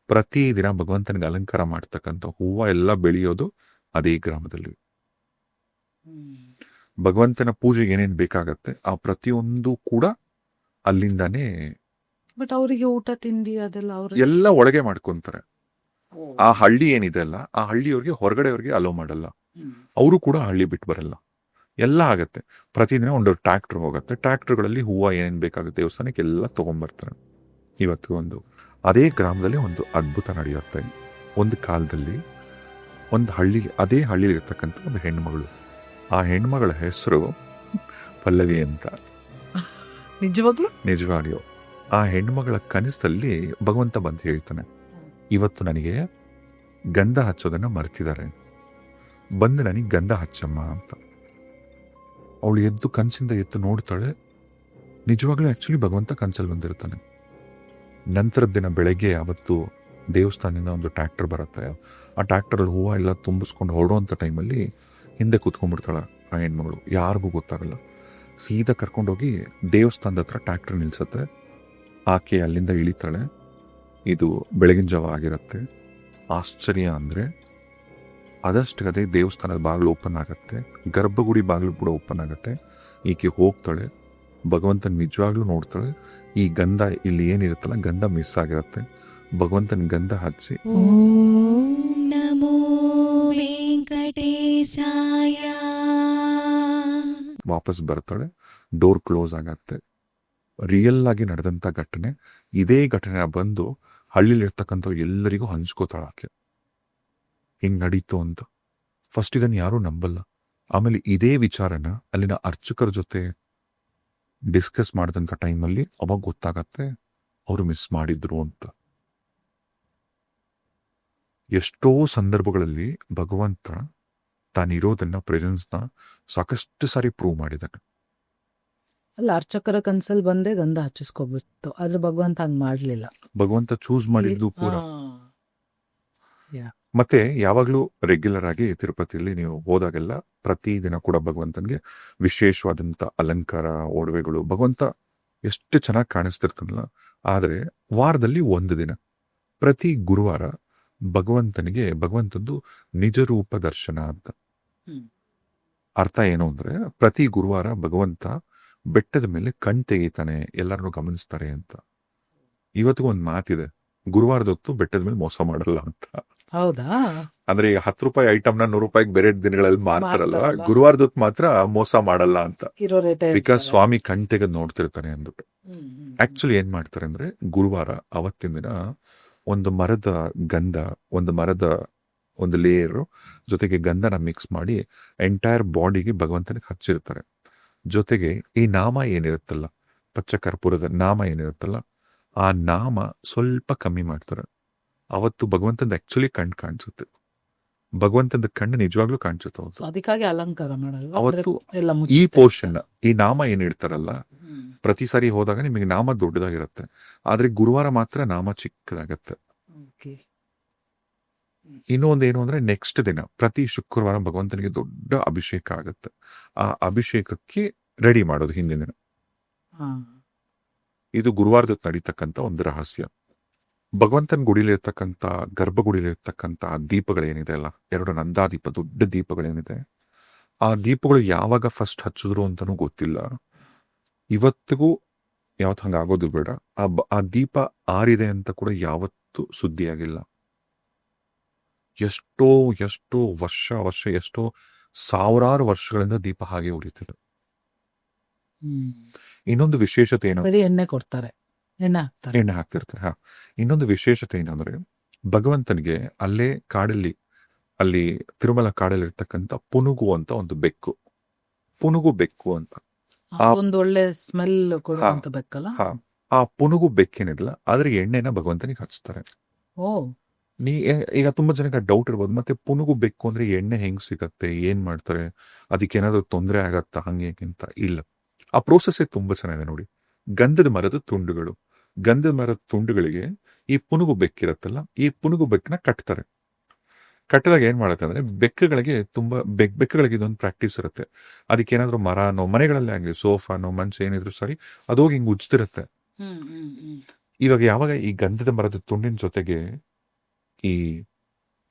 ಪ್ರತಿದಿನ ಭಗವಂತನಿಗೆ ಅಲಂಕಾರ ಮಾಡ್ತಕ್ಕಂಥ ಹೂವು ಎಲ್ಲ ಬೆಳೆಯೋದು ಅದೇ ಗ್ರಾಮದಲ್ಲಿ. ಭಗವಂತನ ಪೂಜೆಗೆ ಏನೇನ್ ಬೇಕಾಗತ್ತೆ ಆ ಪ್ರತಿಯೊಂದು ಕೂಡ ಅಲ್ಲಿಂದಾನೇ. ಬಟ್ ಅವರಿಗೆ ಊಟ ತಿಂಡಿ ಅದೆಲ್ಲ ಎಲ್ಲ ಒಳಗೆ ಮಾಡ್ಕೊಂತಾರೆ. ಆ ಹಳ್ಳಿ ಏನಿದೆ ಅಲ್ಲ, ಆ ಹಳ್ಳಿಯವ್ರಿಗೆ ಹೊರಗಡೆಯವ್ರಿಗೆ ಅಲೋ ಮಾಡಲ್ಲ. ಅವರು ಕೂಡ ಹಳ್ಳಿ ಬಿಟ್ಟು ಬರಲ್ಲ. ಎಲ್ಲ ಆಗತ್ತೆ. ಪ್ರತಿದಿನ ಒಂದು ಟ್ರ್ಯಾಕ್ಟರ್ ಹೋಗುತ್ತೆ. ಟ್ರ್ಯಾಕ್ಟರ್ಗಳಲ್ಲಿ ಹೂವು ಏನೇನ್ ಬೇಕಾಗುತ್ತೆ ದೇವಸ್ಥಾನಕ್ಕೆ ಎಲ್ಲ ತಗೊಂಡ್ಬರ್ತಾರೆ. ಇವತ್ತು ಅದೇ ಗ್ರಾಮದಲ್ಲಿ ಒಂದು ಅದ್ಭುತ ನಡೆಯುತ್ತೆ. ಒಂದು ಕಾಲದಲ್ಲಿ ಅದೇ ಹಳ್ಳಿಲಿ ಇರ್ತಕ್ಕಂಥ ಒಂದು ಹೆಣ್ಮಗಳು, ಆ ಹೆಣ್ಮಗಳ ಹೆಸರು ಪಲ್ಲವಿ ಅಂತ. ನಿಜವಾಗ್ಲೂ ಆ ಹೆಣ್ಮಗಳ ಕನಸಲ್ಲಿ ಭಗವಂತ ಬಂದು ಹೇಳ್ತಾನೆ, ಇವತ್ತು ನನಗೆ ಗಂಧ ಹಚ್ಚೋದನ್ನ ಮರ್ತಿದ್ದಾರೆ, ಬಂದು ನನಗೆ ಗಂಧ ಹಚ್ಚಮ್ಮ ಅಂತ. ಅವಳು ಕನಸಿಂದ ಎದ್ದು ನೋಡ್ತಾಳೆ. ನಿಜವಾಗ್ಲೂ ಆಕ್ಚುಲಿ ಭಗವಂತ ಕನಸಲ್ಲಿ ಬಂದಿರ್ತಾನೆ. ನಂತರದ ದಿನ ಬೆಳಗ್ಗೆ ಅವತ್ತು ದೇವಸ್ಥಾನದಿಂದ ಒಂದು ಟ್ರ್ಯಾಕ್ಟರ್ ಬರುತ್ತೆ. ಆ ಟ್ರ್ಯಾಕ್ಟರಲ್ಲಿ ಹೂವು ಎಲ್ಲ ತುಂಬಿಸ್ಕೊಂಡು ಹೊರಡುವಂಥ ಟೈಮಲ್ಲಿ ಹಿಂದೆ ಕೂತ್ಕೊಂಡ್ಬಿಡ್ತಾಳೆ ಆ ಹೆಣ್ಮಗಳು. ಯಾರಿಗೂ ಗೊತ್ತಾಗಲ್ಲ. ಸೀದಾ ಕರ್ಕೊಂಡೋಗಿ ದೇವಸ್ಥಾನದ ಹತ್ರ ಟ್ರ್ಯಾಕ್ಟರ್ ನಿಲ್ಸತ್ತೆ. ಆಕೆ ಅಲ್ಲಿಂದ ಇಳಿತಾಳೆ. ಇದು ಬೆಳಗಿನ ಜಾವ ಆಗಿರುತ್ತೆ. ಆಶ್ಚರ್ಯ ಅಂದರೆ ಅದಷ್ಟೇ ದೇವಸ್ಥಾನದ ಬಾಗಿಲು ಓಪನ್ ಆಗುತ್ತೆ, ಗರ್ಭಗುಡಿ ಬಾಗಿಲು ಕೂಡ ಓಪನ್ ಆಗುತ್ತೆ. ಈಕೆ ಹೋಗ್ತಾಳೆ, ಭಗವಂತನ ನಿಜವಾಗ್ಲೂ ನೋಡ್ತಾಳೆ. ಈ ಗಂಧ ಇಲ್ಲಿ ಏನಿರುತ್ತಲ್ಲ, ಗಂಧ ಮಿಸ್ ಆಗಿರುತ್ತೆ. ಭಗವಂತನ ಗಂಧ ಹಚ್ಚಿ ಓಂ ನಮೋ ವೆಂಕಟೇಶಾಯ. ವಾಪಸ್ ಬರ್ತಾಳೆ. ಡೋರ್ ಕ್ಲೋಸ್ ಆಗತ್ತೆ. ರಿಯಲ್ ಆಗಿ ನಡೆದಂಥ ಘಟನೆ. ಇದೇ ಘಟನೆ ಬಂದು ಹಳ್ಳಿಲಿರ್ತಕ್ಕಂಥ ಎಲ್ಲರಿಗೂ ಹಂಚ್ಕೋತಾಳೆ ಆಕೆ, ಹಿಂಗ್ ನಡೀತು ಅಂತ. ಫಸ್ಟ್ ಇದನ್ನು ಯಾರೂ ನಂಬಲ್ಲ. ಆಮೇಲೆ ಇದೇ ವಿಚಾರನ ಅಲ್ಲಿನ ಅರ್ಚಕರ ಜೊತೆ ಡಿಸ್ಕಸ್ ಮಾಡಿದಂಥ ಟೈಮಲ್ಲಿ ಅವಾಗ ಗೊತ್ತಾಗತ್ತೆ ಅವರು ಮಿಸ್ ಮಾಡಿದ್ರು ಅಂತ. ಎಷ್ಟೋ ಸಂದರ್ಭಗಳಲ್ಲಿ ಭಗವಂತ ತಾನಿರೋದನ್ನ, ಪ್ರೆಸೆನ್ಸ್ನ ಸಾಕಷ್ಟು ಸಾರಿ ಪ್ರೂವ್ ಮಾಡಿದ್ದಾನೆ. ಅಲ್ಲ, ಅರ್ಚಕರ ಕನ್ಸಲ್ಲಿ ಬಂದೇ ಗಂಧ ಹಚ್ಚಿಸ್ಕೊಬಿಟ್ಟು, ಆದ್ರೆ ಭಗವಂತ ಹಂಗ್ ಮಾಡ್ಲಿಲ್ಲ. ಭಗವಂತ ಚೂಸ್ ಮಾಡಿದ್ದು ಪೂರ. ಮತ್ತೆ ಯಾವಾಗ್ಲೂ ರೆಗ್ಯುಲರ್ ಆಗಿ ತಿರುಪತಿಯಲ್ಲಿ ನೀವು ಹೋದಾಗೆಲ್ಲ ಪ್ರತಿದಿನ ಕೂಡ ಭಗವಂತನಿಗೆ ವಿಶೇಷವಾದಂಥ ಅಲಂಕಾರ, ಒಡವೆಗಳು, ಭಗವಂತ ಎಷ್ಟು ಚೆನ್ನಾಗಿ ಕಾಣಿಸ್ತಿರ್ತಾನಲ್ಲ. ಆದರೆ ವಾರದಲ್ಲಿ ಒಂದು ದಿನ, ಪ್ರತಿ ಗುರುವಾರ ಭಗವಂತಂದು ನಿಜ ರೂಪ ದರ್ಶನ ಅಂತ. ಅರ್ಥ ಏನು ಅಂದ್ರೆ, ಪ್ರತಿ ಗುರುವಾರ ಭಗವಂತ ಬೆಟ್ಟದ ಮೇಲೆ ಕಣ್ ತೆಗಿತಾನೆ, ಎಲ್ಲರನ್ನೂ ಗಮನಿಸ್ತಾರೆ ಅಂತ. ಇವತ್ತಿಗೂ ಒಂದು ಮಾತಿದೆ, ಗುರುವಾರದ ಹೊತ್ತು ಬೆಟ್ಟದ ಮೇಲೆ ಮೋಸ ಮಾಡಲ್ಲ ಅಂತ. ಹೌದಾ? ಅಂದ್ರೆ ಈಗ 10 ರೂಪಾಯಿ ಐಟಮ್ನ 100 ರೂಪಾಯಿಗೆ ಬೇರೆ ದಿನಗಳಲ್ಲಿ ಮಾರ್ತಾರಲ್ಲ, ಗುರುವಾರದ ಹೊತ್ತು ಮಾತ್ರ ಮೋಸ ಮಾಡಲ್ಲ ಅಂತ. ಬಿಕಾಸ್ ಸ್ವಾಮಿ ಕಣ್ ತೆಗೆದು ನೋಡ್ತಿರ್ತಾನೆ ಅಂದ್ಬಿಟ್ಟು. ಆಕ್ಚುಲಿ ಏನ್ ಮಾಡ್ತಾರೆ ಅಂದ್ರೆ, ಗುರುವಾರ ಅವತ್ತಿನ ದಿನ ಒಂದು ಮರದ ಗಂಧ, ಒಂದು ಲೇಯರ್ ಜೊತೆಗೆ ಗಂಧನ ಮಿಕ್ಸ್ ಮಾಡಿ ಎಂಟೈರ್ ಬಾಡಿಗೆ ಭಗವಂತನಿಗೆ ಹಚ್ಚಿರ್ತಾರೆ. ಜೊತೆಗೆ ಈ ನಾಮ ಏನಿರುತ್ತಲ್ಲ, ಪಚ್ಚ ಕರ್ಪೂರದ ನಾಮ ಏನಿರುತ್ತಲ್ಲ, ಆ ನಾಮ ಸ್ವಲ್ಪ ಕಮ್ಮಿ ಮಾಡ್ತಾರೆ. ಅವತ್ತು ಭಗವಂತಂದ ಆಕ್ಚುಲಿ ಕಣ್ಣು ಕಾಣಿಸುತ್ತೆ, ಭಗವಂತನ ಕಣ್ಣು ನಿಜವಾಗ್ಲೂ ಕಾಣಿಸುತ್ತೆ. ಅದಕ್ಕಾಗಿ ಅಲಂಕಾರ ಮಾಡಲ್ಲ ಅವತ್ತು ಈ ಪೋರ್ಷನ್, ಈ ನಾಮ ಏನ್ ಇಡ್ತಾರಲ್ಲ, ಪ್ರತಿ ಸಾರಿ ಹೋದಾಗ ನಿಮಗೆ ನಾಮ ದೊಡ್ಡದಾಗಿರುತ್ತೆ, ಆದ್ರೆ ಗುರುವಾರ ಮಾತ್ರ ನಾಮ ಚಿಕ್ಕದಾಗತ್ತೆ. ಇನ್ನೊಂದು ಏನು ಅಂದ್ರೆ, ನೆಕ್ಸ್ಟ್ ದಿನ ಪ್ರತಿ ಶುಕ್ರವಾರ ಭಗವಂತನಿಗೆ ದೊಡ್ಡ ಅಭಿಷೇಕ ಆಗುತ್ತೆ. ಆ ಅಭಿಷೇಕಕ್ಕೆ ರೆಡಿ ಮಾಡೋದು ಹಿಂದಿನ ದಿನ. ಇದು ಗುರುವಾರದ ನಡೀತಕ್ಕಂಥ ಒಂದು ರಹಸ್ಯ. ಭಗವಂತನ ಗುಡಿಲಿರ್ತಕ್ಕಂಥ, ಗರ್ಭಗುಡಿಲಿರ್ತಕ್ಕಂಥ ದೀಪಗಳೇನಿದೆ ಅಲ್ಲ, 2 ನಂದಾದೀಪ, ದೊಡ್ಡ ದೀಪಗಳೇನಿದೆ, ಆ ದೀಪಗಳು ಯಾವಾಗ ಫಸ್ಟ್ ಹಚ್ಚಿದ್ರು ಅಂತನೂ ಗೊತ್ತಿಲ್ಲ. ಇವತ್ತಿಗೂ ಯಾವತ್ತು ಹಂಗಾಗೋದು ಬೇಡ. ಆ ದೀಪ ಆರಿದೆ ಅಂತ ಕೂಡ ಯಾವತ್ತೂ ಸುದ್ದಿಯಾಗಿಲ್ಲ. ಎಷ್ಟೋ ವರ್ಷ, ಎಷ್ಟೋ ಸಾವಿರಾರು ವರ್ಷಗಳಿಂದ ದೀಪ ಹಾಗೆ ಉರಿತಿದೆ. ಇನ್ನೊಂದು ವಿಶೇಷತೆ ಏನಂದ್ರೆ, ಎಣ್ಣೆ ಕೊಡ್ತಾರೆ, ಎಣ್ಣೆ ಹಾಕ್ತಿರ್ತಾರೆ. ಇನ್ನೊಂದು ವಿಶೇಷತೆ ಏನಂದ್ರೆ, ಭಗವಂತನಿಗೆ ಅಲ್ಲೇ ಕಾಡಲ್ಲಿ, ಅಲ್ಲಿ ತಿರುಮಲ ಕಾಡಲ್ಲಿ ಇರ್ತಕ್ಕಂಥ ಪುನುಗು ಅಂತ ಒಂದು ಬೆಕ್ಕು, ಪುನುಗು ಬೆಕ್ಕು ಅಂತ, ಒಂದು ಒಳ್ಳೆ ಸ್ಮೆಲ್ ಕೊಡುವಂತ ಬೆಕ್ಕಲ್ಲ. ಆ ಪುನುಗು ಬೆಕ್ಕೇನಿದಲ್ಲ, ಅದ್ರ ಎಣ್ಣೆನ ಭಗವಂತನಿಗೆ ಹಚ್ತಾರೆ. ಈಗ ತುಂಬಾ ಜನಕ್ಕೆ ಡೌಟ್ ಇರ್ಬೋದು, ಮತ್ತೆ ಪುನುಗು ಬೆಕ್ಕು ಅಂದ್ರೆ ಎಣ್ಣೆ ಹೆಂಗ್ ಸಿಗತ್ತೆ, ಏನ್ ಮಾಡ್ತಾರೆ, ಅದಕ್ಕೇನಾದ್ರು ತೊಂದರೆ ಆಗತ್ತಾ, ಹಂಗೇಗಿಂತ ಇಲ್ಲ. ಆ ಪ್ರೋಸೆಸ್ ತುಂಬಾ ಚೆನ್ನಾಗಿದೆ ನೋಡಿ. ಗಂಧದ ಮರದ ತುಂಡುಗಳಿಗೆ ಈ ಪುನುಗು ಬೆಕ್ಕಿರತ್ತಲ್ಲ, ಈ ಪುನುಗು ಬೆಕ್ಕನ್ನ ಕಟ್ತಾರೆ. ಕಟ್ಟಿದಾಗ ಏನ್ ಮಾಡುತ್ತೆ ಅಂದ್ರೆ, ಬೆಕ್ಕುಗಳಿಗೆ ಇದೊಂದು ಪ್ರಾಕ್ಟೀಸ್ ಇರುತ್ತೆ. ಅದಕ್ಕೇನಾದ್ರೂ ಮರನೋ, ಮನೆಗಳಲ್ಲಿ ಆಗ್ಲಿ ಸೋಫಾನೋ ಮಂಚ ಏನಿದ್ರು ಸರಿ, ಅದೋಗಿ ಹಿಂಗ್ ಉಜ್ತಿರುತ್ತೆ. ಇವಾಗ ಯಾವಾಗ ಈ ಗಂಧದ ಮರದ ತುಂಡಿನ ಜೊತೆಗೆ ಈ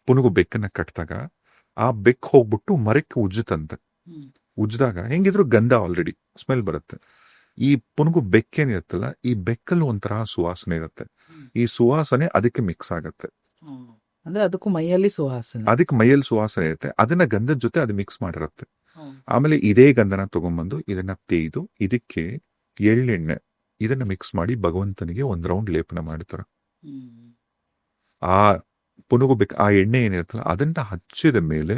ಪುನುಗು ಬೆಕ್ಕನ್ನ ಕಟ್ಟಿದಾಗ, ಆ ಬೆಕ್ಕು ಹೋಗ್ಬಿಟ್ಟು ಮರಕ್ಕೆ ಉಜ್ಜುತ್ತಂತೆ. ಉಜ್ಜಿದಾಗ ಹೆಂಗಿದ್ರು ಗಂಧ ಆಲ್ರೆಡಿ ಸ್ಮೆಲ್ ಬರುತ್ತೆ. ಈ ಪುನುಗು ಬೆಕ್ಕೇನಿರುತ್ತಲ್ಲ, ಈ ಬೆಕ್ಕಲ್ಲೂ ಒಂಥರ ಸುವಾಸನೆ ಇರುತ್ತೆ. ಈ ಸುವಾಸನೆ ಅದಕ್ಕೆ ಮಿಕ್ಸ್ ಆಗತ್ತೆ. ಅಂದ್ರೆ ಅದಕ್ಕೂ ಮೈಯಲ್ಲಿ ಸುವಾಸನೆ, ಅದಕ್ಕೆ ಮೈಯಲ್ಲಿ ಸುವಾಸನೆ ಇರುತ್ತೆ. ಅದನ್ನ ಗಂಧದ ಜೊತೆ ಅದು ಮಿಕ್ಸ್ ಮಾಡಿರುತ್ತೆ. ಆಮೇಲೆ ಇದೇ ಗಂಧನ ತಗೊಂಡ್ಬಂದು ಇದನ್ನ ತೇಯ್ದು ಇದಕ್ಕೆ ಎಳ್ಳೆಣ್ಣೆ ಇದನ್ನ ಮಿಕ್ಸ್ ಮಾಡಿ ಭಗವಂತನಿಗೆ ಒಂದ್ ರೌಂಡ್ ಲೇಪನ ಮಾಡ್ತಾರೆ. ಆ ಪುನುಗು ಬೆಕ್ಕ, ಆ ಎಣ್ಣೆ ಏನಿರುತ್ತಲ್ಲ, ಅದನ್ನ ಹಚ್ಚಿದ ಮೇಲೆ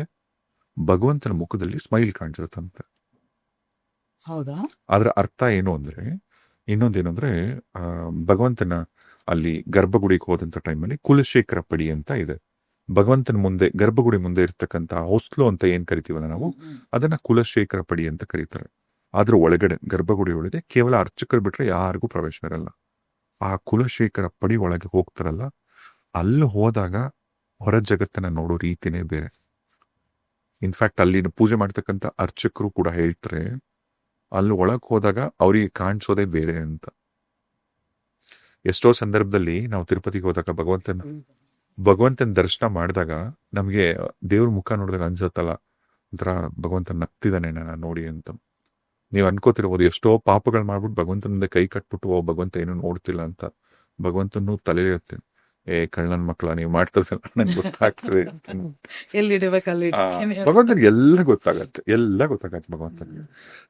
ಭಗವಂತನ ಮುಖದಲ್ಲಿ ಸ್ಮೈಲ್ ಕಾಣಿಸಿರುತ್ತಂತೆ. ಹೌದಾ? ಅದ್ರ ಅರ್ಥ ಏನು ಅಂದ್ರೆ, ಇನ್ನೊಂದೇನು ಅಂದ್ರೆ, ಭಗವಂತನ ಅಲ್ಲಿ ಗರ್ಭಗುಡಿಗೆ ಹೋದಂತ ಟೈಮಲ್ಲಿ ಕುಲಶೇಖರ ಪಡಿ ಅಂತ ಇದೆ. ಭಗವಂತನ ಮುಂದೆ, ಗರ್ಭಗುಡಿ ಮುಂದೆ ಇರ್ತಕ್ಕಂಥ ಹೊಸ್ಲು ಅಂತ ಏನ್ ಕರಿತೀವಲ್ಲ ನಾವು, ಅದನ್ನ ಕುಲಶೇಖರ ಪಡಿ ಅಂತ ಕರೀತಾರೆ. ಆದ್ರ ಒಳಗಡೆ, ಗರ್ಭಗುಡಿ ಒಳಗೆ ಕೇವಲ ಅರ್ಚಕರು ಬಿಟ್ರೆ ಯಾರಿಗೂ ಪ್ರವೇಶ ಇರಲ್ಲ. ಆ ಕುಲಶೇಖರ ಪಡಿ ಒಳಗೆ ಹೋಗ್ತಾರಲ್ಲ, ಅಲ್ಲಿ ಹೋದಾಗ ಹೊರ ಜಗತ್ತನ್ನ ನೋಡೋ ರೀತಿನೇ ಬೇರೆ. ಇನ್ಫ್ಯಾಕ್ಟ್ ಅಲ್ಲಿ ಪೂಜೆ ಮಾಡ್ತಕ್ಕಂಥ ಅರ್ಚಕರು ಕೂಡ ಹೇಳ್ತಾರೆ, ಅಲ್ಲಿ ಒಳಗೆ ಹೋದಾಗ ಅವ್ರಿಗೆ ಕಾಣಿಸೋದೇ ಬೇರೆ ಅಂತ. ಎಷ್ಟೋ ಸಂದರ್ಭದಲ್ಲಿ ನಾವು ತಿರುಪತಿಗೆ ಹೋದಾಗ ಭಗವಂತನ ಭಗವಂತನ ದರ್ಶನ ಮಾಡಿದಾಗ ನಮಗೆ ದೇವ್ರ ಮುಖ ನೋಡಿದಾಗ ಅನ್ಸತ್ತಲ್ಲ, ಒಂಥರ ಭಗವಂತ ನಗ್ತಿದ್ದಾನೆ ನಾನು ನೋಡಿ ಅಂತ. ನೀವು ಅನ್ಕೋತಿರ್ಬೋದು ಎಷ್ಟೋ ಪಾಪಗಳು ಮಾಡ್ಬಿಟ್ಟು ಭಗವಂತನ ಮುಂದೆ ಕೈ ಕಟ್ಬಿಟ್ಟು ಓ ಭಗವಂತ ಏನು ನೋಡ್ತಿಲ್ಲ ಅಂತ. ಭಗವಂತನು ತಲೆ ಇರುತ್ತೆ, ಏ ಕಳ್ಳನ ಮಕ್ಕಳ ನೀವು ಮಾಡ್ತಿರ್ತಿಲ್ಲ, ನಂಗೆ ಗೊತ್ತಾಗ್ತದೆ. ಎಲ್ಲಿಡ್ಬೇಕಲ್ಲಿ ಭಗವಂತನಿಗೆ ಎಲ್ಲ ಗೊತ್ತಾಗತ್ತೆ ಭಗವಂತನಿಗೆ.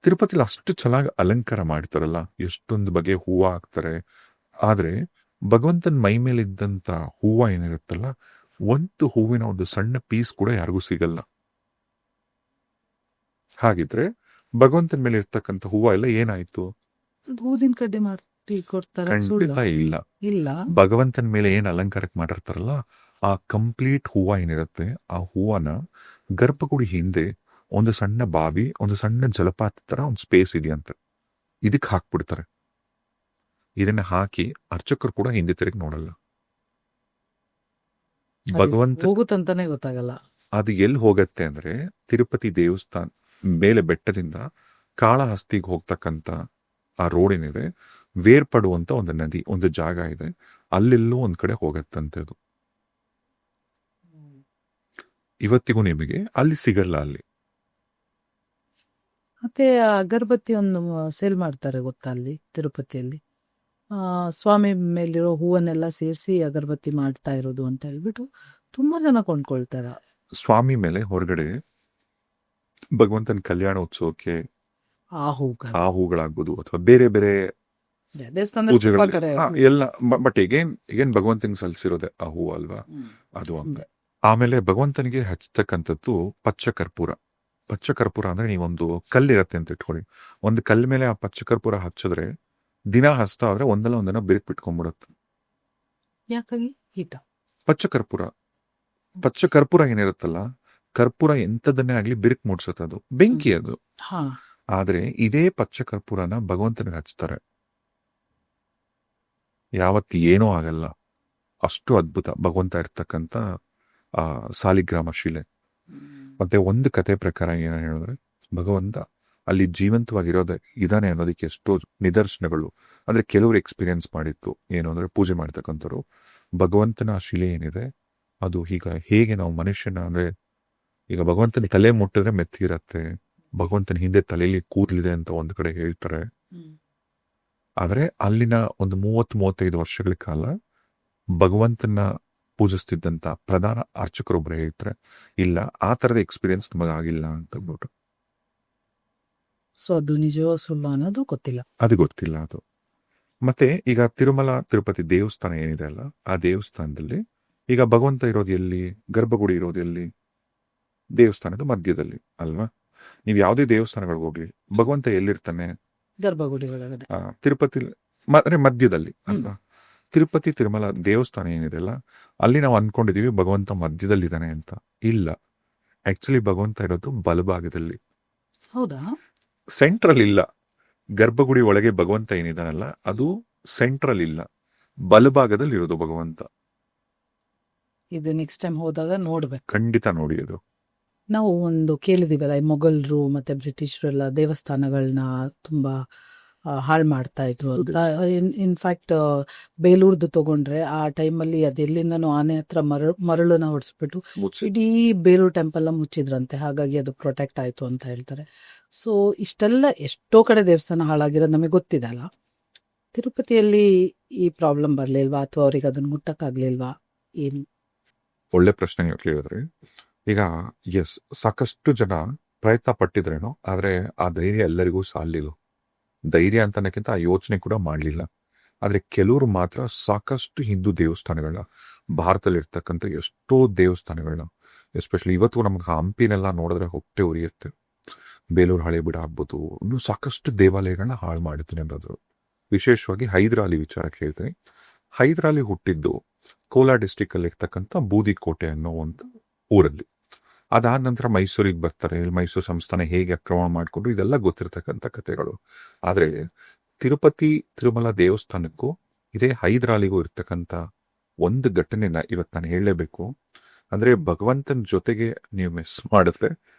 ತಿರುಪತಿಲಿ ಅಷ್ಟು ಚೆನ್ನಾಗಿ ಅಲಂಕಾರ ಮಾಡ್ತಾರಲ್ಲ, ಎಷ್ಟೊಂದು ಬಗೆಯ ಹೂವ ಹಾಕ್ತಾರೆ. ಆದ್ರೆ ಭಗವಂತನ ಮೈ ಮೇಲೆ ಇದ್ದಂತ ಹೂವ ಏನಿರುತ್ತಲ್ಲ, ಒಂದು ಹೂವಿನ ಒಂದು ಸಣ್ಣ ಪೀಸ್ ಕೂಡ ಯಾರಿಗೂ ಸಿಗಲ್ಲ. ಹಾಗಿದ್ರೆ ಭಗವಂತನ ಮೇಲೆ ಇರ್ತಕ್ಕಂಥ ಹೂವ ಎಲ್ಲ ಏನಾಯ್ತು? ಊದಿನ ಕಡ್ಡಿ ಮಾಡಿ ಕೊಡ್ತಾರೆ. ಖಂಡಿತ ಇಲ್ಲ. ಇಲ್ಲ, ಭಗವಂತನ ಮೇಲೆ ಏನ್ ಅಲಂಕಾರಕ್ಕೆ ಮಾಡಿರ್ತಾರಲ್ಲ, ಆ ಕಂಪ್ಲೀಟ್ ಹೂವ ಏನಿರುತ್ತೆ, ಆ ಹೂವನ ಗರ್ಭಗುಡಿ ಹಿಂದೆ ಒಂದು ಸಣ್ಣ ಬಾವಿ, ಒಂದು ಸಣ್ಣ ಜಲಪಾತ ತರ ಒಂದು ಸ್ಪೇಸ್ ಇದೆಯಂತೆ, ಇದಕ್ಕೆ ಹಾಕ್ಬಿಡ್ತಾರೆ. ಇದನ್ನ ಹಾಕಿ ಅರ್ಚಕರು ಕೂಡ ಹಿಂದೆ ತಿರುಗಿ ನೋಡಲ್ಲ. ಭಗವಂತ ಹೋಗುತ್ತಂತಾನೆ ಗೊತ್ತಾಗಲ್ಲ. ಅದು ಎಲ್ಲಿ ಹೋಗತ್ತೆ ಅಂದ್ರೆ, ತಿರುಪತಿ ದೇವಸ್ಥಾನ ಮೇಲೆ ಬೆಟ್ಟದಿಂದ ಕಾಳಹಸ್ತಿಗೆ ಹೋಗ್ತಕ್ಕಂತ ಆ ರೋಡ್ ಏನಿದೆ, ಬೇರ್ಪಡುವಂತ ಒಂದು ನದಿ, ಒಂದು ಜಾಗ ಇದೆ, ಅಲ್ಲೆಲ್ಲೂ ಒಂದ್ ಕಡೆ ಹೋಗತ್ತಂತೆ ಅದು. ಇವತ್ತಿಗೂ ನಿಮಗೆ ಅಲ್ಲಿ ಸಿಗಲ್ಲ. ಅಲ್ಲಿ ಮತ್ತೆ ಅಗರಬತ್ತಿ ಒಂದು ಸೇಲ್ ಮಾಡ್ತಾರೆ ಗೊತ್ತಾ ಅಲ್ಲಿ ತಿರುಪತಿಯಲ್ಲಿ. ಸ್ವಾಮಿ ಮೇಲಿರೋ ಹೂವನ್ನೆಲ್ಲ ಸೇರಿಸಿ ಅಗರಬತ್ತಿ ಮಾಡ್ತಾ ಇರೋದು ಅಂತ ಹೇಳ್ಬಿಟ್ಟು ತುಂಬಾ ಜನ ಕೊಂಡ್ಕೊಳ್ತಾರ. ಸ್ವಾಮಿ ಮೇಲೆ ಹೊರಗಡೆ ಭಗವಂತನ ಕಲ್ಯಾಣ ಉತ್ಸವಕ್ಕೆ ಆ ಹೂಗಳಾಗ್ಬೋದು, ಅಥವಾ ಬೇರೆ ಬೇರೆ ಪೂಜೆಗಳು ಎಲ್ಲ. ಬಟ್ ಈಗೇನ್ ಭಗವಂತನಿಗೆ ಸಲ್ಲಿಸಿರೋದೆ ಆ ಹೂ ಅಲ್ವಾ, ಅದು ಅಂತ. ಆಮೇಲೆ ಭಗವಂತನಿಗೆ ಹಚ್ಚತಕ್ಕಂಥದ್ದು ಪಚ್ಚಕರ್ಪೂರ. ಪಚ್ಚಕರ್ಪೂರ ಅಂದ್ರೆ ನೀವೊಂದು ಕಲ್ಲಿರತ್ತೆ ಅಂತ ಇಟ್ಕೊಳ್ಳಿ, ಒಂದು ಕಲ್ ಮೇಲೆ ಆ ಪಚ್ಚಕರ್ಪೂರ ಹಚ್ಚಿದ್ರೆ ದಿನ ಹಚ್ತಾ ಆದ್ರೆ ಒಂದಲ್ಲ ಒಂದನ್ನ ಬಿರುಕು ಬಿಟ್ಕೊಂಡ್ಬಿಡುತ್ತೆ. ಯಾಕಾಗಿ? ಹೀಟ. ಪಚ್ಚಕರ್ಪೂರ ಏನಿರುತ್ತಲ್ಲ, ಕರ್ಪೂರ ಎಂತದನ್ನೇ ಆಗ್ಲಿ ಬಿರುಕು ಮೂಡ್ಸತ್ತೆ, ಅದು ಬೆಂಕಿ ಅದು. ಆದ್ರೆ ಇದೇ ಪಚ್ಚಕರ್ಪೂರನ ಭಗವಂತನಿಗೆ ಹಚ್ತಾರೆ, ಯಾವತ್ತು ಏನೂ ಆಗಲ್ಲ. ಅಷ್ಟು ಅದ್ಭುತ ಭಗವಂತ ಇರ್ತಕ್ಕಂಥ ಆ ಸಾಲಿಗ್ರಾಮ ಶಿಲೆ. ಮತ್ತೆ ಒಂದು ಕತೆ ಪ್ರಕಾರ ಏನ ಹೇಳಿದ್ರೆ, ಭಗವಂತ ಅಲ್ಲಿ ಜೀವಂತವಾಗಿರೋದೆ ಇದಾನೆ ಅನ್ನೋದಕ್ಕೆ ಎಷ್ಟೋ ನಿದರ್ಶನಗಳು. ಅಂದ್ರೆ ಕೆಲವರು ಎಕ್ಸ್ಪೀರಿಯನ್ಸ್ ಮಾಡಿತ್ತು ಏನು ಅಂದ್ರೆ, ಪೂಜೆ ಮಾಡ್ತಕ್ಕಂಥವ್ರು ಭಗವಂತನ ಶಿಲೆ ಏನಿದೆ ಅದು ಈಗ ಹೇಗೆ ನಾವು ಮನುಷ್ಯನ ಅಂದ್ರೆ, ಈಗ ಭಗವಂತನ ತಲೆ ಮುಟ್ಟಿದ್ರೆ ಮೆತ್ತಿರತ್ತೆ, ಭಗವಂತನ ಹಿಂದೆ ತಲೆಯಲ್ಲಿ ಕೂದಲಿದೆ ಅಂತ ಒಂದ್ ಕಡೆ ಹೇಳ್ತಾರೆ. ಆದ್ರೆ ಅಲ್ಲಿನ ಒಂದು 30-35 ವರ್ಷಗಳ ಕಾಲ ಭಗವಂತನ ಪೂಜಿಸ್ತಿದ್ದಂತ ಪ್ರಧಾನ ಅರ್ಚಕರೊಬ್ಬರೇ ಹೇಳ್ತಾರೆ, ಇಲ್ಲ ಆ ತರದ ಎಕ್ಸ್ಪೀರಿಯನ್ಸ್ ನಮಗಾಗಿಲ್ಲ ಅಂತ ಅಂದ್ಬಿಟ್ಟು. ಸೊ ಅದು ನಿಜವೋ ಸುಳ್ಳು ಅನ್ನೋದು ಗೊತ್ತಿಲ್ಲ. ಅದು. ಮತ್ತೆ ಈಗ ತಿರುಪತಿ ದೇವಸ್ಥಾನ ಏನಿದೆ ಅಲ್ಲ, ಆ ದೇವಸ್ಥಾನದಲ್ಲಿ ಈಗ ಭಗವಂತ ಇರೋದು ಎಲ್ಲಿ? ಗರ್ಭಗುಡಿ ಇರೋದು ಎಲ್ಲಿ? ದೇವಸ್ಥಾನದ ಮಧ್ಯದಲ್ಲಿ ಅಲ್ವಾ. ನೀವ್ ಯಾವ್ದೇ ದೇವಸ್ಥಾನಗಳಿಗೆ ಹೋಗ್ಲಿ, ಭಗವಂತ ಎಲ್ಲಿರ್ತಾನೆ? ಗರ್ಭಗುಡಿ ಒಳಗಡೆ. ತಿರುಪತಿ ಮಧ್ಯದಲ್ಲಿ ಅಲ್ವಾ. ತಿರುಪತಿ ತಿರುಮಲ ದೇವಸ್ಥಾನ ಏನಿದೆ ಅಲ್ಲ, ಅಲ್ಲಿ ನಾವು ಅನ್ಕೊಂಡಿದೀವಿ ಭಗವಂತ ಮಧ್ಯದಲ್ಲಿದ್ದಾನೆ ಅಂತ. ಇಲ್ಲ, ಆಕ್ಚುಲಿ ಭಗವಂತ ಇರೋದು ಬಲಭಾಗದಲ್ಲಿ. ಹೌದಾ? ಸೆಂಟ್ರಲ್ ಇಲ್ಲ. ಗರ್ಭಗುಡಿ ಒಳಗೆ ಭಗವಂತ ಏನಿದಾನಲ್ಲ, ಅದು ಸೆಂಟ್ರಲ್ ಇಲ್ಲ, ಬಲಭಾಗದಲ್ಲಿ ಇರೋದು ಭಗವಂತ. ಇದು ನೆಕ್ಸ್ಟ್ ಟೈಮ್ ಹೋದಾಗ ನೋಡ್ಬೇಕು, ಖಂಡಿತ ನೋಡಿ. ಅದು ನಾವು ಒಂದು ಕೇಳಿದೀವಲ್ಲ, ಈ ಮೊಘಲರು ಮತ್ತೆ ಬ್ರಿಟಿಷರು ಎಲ್ಲ ದೇವಸ್ಥಾನಗಳನ್ನ ತುಂಬಾ ಹಾಳು ಮಾಡ್ತಾ ಇದ್ರು ಅಂತ. ಇನ್ಫ್ಯಾಕ್ಟ್ ಬೇಲೂರ್ದು ತಗೊಂಡ್ರೆ ಆ ಟೈಮಲ್ಲಿ ಅದೆಲ್ಲಿಂದನೂ ಆನೆ ಹತ್ರ ಮರಳನ್ನ ಹೊಡ್ಸ್ಬಿಟ್ಟು ಇಡೀ ಬೇಲೂರು ಟೆಂಪಲ್ ಮುಚ್ಚಿದ್ರಂತೆ, ಹಾಗಾಗಿ ಅದು ಪ್ರೊಟೆಕ್ಟ್ ಆಯ್ತು ಅಂತ ಹೇಳ್ತಾರೆ. ಸೊ ಇಷ್ಟೆಲ್ಲ ಎಷ್ಟೋ ಕಡೆ ದೇವಸ್ಥಾನ ಹಾಳಾಗಿರೋದು ನಮಗೆ ಗೊತ್ತಿದೆ ಅಲ್ಲ. ತಿರುಪತಿಯಲ್ಲಿ ಈ ಪ್ರಾಬ್ಲಮ್ ಬರ್ಲಿಲ್ವಾ, ಅಥವಾ ಅವ್ರಿಗೆ ಅದನ್ನ ಮುಟ್ಟಕ್ಕಾಗ್ಲಿಲ್ವಾ? ಏನು ಒಳ್ಳೆ ಪ್ರಶ್ನೆ ನೀವು ಕೇಳಿದ್ರಿ. ಈಗ ಸಾಕಷ್ಟು ಜನ ಪ್ರಯತ್ನ ಪಟ್ಟಿದ್ರೇನೋ, ಆದ್ರೆ ಆ ಧೈರ್ಯ ಎಲ್ಲರಿಗೂ ಸಾಲಿಲ್ಲ. ಧೈರ್ಯ ಅಂತನಕ್ಕಿಂತ ಆ ಯೋಚನೆ ಕೂಡ ಮಾಡಲಿಲ್ಲ. ಆದ್ರೆ ಕೆಲವರು ಮಾತ್ರ ಸಾಕಷ್ಟು ಹಿಂದೂ ದೇವಸ್ಥಾನಗಳನ್ನ, ಭಾರತದಲ್ಲಿ ಇರ್ತಕ್ಕಂಥ ಎಷ್ಟೋ ದೇವಸ್ಥಾನಗಳನ್ನ, ಎಸ್ಪೆಷಲಿ ಇವತ್ತು ನಮ್ಗೆ ಹಂಪಿನೆಲ್ಲ ನೋಡಿದ್ರೆ ಹೊಟ್ಟೆ ಉರಿಯುತ್ತೆ. ಬೇಲೂರು ಹಳೇಬೀಡು ಆಗ್ಬೋದು, ಇನ್ನು ಸಾಕಷ್ಟು ದೇವಾಲಯಗಳನ್ನ ಹಾಳು ಮಾಡಿದ್ದೀನಿ ಅನ್ನೋದು. ವಿಶೇಷವಾಗಿ ಹೈದರಾಲಿ ವಿಚಾರಕ್ಕೆ ಹೇಳ್ತೀನಿ. ಹೈದರಾಲಿ ಹುಟ್ಟಿದ್ದು ಕೋಲಾರ ಡಿಸ್ಟಿಕ್ ಅಲ್ಲಿ ಇರ್ತಕ್ಕಂಥ ಬೂದಿಕೋಟೆ ಅನ್ನೋ ಒಂದು ಊರಲ್ಲಿ. ಅದಾದ ನಂತರ ಮೈಸೂರಿಗೆ ಬರ್ತಾರೆ. ಮೈಸೂರು ಸಂಸ್ಥಾನ ಹೇಗೆ ಆಕ್ರಮಣ ಮಾಡಿಕೊಂಡು, ಇದೆಲ್ಲ ಗೊತ್ತಿರ್ತಕ್ಕಂಥ ಕಥೆಗಳು. ಆದ್ರೆ ತಿರುಪತಿ ತಿರುಮಲ ದೇವಸ್ಥಾನಕ್ಕೂ ಇದೇ ಹೈದರಾಲಿಗೂ ಇರ್ತಕ್ಕಂಥ ಒಂದು ಘಟನೆನ ಇವತ್ತು ನಾನು ಹೇಳಲೇಬೇಕು. ಅಂದ್ರೆ ಭಗವಂತನ ಜೊತೆಗೆ ನೀವು ಮಿಸ್ ಮಾಡಿದ್ರೆ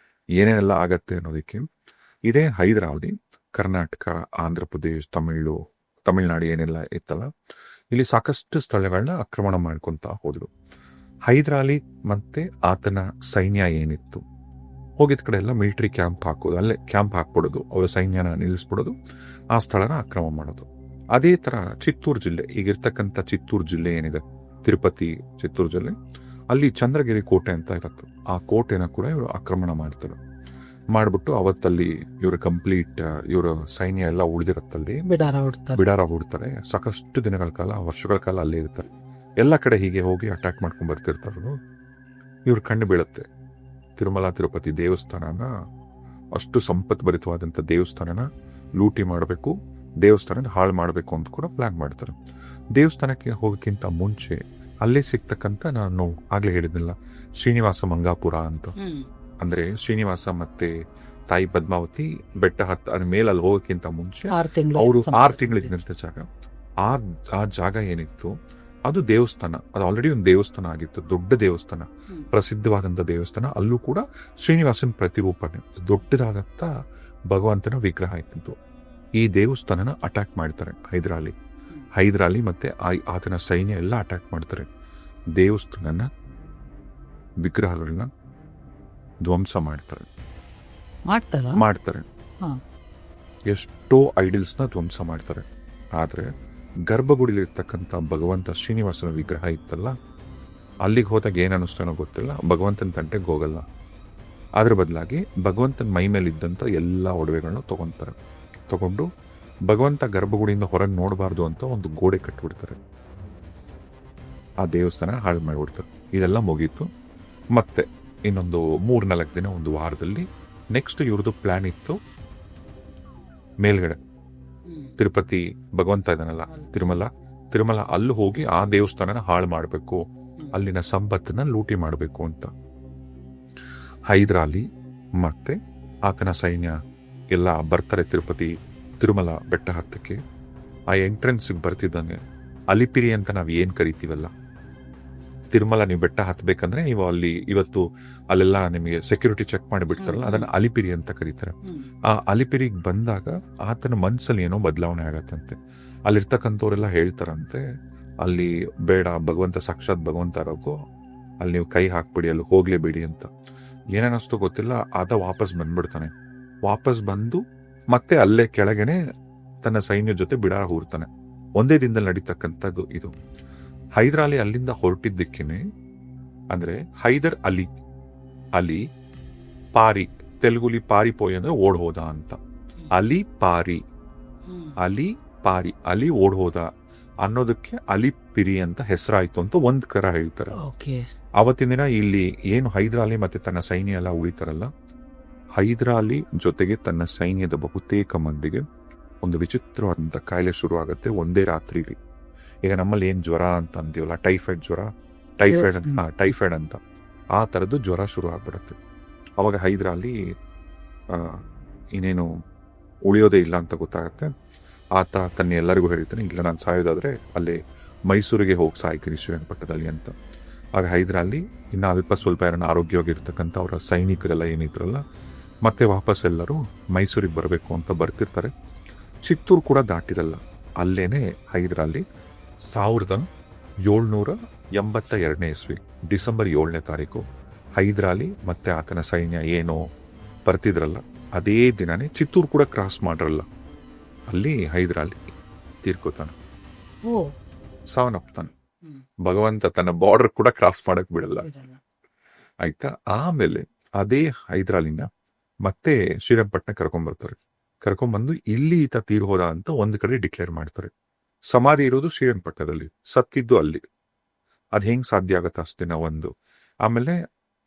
ಏನೇನೆಲ್ಲ ಆಗತ್ತೆ ಅನ್ನೋದಕ್ಕೆ. ಇದೇ ಹೈದರಾಲಿ ಕರ್ನಾಟಕ, ಆಂಧ್ರ ಪ್ರದೇಶ್, ತಮಿಳ್ನಾಡು ಏನೆಲ್ಲ ಇತ್ತಲ್ಲ, ಇಲ್ಲಿ ಸಾಕಷ್ಟು ಸ್ಥಳಗಳನ್ನ ಆಕ್ರಮಣ ಮಾಡ್ಕೊಂತ ಹೋದ್ರು. ಹೈದರಾಲಿ ಮತ್ತೆ ಆತನ ಸೈನ್ಯ ಏನಿತ್ತು, ಹೋಗಿದ ಕಡೆ ಎಲ್ಲ ಮಿಲಿಟರಿ ಕ್ಯಾಂಪ್ ಹಾಕೋದು, ಅಲ್ಲೇ ಕ್ಯಾಂಪ್ ಹಾಕ್ಬಿಡೋದು, ಅವರ ಸೈನ್ಯನ ನಿಲ್ಲಿಸ್ಬಿಡೋದು, ಆ ಸ್ಥಳನ ಆಕ್ರಮಣ ಮಾಡೋದು. ಅದೇ ತರ ಚಿತ್ತೂರು ಜಿಲ್ಲೆ, ಈಗಿರ್ತಕ್ಕಂಥ ಚಿತ್ತೂರು ಜಿಲ್ಲೆ ಏನಿದೆ, ತಿರುಪತಿ ಚಿತ್ತೂರು ಜಿಲ್ಲೆ, ಅಲ್ಲಿ ಚಂದ್ರಗಿರಿ ಕೋಟೆ ಅಂತ ಇರುತ್ತೆ. ಆ ಕೋಟೆನ ಕೂಡ ಇವರು ಆಕ್ರಮಣ ಮಾಡ್ತಾರೆ. ಮಾಡ್ಬಿಟ್ಟು ಅವತ್ತಲ್ಲಿ ಇವರು ಕಂಪ್ಲೀಟ್ ಇವರ ಸೈನ್ಯ ಎಲ್ಲ ಉಳಿದಿರತ್ತಲ್ಲಿ ಬಿಡಾರ ಹುಡ್ತಾರೆ. ಸಾಕಷ್ಟು ದಿನಗಳ ಕಾಲ, ವರ್ಷಗಳ ಕಾಲ ಅಲ್ಲೇ ಇರ್ತಾರೆ. ಎಲ್ಲ ಕಡೆ ಹೀಗೆ ಹೋಗಿ ಅಟ್ಯಾಕ್ ಮಾಡ್ಕೊಂಡ್ ಬರ್ತಿರ್ತಾರ. ಇವ್ರ ಕಣ್ಣು ಬೀಳುತ್ತೆ, ತಿರುಮಲ ತಿರುಪತಿ ದೇವಸ್ಥಾನನ, ಅಷ್ಟು ಸಂಪತ್ಭರಿತವಾದಂಥ ದೇವಸ್ಥಾನನ ಲೂಟಿ ಮಾಡಬೇಕು, ದೇವಸ್ಥಾನನ ಹಾಳು ಮಾಡಬೇಕು ಅಂತ ಕೂಡ ಪ್ಲಾನ್ ಮಾಡ್ತಾರೆ. ದೇವಸ್ಥಾನಕ್ಕೆ ಹೋಗೋಕ್ಕಿಂತ ಮುಂಚೆ ಅಲ್ಲೇ ಸಿಗ್ತಕ್ಕಂಥ, ನಾನು ಆಗ್ಲೇ ಹೇಳಿದ್ನಲ್ಲ, ಶ್ರೀನಿವಾಸ ಮಂಗಾಪುರ ಅಂತ, ಅಂದ್ರೆ ಶ್ರೀನಿವಾಸ ಮತ್ತೆ ತಾಯಿ ಪದ್ಮಾವತಿ ಬೆಟ್ಟ ಅದ್ರ ಮೇಲೆ ಅಲ್ಲಿ ಹೋಗೋಕ್ಕಿಂತ ಮುಂಚೆ ಅವರು 6 ತಿಂಗಳಿದ್ದಂಥ ಜಾಗ, ಆ ಜಾಗ ಏನಿತ್ತು ಅದು ದೇವಸ್ಥಾನ. ಅದು ಆಲ್ರೆಡಿ ಒಂದು ದೇವಸ್ಥಾನ ಆಗಿತ್ತು, ದೊಡ್ಡ ದೇವಸ್ಥಾನ, ಪ್ರಸಿದ್ಧವಾದಂಥ ದೇವಸ್ಥಾನ. ಅಲ್ಲೂ ಕೂಡ ಶ್ರೀನಿವಾಸನ ಪ್ರತಿರೂಪಣೆ, ದೊಡ್ಡದಾದಂಥ ಭಗವಂತನ ವಿಗ್ರಹ ಇತ್ತು. ಈ ದೇವಸ್ಥಾನನ ಅಟ್ಯಾಕ್ ಮಾಡ್ತಾರೆ ಹೈದರಾಲಿ ಮತ್ತೆ ಆತನ ಸೈನ್ಯ ಎಲ್ಲ ಅಟ್ಯಾಕ್ ಮಾಡ್ತಾರೆ. ದೇವಸ್ಥಾನನ ವಿಗ್ರಹಗಳನ್ನ ಧ್ವಂಸ ಮಾಡ್ತಾರೆ. ಎಷ್ಟೋ ಐಡಲ್ಸ್ನ ಧ್ವಂಸ ಮಾಡ್ತಾರೆ. ಆದ್ರೆ ಗರ್ಭಗುಡಿಲಿರ್ತಕ್ಕಂಥ ಭಗವಂತ ಶ್ರೀನಿವಾಸನ ವಿಗ್ರಹ ಇತ್ತಲ್ಲ, ಅಲ್ಲಿಗೆ ಹೋದಾಗ ಏನ್ ಅನ್ನಿಸ್ತಾನೋ ಗೊತ್ತಿಲ್ಲ, ಭಗವಂತನ ತಂಟೆಗೆ ಹೋಗಲ್ಲ. ಅದ್ರ ಬದಲಾಗಿ ಭಗವಂತನ ಮೈ ಮೇಲೆ ಇದ್ದಂಥ ಎಲ್ಲ ಒಡವೆಗಳನ್ನ ತಗೊಂಡು ಭಗವಂತ ಗರ್ಭಗುಡಿಯಿಂದ ಹೊರಗೆ ನೋಡಬಾರ್ದು ಅಂತ ಒಂದು ಗೋಡೆ ಕಟ್ಟಿಬಿಡ್ತಾರೆ. ಆ ದೇವಸ್ಥಾನ ಹಾಳು ಮಾಡಿಬಿಡ್ತಾರೆ. ಇದೆಲ್ಲ ಮುಗೀತು. ಮತ್ತೆ ಇನ್ನೊಂದು 3-4 ದಿನ, ಒಂದು ವಾರದಲ್ಲಿ ನೆಕ್ಸ್ಟ್ ಇವ್ರದ್ದು ಪ್ಲಾನ್ ಇತ್ತು, ಮೇಲ್ಗಡೆ ತಿರುಪತಿ ಭಗವಂತ ಇದನ್ನಲ್ಲ, ತಿರುಮಲ ಅಲ್ಲಿ ಹೋಗಿ ಆ ದೇವಸ್ಥಾನನ ಹಾಳು ಮಾಡಬೇಕು, ಅಲ್ಲಿನ ಸಂಪತ್ತನ್ನ ಲೂಟಿ ಮಾಡಬೇಕು ಅಂತ. ಹೈದರಾಲಿ ಮತ್ತೆ ಆತನ ಸೈನ್ಯ ಎಲ್ಲ ಬರ್ತಾರೆ ತಿರುಮಲ ಬೆಟ್ಟ ಹತ್ತಕ್ಕೆ. ಆ ಎಂಟ್ರೆನ್ಸ್ಗೆ ಬರ್ತಿದ್ದಂಗೆ ಅಲಿಪಿರಿ ಅಂತ ನಾವು ಏನ್ ಕರಿತೀವಲ್ಲ, ತಿರುಮಲ ನೀವು ಬೆಟ್ಟ ಹತ್ಬೇಕಂದ್ರೆ ನೀವು ಇವತ್ತು ಅಲ್ಲೆಲ್ಲ ನಿಮಗೆ ಸೆಕ್ಯೂರಿಟಿ ಚೆಕ್ ಮಾಡಿ ಬಿಡ್ತಾರಲ್ಲ, ಅದನ್ನ ಅಲಿಪಿರಿ ಅಂತ ಕರೀತಾರೆ. ಆ ಅಲಿಪಿರಿಗೆ ಬಂದಾಗ ಆತನ ಮನ್ಸಲ್ಲಿ ಏನೋ ಬದಲಾವಣೆ ಆಗತ್ತಂತೆ. ಅಲ್ಲಿರ್ತಕ್ಕಂಥವ್ರೆಲ್ಲ ಹೇಳ್ತಾರಂತೆ, ಅಲ್ಲಿ ಬೇಡ, ಭಗವಂತ ಸಾಕ್ಷಾತ್ ಭಗವಂತ ಇರೋದು, ಅಲ್ಲಿ ನೀವು ಕೈ ಹಾಕ್ಬಿಡಿ, ಅಲ್ಲಿ ಹೋಗ್ಲೇಬೇಡಿ ಅಂತ. ಏನೇನಷ್ಟು ಗೊತ್ತಿಲ್ಲ, ಆತ ವಾಪಸ್ ಬಂದ್ಬಿಡ್ತಾನೆ. ವಾಪಸ್ ಬಂದು ಮತ್ತೆ ಅಲ್ಲೇ ಕೆಳಗೇನೆ ತನ್ನ ಸೈನ್ಯ ಜೊತೆ ಬಿಡಾರ ಹೂರ್ತಾನೆ. ಒಂದೇ ದಿನದಲ್ಲಿ ನಡೀತಕ್ಕಂಥದ್ದು ಇದು. ಹೈದರಾಲಿ ಅಲ್ಲಿಂದ ಹೊರಟಿದ್ದಕ್ಕೇನೆ, ಅಂದ್ರೆ ಹೈದರ್ ಅಲಿ ಪಾರಿ, ತೆಲುಗುಲಿ ಪಾರಿಪೋಯಿ ಅಂದ್ರೆ ಓಡ್ ಹೋದ ಅಂತ. ಅಲಿ ಪಾರಿ ಓಡ್ ಹೋದ ಅನ್ನೋದಕ್ಕೆ ಅಲಿಪಿರಿ ಅಂತ ಹೆಸರಾಯ್ತು ಅಂತ ಒಂದ್ ಕರ ಹೇಳ್ತಾರೆ. ಅವತ್ತಿನ ದಿನ ಇಲ್ಲಿ ಏನು ಹೈದರಾಲಿ ಮತ್ತೆ ತನ್ನ ಸೈನ್ಯ ಎಲ್ಲ ಉಳಿತಾರಲ್ಲ, ಹೈದರಾಲಿ ಜೊತೆಗೆ ತನ್ನ ಸೈನ್ಯದ ಬಹುತೇಕ ಮಂದಿಗೆ ಒಂದು ವಿಚಿತ್ರವಾದಂಥ ಕಾಯಿಲೆ ಶುರು ಆಗುತ್ತೆ ಒಂದೇ ರಾತ್ರಿಲಿ. ಈಗ ನಮ್ಮಲ್ಲಿ ಏನ್ ಜ್ವರ ಅಂತ ಅಂತೀವಲ್ಲ, ಟೈಫಾಯ್ಡ್ ಅಂತ, ಆ ಥರದ್ದು ಜ್ವರ ಶುರು ಆಗ್ಬಿಡುತ್ತೆ. ಅವಾಗ ಹೈದರಾಲಿ ಇನ್ನೇನು ಉಳಿಯೋದೇ ಇಲ್ಲ ಅಂತ ಗೊತ್ತಾಗತ್ತೆ. ಆತ ತನ್ನ ಎಲ್ಲರಿಗೂ ಹೇಳ್ತಾನೆ, ಇಲ್ಲ ನಾನು ಸಾಯೋದಾದ್ರೆ ಅಲ್ಲಿ ಮೈಸೂರಿಗೆ ಹೋಗಿ ಸಾಯ್ತೀನಿ ಶ್ರೀರಂಗಪಟ್ಟಣದಲ್ಲಿ ಅಂತ. ಆಗ ಹೈದರಾಲಿ ಇನ್ನು ಅಲ್ಪ ಸ್ವಲ್ಪ ಯಾರನ್ನ ಆರೋಗ್ಯವಾಗಿರ್ತಕ್ಕಂಥ ಅವರ ಸೈನಿಕರೆಲ್ಲ ಏನಿದ್ರಲ್ಲ, ಮತ್ತೆ ವಾಪಸ್ ಎಲ್ಲರೂ ಮೈಸೂರಿಗೆ ಬರಬೇಕು ಅಂತ ಬರ್ತಿರ್ತಾರೆ. ಚಿತ್ತೂರು ಕೂಡ ದಾಟಿರಲ್ಲ. ಅಲ್ಲೇನೆ ಹೈದರಾಲಿ 1782 ಇಸ್ವಿ ಡಿಸೆಂಬರ್ 7ನೇ ತಾರೀಕು ಹೈದರಾಲಿ ಮತ್ತೆ ಆತನ ಸೈನ್ಯ ಏನೋ ಬರ್ತಿದ್ರಲ್ಲ, ಅದೇ ದಿನಾನೇ ಚಿತ್ತೂರು ಕೂಡ ಕ್ರಾಸ್ ಮಾಡ್ರಲ್ಲ, ಅಲ್ಲಿ ಹೈದರಾಲಿ ತೀರ್ಕೋತಾನೆ, ಸಾವನ್ನಪ್ತಾನೆ. ಭಗವಂತ ತನ್ನ ಬಾರ್ಡರ್ ಕೂಡ ಕ್ರಾಸ್ ಮಾಡಕ್ ಬಿಡಲ್ಲ, ಆಯ್ತಾ. ಆಮೇಲೆ ಅದೇ ಹೈದರಾಲಿನ ಮತ್ತೆ ಶ್ರೀರಂಗಪಟ್ಟಣ ಕರ್ಕೊಂಡ್ಬಂದು ಇಲ್ಲಿ ಈತ ತೀರ್ಹೋದ ಅಂತ ಒಂದ್ ಕಡೆ ಡಿಕ್ಲೇರ್ ಮಾಡ್ತಾರೆ. ಸಮಾಧಿ ಇರೋದು ಶ್ರೀರಂಗಪಟ್ಟಣದಲ್ಲಿ, ಸತ್ತಿದ್ದು ಅಲ್ಲಿ. ಅದ್ ಹೆಂಗ್ ಸಾಧ್ಯ ಆಗತ್ತ ಅಷ್ಟಿನ ಒಂದು. ಆಮೇಲೆ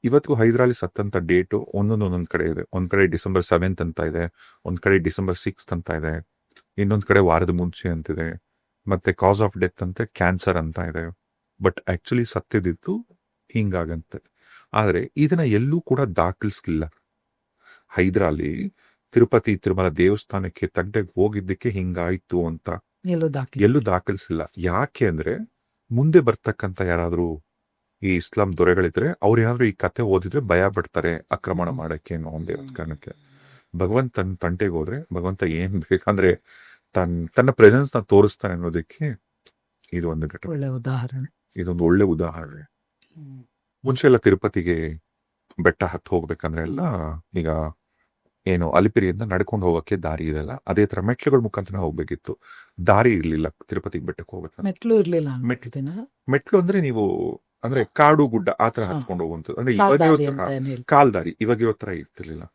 ಇವತ್ತಿಗೂ ಹೈದರಾಲಿ ಸತ್ತಂತ ಡೇಟು ಒಂದೊಂದ್ ಕಡೆ ಇದೆ. ಒಂದ್ ಕಡೆ December 7th ಅಂತ ಇದೆ, ಒಂದ್ ಕಡೆ December 6th ಅಂತ ಇದೆ, ಇನ್ನೊಂದ್ ಕಡೆ ವಾರದ ಮುಂಚೆ ಅಂತಿದೆ, ಮತ್ತೆ ಕಾಸ್ ಆಫ್ ಡೆತ್ ಅಂತ ಕ್ಯಾನ್ಸರ್ ಅಂತ ಇದೆ. ಬಟ್ ಆಕ್ಚುಲಿ ಸತ್ತಿದ್ದು ಹಿಂಗಾಗಂತೆ. ಆದ್ರೆ ಇದನ್ನ ಎಲ್ಲೂ ಕೂಡ ದಾಖಲಿಸ್ಲಿಲ್ಲ. ಹೈದರಾಲಿ ತಿರುಮಲ ದೇವಸ್ಥಾನಕ್ಕೆ ತಂಟೆಗೆ ಹೋಗಿದ್ದಕ್ಕೆ ಹಿಂಗಾಯ್ತು ಅಂತ ಎಲ್ಲೂ ದಾಖಲಿಸಿಲ್ಲ. ಯಾಕೆ ಅಂದ್ರೆ ಮುಂದೆ ಬರ್ತಕ್ಕಂಥ ಯಾರಾದ್ರೂ ಈ ಇಸ್ಲಾಂ ದೊರೆಗಳಿದ್ರೆ ಅವ್ರು ಏನಾದ್ರು ಈ ಕತೆ ಓದಿದ್ರೆ ಭಯ ಪಡ್ತಾರೆ ಆಕ್ರಮಣ ಮಾಡಕ್ಕೆ ಅನ್ನೋ ಒಂದೇ ಕಾರಣಕ್ಕೆ. ಭಗವಂತನ ತಂಟೆಗೆ ಹೋದ್ರೆ ಭಗವಂತ ಏನ್ ಬೇಕಂದ್ರೆ ತನ್ನ ಪ್ರೆಸೆನ್ಸ್ ನ ತೋರಿಸ್ತಾನೆ ಅನ್ನೋದಕ್ಕೆ ಇದು ಒಂದು ಘಟನೆ, ಇದೊಂದು ಒಳ್ಳೆ ಉದಾಹರಣೆ. ಮುಂಚೆ ಎಲ್ಲ ತಿರುಪತಿಗೆ ಬೆಟ್ಟ ಹತ್ತು ಹೋಗ್ಬೇಕಂದ್ರೆ ಎಲ್ಲ ಈಗ ಏನು ಅಲಿಪಿರಿಯಿಂದ ನಡ್ಕೊಂಡು ಹೋಗಕ್ಕೆ ದಾರಿ ಇದೆಲ್ಲ ಅದೇ ತರ ಮೆಟ್ಲುಗಳ ಮುಖಾಂತರ ಹೋಗ್ಬೇಕಿತ್ತು. ದಾರಿ ಇರ್ಲಿಲ್ಲ ತಿರುಪತಿಗೆ ಬೆಟ್ಟಕ್ಕೆ ಹೋಗ್ಬೇಕು. ಮೆಟ್ಲು ಇರ್ಲಿಲ್ಲ ಮೆಟ್ಲು ಅಂದ್ರೆ ನೀವು ಅಂದ್ರೆ ಕಾಡು ಗುಡ್ಡ ಆತರ ಹತ್ಕೊಂಡು ಹೋಗುವಂಥದ್ದು. ಅಂದ್ರೆ ಇವಾಗ ಕಾಲ್ದಾರಿ ಇವಾಗಿರೋ ತರ ಇರ್ತಿರ್ಲಿಲ್ಲ.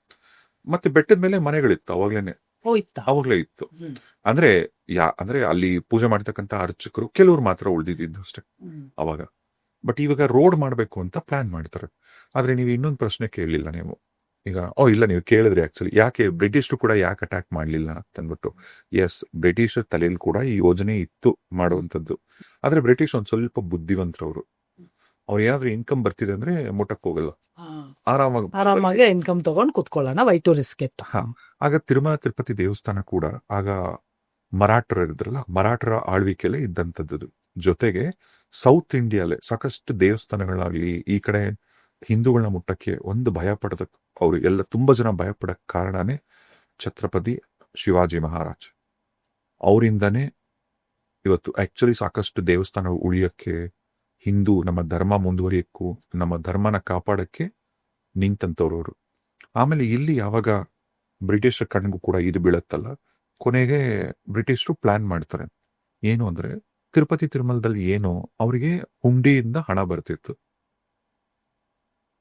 ಮತ್ತೆ ಬೆಟ್ಟದ ಮೇಲೆ ಮನೆಗಳಿತ್ತು ಅವಾಗ್ಲೇ ಇತ್ತು. ಅಂದ್ರೆ ಅಂದ್ರೆ ಅಲ್ಲಿ ಪೂಜೆ ಮಾಡ್ತಕ್ಕಂತ ಅರ್ಚಕರು ಕೆಲವ್ರು ಮಾತ್ರ ಉಳಿದಿದ್ದು ಅಷ್ಟೇ ಅವಾಗ. ಬಟ್ ಇವಾಗ ರೋಡ್ ಮಾಡ್ಬೇಕು ಅಂತ ಪ್ಲಾನ್ ಮಾಡ್ತಾರೆ. ಆದ್ರೆ ನೀವು ಇನ್ನೊಂದು ಪ್ರಶ್ನೆ ಕೇಳಲಿಲ್ಲ ನೀವು. ಈಗ ಇಲ್ಲ ನೀವು ಕೇಳಿದ್ರಿ ಆಕ್ಚುಲಿ ಯಾಕೆ ಬ್ರಿಟಿಷರು ಕೂಡ ಯಾಕೆ ಅಟ್ಯಾಕ್ ಮಾಡ್ಲಿಲ್ಲ ಅಂತಂದ್ಬಿಟ್ಟು. ಎಸ್, ಬ್ರಿಟಿಷರ್ ತಲೆಯಲ್ಲಿ ಕೂಡ ಈ ಯೋಜನೆ ಇತ್ತು ಮಾಡುವಂಥದ್ದು. ಆದ್ರೆ ಬ್ರಿಟಿಷ್ ಒಂದ್ ಸ್ವಲ್ಪ ಬುದ್ಧಿವಂತರವ್ರು. ಅವ್ರು ಏನಾದ್ರೂ ಇನ್ಕಮ್ ಬರ್ತಿದೆ ಅಂದ್ರೆ ಮುಟ್ಟಕ್ ಹೋಗಲ್ಲ, ಆರಾಮಾಗಿ ಇನ್ಕಮ್ ತಗೊಂಡ್ ಕುತ್ಕೊಳ್ಳೋಣ, ವೈ ಟು ರಿಸ್ಕ್ ಇಟ್. ಆಗ ತಿರುಮಲ ತಿರುಪತಿ ದೇವಸ್ಥಾನ ಕೂಡ ಆಗ ಮರಾಠರು ಇದ್ರಲ್ಲ, ಮರಾಠರ ಆಳ್ವಿಕೆಯಲ್ಲೇ ಇದ್ದಂಥದ್ದು. ಜೊತೆಗೆ ಸೌತ್ ಇಂಡಿಯಾಲೆ ಸಾಕಷ್ಟು ದೇವಸ್ಥಾನಗಳಾಗ್ಲಿ ಈ ಕಡೆ ಹಿಂದೂಗಳನ್ನ ಮುಟ್ಟಕ್ಕೆ ಒಂದು ಭಯ ಪಡದ ಅವ್ರು ಎಲ್ಲ ತುಂಬಾ ಜನ ಭಯ ಪಡಕ್ ಕಾರಣನೇ ಛತ್ರಪತಿ ಶಿವಾಜಿ ಮಹಾರಾಜ್. ಅವರಿಂದನೇ ಇವತ್ತು ಆಕ್ಚುಲಿ ಸಾಕಷ್ಟು ದೇವಸ್ಥಾನ ಉಳಿಯಕ್ಕೆ, ಹಿಂದೂ ನಮ್ಮ ಧರ್ಮ ಮುಂದುವರಿಯಕ್ಕೂ, ನಮ್ಮ ಧರ್ಮನ ಕಾಪಾಡಕ್ಕೆ ನಿಂತಂತವ್ರವ್ರು. ಆಮೇಲೆ ಇಲ್ಲಿ ಯಾವಾಗ ಬ್ರಿಟಿಷರ ಕಣ್ಗೂ ಕೂಡ ಇದು ಬೀಳತ್ತಲ್ಲ, ಕೊನೆಗೆ ಬ್ರಿಟಿಷರು ಪ್ಲಾನ್ ಮಾಡ್ತಾರೆ. ಏನು ಅಂದ್ರೆ ತಿರುಪತಿ ತಿರುಮಲದಲ್ಲಿ ಏನು ಅವರಿಗೆ ಹುಂಡಿಯಿಂದ ಹಣ ಬರ್ತಿತ್ತು.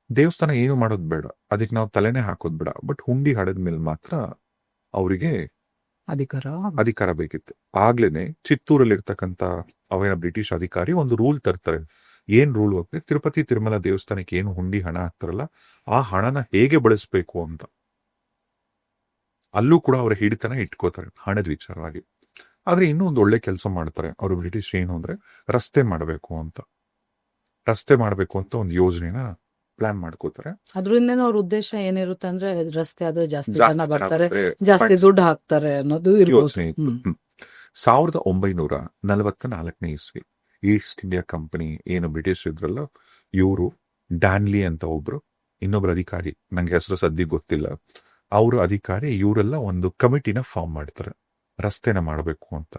ದೇವಸ್ಥಾನ ಏನು ಮಾಡೋದ್ ಬೇಡ, ಅದಕ್ಕೆ ನಾವು ತಲೆನೇ ಹಾಕೋದ್ ಬೇಡ, ಬಟ್ ಹುಂಡಿ ಹಡದ್ಮೇಲೆ ಮಾತ್ರ ಅವರಿಗೆ ಅಧಿಕಾರ ಬೇಕಿತ್ತು. ಆಗ್ಲೇನೆ ಚಿತ್ತೂರಲ್ಲಿ ಇರ್ತಕ್ಕಂತ ಅವೇನ ಬ್ರಿಟಿಷ್ ಅಧಿಕಾರಿ ಒಂದು ರೂಲ್ ತರ್ತಾರೆ. ಏನ್ ರೂಲ್ ಹೋಗ್ತದೆ, ತಿರುಪತಿ ತಿರುಮಲ ದೇವಸ್ಥಾನಕ್ಕೆ ಏನು ಹುಂಡಿ ಹಣ ಹಾಕ್ತಾರಲ್ಲ ಆ ಹಣನ ಹೇಗೆ ಬಳಸ್ಬೇಕು ಅಂತ ಅಲ್ಲೂ ಕೂಡ ಅವರ ಹಿಡಿತನ ಇಟ್ಕೋತಾರೆ ಹಣದ ವಿಚಾರವಾಗಿ. ಆದ್ರೆ ಇನ್ನೂ ಒಂದು ಒಳ್ಳೆ ಕೆಲಸ ಮಾಡ್ತಾರೆ ಅವರು ಬ್ರಿಟಿಷ್. ಏನು ಅಂದ್ರೆ ರಸ್ತೆ ಮಾಡಬೇಕು ಅಂತ ಒಂದು ಯೋಜನೆನ ಪ್ಲಾನ್ ಮಾಡ್ಕೋತಾರೆ. ಅದ್ರಿಂದ ಅವ್ರ ಉದ್ದೇಶ ಏನಿರುತ್ತೆ ಅಂದ್ರೆ ರಸ್ತೆ ಆದ್ರೆ ಜಾಸ್ತಿ ಜನ ಬರ್ತಾರೆ, ಜಾಸ್ತಿ ದುಡ್ಡು ಹಾಕ್ತಾರೆ ಅನ್ನೋದು ಯೋಚನೆ ಇತ್ತು. 1944 ಇಸ್ವಿ ಈಸ್ಟ್ ಇಂಡಿಯಾ ಕಂಪನಿ ಏನು ಬ್ರಿಟಿಷ್ ಇದ್ರಲ್ಲ, ಇವರು ಡ್ಯಾನ್ಲಿ ಅಂತ ಒಬ್ರು, ಇನ್ನೊಬ್ರು ಅಧಿಕಾರಿ, ನಂಗೆ ಹೆಸರು ಸದ್ಯ ಗೊತ್ತಿಲ್ಲ, ಅವರು ಅಧಿಕಾರಿ, ಇವರೆಲ್ಲ ಒಂದು ಕಮಿಟಿನ ಫಾರ್ಮ್ ಮಾಡ್ತಾರೆ ರಸ್ತೆನ ಮಾಡಬೇಕು ಅಂತ.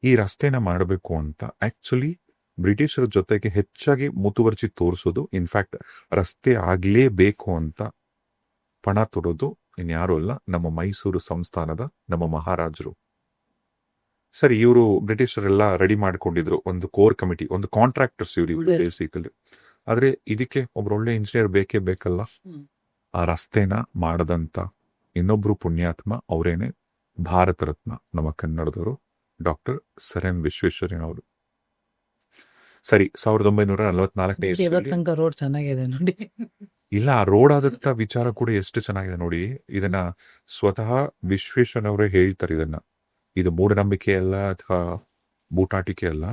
ಈ ರಸ್ತೆನ ಮಾಡಬೇಕು ಅಂತ ಆಕ್ಚುಲಿ ಬ್ರಿಟಿಷರ ಜೊತೆಗೆ ಹೆಚ್ಚಾಗಿ ಮುತುವರ್ಜಿ ತೋರಿಸೋದು, ಇನ್ಫ್ಯಾಕ್ಟ್ ರಸ್ತೆ ಆಗ್ಲೇಬೇಕು ಅಂತ ಪಣ ತೊಡೋದು ಇನ್ಯಾರು ಅಲ್ಲ, ನಮ್ಮ ಮೈಸೂರು ಸಂಸ್ಥಾನದ ನಮ್ಮ ಮಹಾರಾಜರು. ಸರಿ, ಇವರು ಬ್ರಿಟಿಷರೆಲ್ಲ ರೆಡಿ ಮಾಡ್ಕೊಂಡಿದ್ರು ಒಂದು ಕೋರ್ ಕಮಿಟಿ, ಒಂದು ಕಾಂಟ್ರಾಕ್ಟರ್ಸ್ ಇವ್ರು ಬೇಸಿಕಲಿ. ಆದ್ರೆ ಇದಕ್ಕೆ ಒಬ್ರೊಳ್ಳೆ ಇಂಜಿನಿಯರ್ ಬೇಕೇ ಬೇಕಲ್ಲ. ಆ ರಸ್ತೆನ ಮಾಡದಂತ ಇನ್ನೊಬ್ರು ಪುಣ್ಯಾತ್ಮ ಅವರೇನೆ ಭಾರತ ರತ್ನ ನಮ್ಮ ಕನ್ನಡದವರು ಡಾಕ್ಟರ್ ಸರ್ ಎಂ ವಿಶ್ವೇಶ್ವರಯ್ಯನವರು. ಸರಿ, 1944 ರೋಡ್ ಚೆನ್ನಾಗಿದೆ ನೋಡಿ. ಇಲ್ಲ, ಆ ರೋಡ್ ಆದಂತ ವಿಚಾರ ಕೂಡ ಎಷ್ಟು ಚೆನ್ನಾಗಿದೆ ನೋಡಿ. ಇದನ್ನ ಸ್ವತಃ ವಿಶ್ವೇಶ್ವರಯ್ಯನವರೇ ಹೇಳ್ತಾರೆ. ಇದು ಮೂಢನಂಬಿಕೆ ಅಲ್ಲ ಅಥವಾ ಬೂಟಾಟಿಕೆ ಅಲ್ಲ.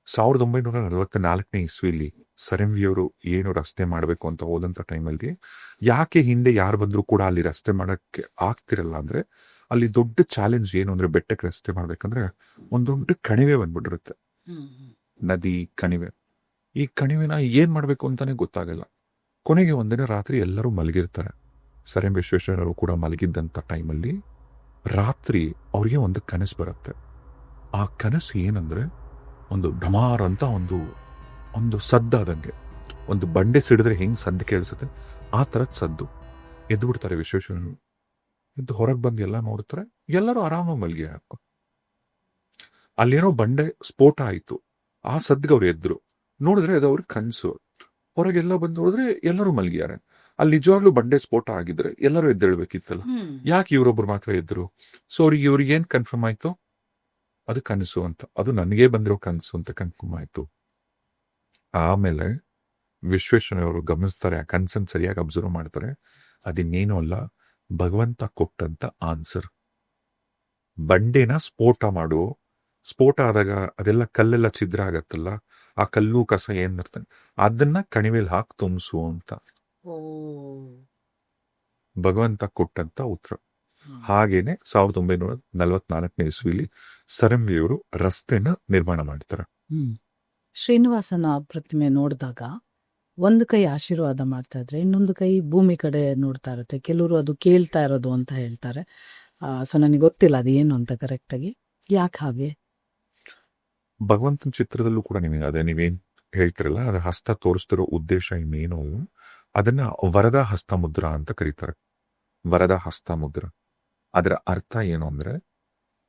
1944 ಇಸ್ವಿಲಿ ಸರ್ ಎಂ ವಿ ಅವರು ಏನು ರಸ್ತೆ ಮಾಡಬೇಕು ಅಂತ ಹೋದಂತ ಟೈಮಲ್ಲಿ ಯಾಕೆ ಹಿಂದೆ ಯಾರು ಬಂದ್ರು ಕೂಡ ಅಲ್ಲಿ ರಸ್ತೆ ಮಾಡಕ್ಕೆ ಆಗ್ತಿರಲ್ಲ ಅಂದ್ರೆ, ಅಲ್ಲಿ ದೊಡ್ಡ ಚಾಲೆಂಜ್ ಏನು ಅಂದ್ರೆ, ಬೆಟ್ಟಕ್ಕೆ ರಸ್ತೆ ಮಾಡ್ಬೇಕಂದ್ರೆ ಒಂದ್ ದೊಡ್ಡ ಕಣಿವೆ ಬಂದ್ಬಿಟ್ಟಿರುತ್ತೆ, ನದಿ ಕಣಿವೆ. ಈ ಕಣಿವೆನ ಏನ್ ಮಾಡ್ಬೇಕು ಅಂತಾನೆ ಗೊತ್ತಾಗಲ್ಲ. ಕೊನೆಗೆ ಒಂದಿನ ರಾತ್ರಿ ಎಲ್ಲರೂ ಮಲಗಿರ್ತಾರೆ. ಸರ್ ಎಂ ವಿಶ್ವೇಶ್ವರಯ್ಯನವರು ಕೂಡ ಮಲಗಿದ್ದಂತ ಟೈಮಲ್ಲಿ ರಾತ್ರಿ ಅವ್ರಿಗೆ ಒಂದು ಕನಸು ಬರುತ್ತೆ. ಆ ಕನಸು ಏನಂದ್ರೆ, ಒಂದು ಢಮಾರ್ ಅಂತ ಒಂದು ಸದ್ದಾದಂಗೆ, ಒಂದು ಬಂಡೆ ಸಿಡಿದ್ರೆ ಹೆಂಗ್ ಸದ್ದು ಕೇಳಿಸುತ್ತೆ ಆ ತರದ್ ಸದ್ದು. ಎದ್ದು ಬಿಡ್ತಾರೆ ವಿಶ್ವೇಶ್ವರಯ್ಯನವರು. ಎದ್ದು ಹೊರಗೆ ಬಂದು ಎಲ್ಲ ನೋಡ್ತಾರೆ, ಎಲ್ಲರೂ ಆರಾಮಾಗಿ ಮಲ್ಗಿ ಹಾಕೋ. ಅಲ್ಲೇನೋ ಬಂಡೆ ಸ್ಫೋಟ ಆಯ್ತು, ಆ ಸದ್ಗೆ ಅವ್ರು ಎದ್ರು ನೋಡಿದ್ರೆ ಅದು ಅವ್ರಿಗೆ ಕನ್ಸು. ಹೊರಗೆಲ್ಲ ಬಂದು ನೋಡಿದ್ರೆ ಎಲ್ಲರೂ ಮಲ್ಗಿಯಾರೆ. ಅಲ್ಲಿ ನಿಜವಾಗ್ಲೂ ಬಂಡೆ ಸ್ಫೋಟ ಆಗಿದ್ರೆ ಎಲ್ಲರೂ ಎದ್ದೇಳ್ಬೇಕಿತ್ತಲ್ಲ, ಯಾಕೆ ಇವರೊಬ್ರು ಮಾತ್ರ ಎದ್ರು? ಸೊ ಇವ್ರಿಗೆ ಏನ್ ಕನ್ಫರ್ಮ್ ಆಯ್ತು, ಅದು ಕನಸು ಅಂತ, ಅದು ನನಗೇ ಬಂದಿರೋ ಕನಸು ಅಂತ ಕನ್ಫರ್ಮ್ ಆಯ್ತು. ಆಮೇಲೆ ವಿಶ್ವೇಶ್ವರಯ್ಯನವರು ಗಮನಿಸ್ತಾರೆ, ಆ ಕನ್ಸನ್ ಸರಿಯಾಗಿ ಅಬ್ಸರ್ವ್ ಮಾಡ್ತಾರೆ. ಅದಿನ್ನೇನೂ ಅಲ್ಲ, ಭಗವಂತ ಕೊಟ್ಟಂತ ಆನ್ಸರ್. ಬಂಡೆನ ಸ್ಫೋಟ ಆದಾಗ ಅದೆಲ್ಲ ಕಲ್ಲೆಲ್ಲ ಛಿದ್ರ ಆಗತ್ತಲ್ಲ, ಆ ಕಲ್ಲು ಕಸ ಏನ್ ಇರ್ತದೆ ಅದನ್ನ ಕಣಿವೆಲ್ ಹಾಕಿ ತುಂಬಿಸು ಅಂತ ಭಗವಂತ ಕೊಟ್ಟಂತ ಉತ್ತರ. ಹಾಗೇನೆ 1944 ಇಸ್ವಿಲಿ ಸರ್ ಎಂ ವಿ ಅವರು ರಸ್ತೆನ ನಿರ್ಮಾಣ ಮಾಡ್ತಾರೆ. ಶ್ರೀನಿವಾಸನ ಪ್ರತಿಮೆ ನೋಡಿದಾಗ ಒಂದು ಕೈ ಆಶೀರ್ವಾದ ಮಾಡ್ತಾ ಇದ್ರೆ ಇನ್ನೊಂದು ಕೈ ಭೂಮಿ ಕಡೆ ನೋಡ್ತಾ ಇರುತ್ತೆ. ಕೆಲವರು ಅದು ಕೇಳ್ತಾ ಇರೋದು ಅಂತ ಹೇಳ್ತಾರೆ. ಸೊ ನನಗೆ ಗೊತ್ತಿಲ್ಲ ಅದು ಏನು ಅಂತ ಕರೆಕ್ಟ್ ಆಗಿ. ಯಾಕೆ ಹಾಗೆ? ಭಗವಂತನ ಚಿತ್ರದಲ್ಲೂ ಕೂಡ ನಿಮಗೆ ಅದೇ, ನೀವೇನ್ ಹೇಳ್ತಿರಲ್ಲ, ಅದು ಹಸ್ತ ತೋರಿಸ್ತಿರೋ ಉದ್ದೇಶ ಇನ್ನೇನು, ಅದನ್ನ ವರದ ಹಸ್ತ ಮುದ್ರಾ ಅಂತ ಕರೀತಾರೆ. ವರದ ಹಸ್ತ ಮುದ್ರಾ, ಅದರ ಅರ್ಥ ಏನು ಅಂದ್ರೆ,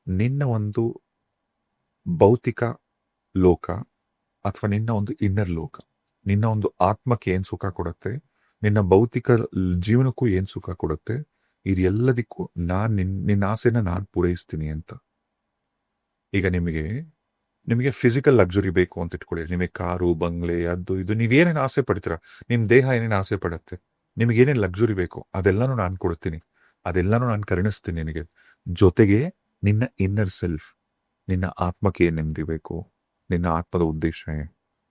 ನಿನ್ನ ಒಂದು ಭೌತಿಕ ಲೋಕ ಅಥವಾ ನಿನ್ನ ಒಂದು ಇನ್ನರ್ ಲೋಕ, ನಿನ್ನ ಒಂದು ಆತ್ಮಕ್ಕೆ ಏನ್ ಸುಖ ಕೊಡುತ್ತೆ, ನಿನ್ನ ಭೌತಿಕ ಜೀವನಕ್ಕೂ ಏನ್ ಸುಖ ಕೊಡುತ್ತೆ, ಇದೆಲ್ಲದಕ್ಕೂ ನಿನ್ನ ಆಸೆನ ನಾನು ಪೂರೈಸ್ತೀನಿ ಅಂತ. ಈಗ ನಿಮಗೆ ಫಿಸಿಕಲ್ ಲಕ್ಸುರಿ ಬೇಕು ಅಂತ ಇಟ್ಕೊಳ್ಳಿ, ನಿಮಗೆ ಕಾರು ಬಂಗ್ಲೆ ಅದು ಇದು ನೀವೇನೇನು ಆಸೆ ಪಡ್ತೀರಾ, ನಿಮ್ ದೇಹ ಏನೇನು ಆಸೆ ಪಡುತ್ತೆ, ನಿಮ್ಗೆ ಏನೇನು ಲಕ್ಸುರಿ ಬೇಕು ಅದೆಲ್ಲಾನು ನಾನು ಕೊಡ್ತೀನಿ, ಅದೆಲ್ಲಾನು ನಾನು ಕರುಣಿಸ್ತೀನಿ ನಿನಗೆ. ಜೊತೆಗೆ ನಿನ್ನ ಇನ್ನರ್ ಸೆಲ್ಫ್, ನಿನ್ನ ಆತ್ಮಕ್ಕೆ ಏನ್ ನೆಮ್ಮದಿ ಬೇಕು, ನಿನ್ನ ಆತ್ಮದ ಉದ್ದೇಶ